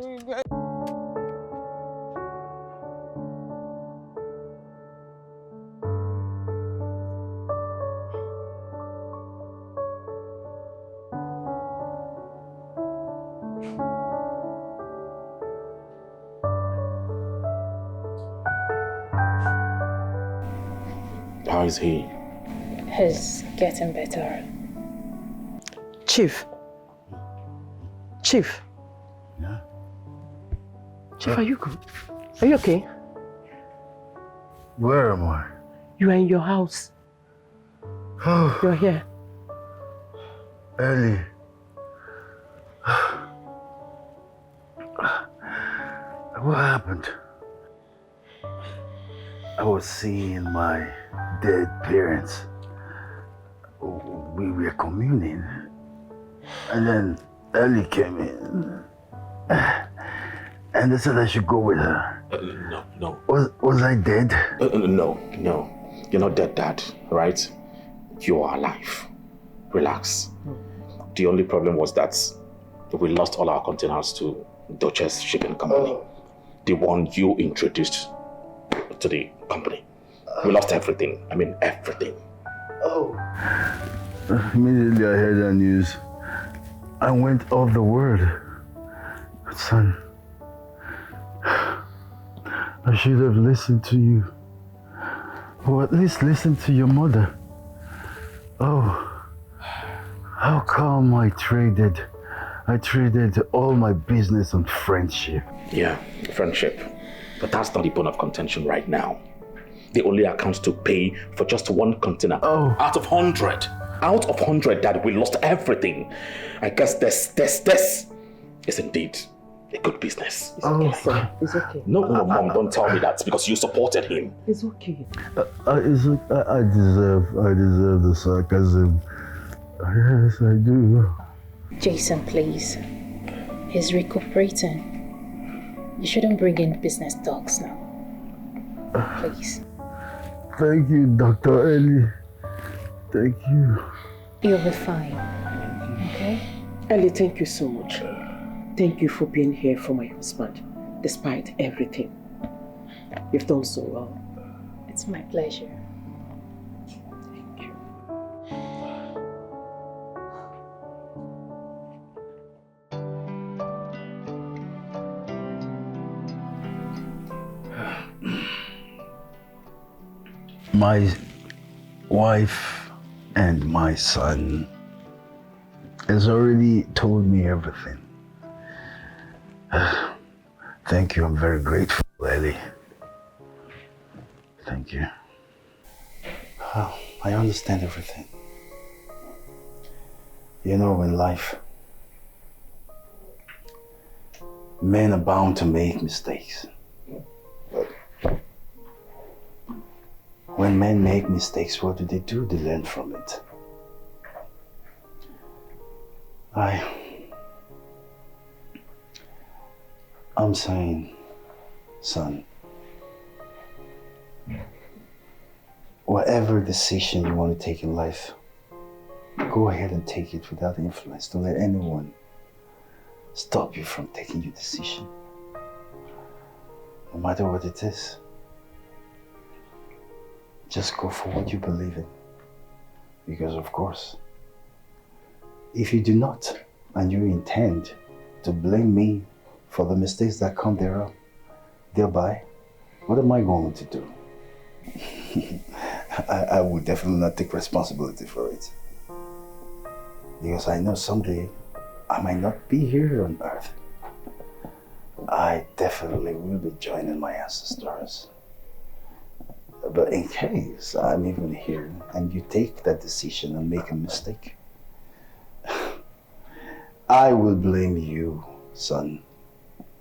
How is he? He's getting better. Chief. Yeah? Chief, are you good? Are you okay? Where am I? You are in your house. You're here. Ellie. What happened? I was seeing my dead parents. We were communing. And then Ellie came in. And they said I should go with her. No. Was I dead? No. You're not dead, Dad, right? You are alive. Relax. The only problem was that we lost all our containers to Dikeh's shipping company. The one you introduced to the company. We lost everything. I mean, everything. Immediately I heard that news. I went off the word. But son, I should have listened to you. Or at least listened to your mother. Oh, how come I traded all my business on friendship. Yeah, friendship. But that's not the bone of contention right now. They only account to pay for just one container out of 100. Out of 100, Dad, we lost everything. I guess this is indeed a good business. It's okay, son. It's okay. No, Mom, don't tell me that because you supported him. It's okay. I deserve the sarcasm. Yes, I do. Jason, please. He's recuperating. You shouldn't bring in business talks now. Please. Thank you, Dr. Ellie. Thank you. You'll be fine. Okay? Ellie, thank you so much. Thank you for being here for my husband, despite everything. You've done so well. It's my pleasure. Thank you. My wife and my son has already told me everything. Thank you, I'm very grateful, Ellie. Thank you. I understand everything. You know, in life, men are bound to make mistakes. But when men make mistakes, what do? They learn from it. I'm saying, son, whatever decision you want to take in life, go ahead and take it without influence. Don't let anyone stop you from taking your decision. No matter what it is, just go for what you believe in. Because of course, if you do not, and you intend to blame me for the mistakes that come thereby, what am I going to do? I would definitely not take responsibility for it. Because I know someday I might not be here on earth. I definitely will be joining my ancestors. But in case I'm even here and you take that decision and make a mistake, I will blame you, son,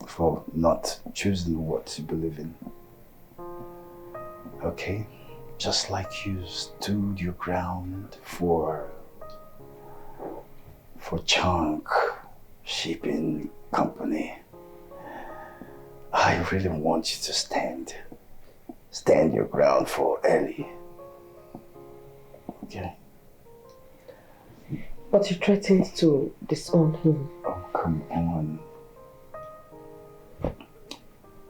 for not choosing what you believe in. Okay? Just like you stood your ground for Chunk Shipping Company, I really want you to stand your ground for Ellie. Okay? But you threatened to disown him. Oh, come on.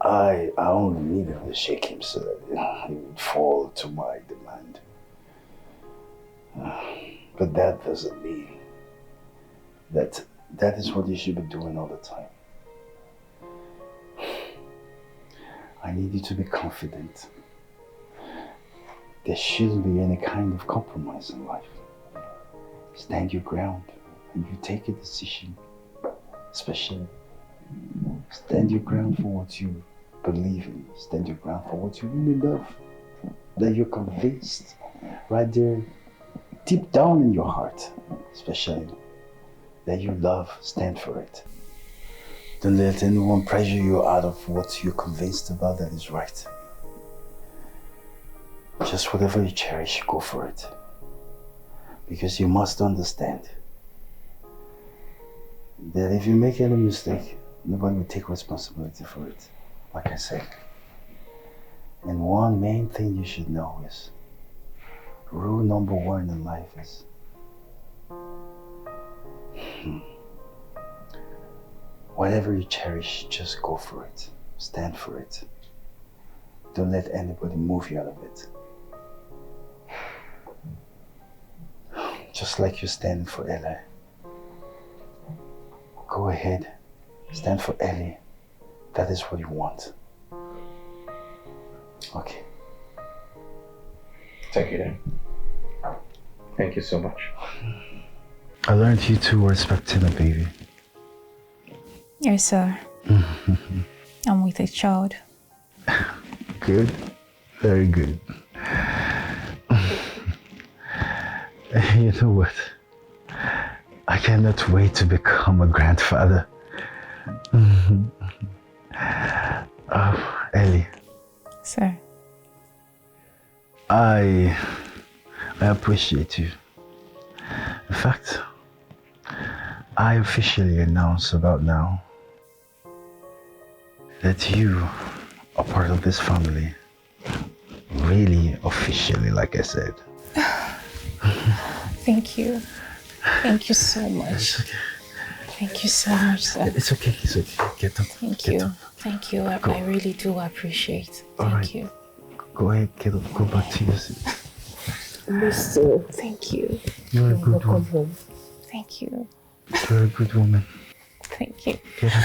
I only needed to shake him so that he would fall to my demand. But that doesn't mean that is what you should be doing all the time. I need you to be confident. There shouldn't be any kind of compromise in life. Stand your ground and you take a decision. Especially, stand your ground for what you believe in. Stand your ground for what you really love. That you're convinced right there, deep down in your heart, especially, that you love, stand for it. Don't let anyone pressure you out of what you're convinced about that is right. Just whatever you cherish, go for it. Because you must understand that if you make any mistake, nobody will take responsibility for it, like I said. And one main thing you should know is, rule number one in life is, whatever you cherish, just go for it. Stand for it. Don't let anybody move you out of it. Just like you're standing for Ellie. Go ahead, stand for Ellie. That is what you want. Okay. Thank you, Dan. Thank you so much. I learned you two were expecting a baby. Yes, sir. I'm with a child. Good. Very good. You know what? I cannot wait to become a grandfather. Ellie. Sir. I appreciate you. In fact, I officially announce about now that you are part of this family. Really officially, like I said. Thank you. Thank you so much. It's okay. Thank you so much, sir. It's okay. It's okay. Get up. Thank you. Thank you. I really do appreciate. Thank you. Go ahead, get up. Go back to your seat. Listen. Thank you. You're a good woman. Thank you. You're a good woman. Thank you. Get up.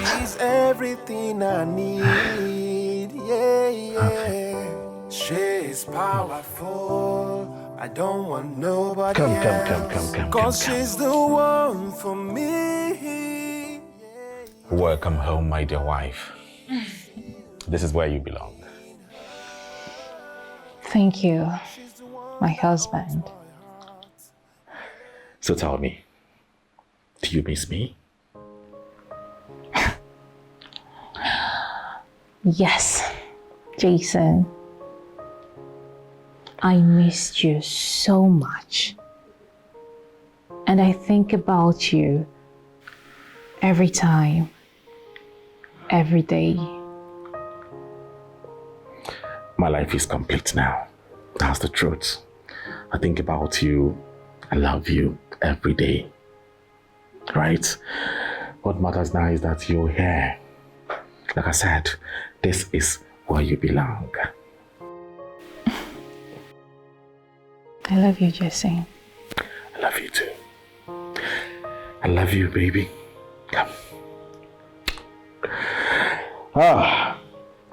She's everything I need. Yeah, yeah. She's powerful. I don't want nobody else. Cause she's the one for me. Welcome home, my dear wife. This is where you belong. Thank you, my husband. So tell me, do you miss me? Yes, Jason. I missed you so much. And I think about you every time, every day. My life is complete now. That's the truth. I think about you. I love you every day. Right? What matters now is that you're here. Like I said, this is where you belong. I love you, Jason. I love you too. I love you, baby. Come.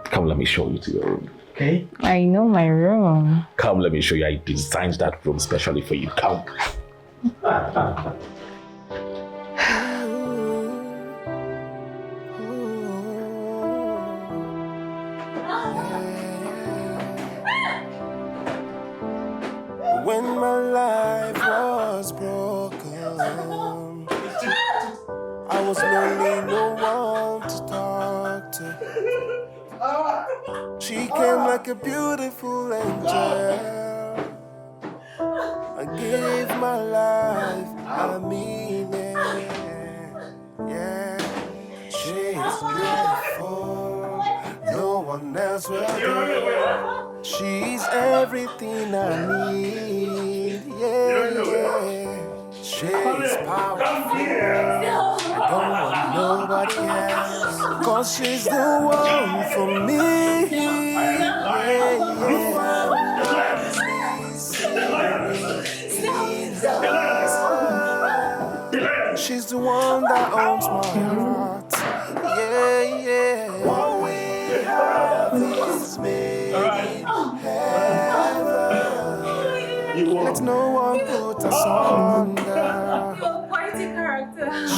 Come, let me show you to your room, okay? I know my room. Come, let me show you. I designed that room specially for you. Come. When my life was broken, I was lonely, no one to talk to. She came like a beautiful angel. I gave my life a meaning. Yeah, she's beautiful, no one else will do. She's everything I need, yeah. She's powerful, I don't want nobody else. 'Cause she's the one for me, she's the one that owns my heart, yeah. What we have is made in heaven. Let no one put us under.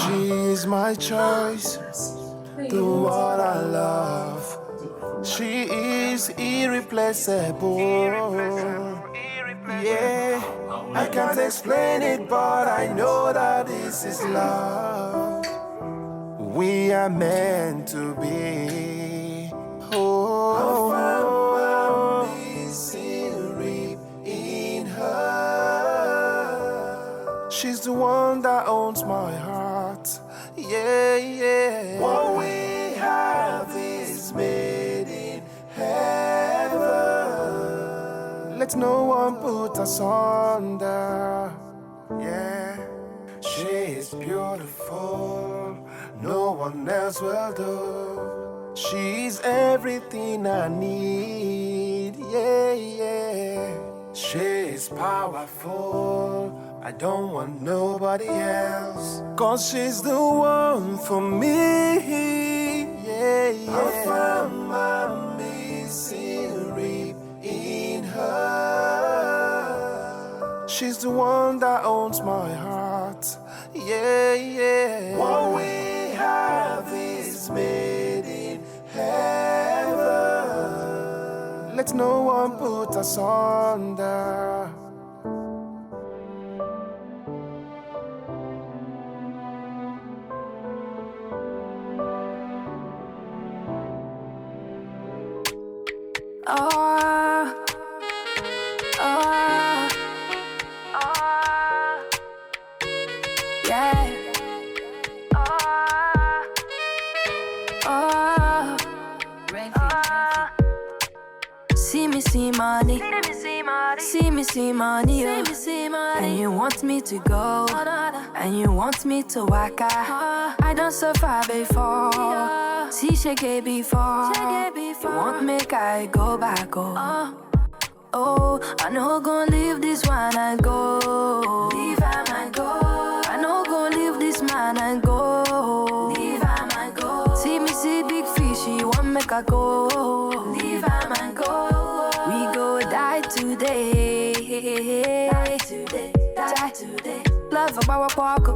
She's my choice, the one I love. She is irreplaceable. Yeah, I can't explain it, but I know that this is love. We are meant to be. Oh, in her. She's the one that owns my heart. Yeah. What we have is made in heaven. Let no one put us under. Yeah, she's beautiful, no one else will do. She's everything I need, yeah. She's powerful, I don't want nobody else. 'Cause she's the one for me, yeah. I found my missing rib in her. She's the one that owns my heart, yeah. What we have is made in heaven. Let no one put us under. See money, and you want me to go, and you want me to walk out. I don't suffer before, see shake before. You want make I go back, oh, I know gon' leave this one and go. Leave him and go. I know gon' leave this man and go. Leave him and go. See me see big fish, you want make I go. Leave him and go. We go die today. Die today. Love about walk.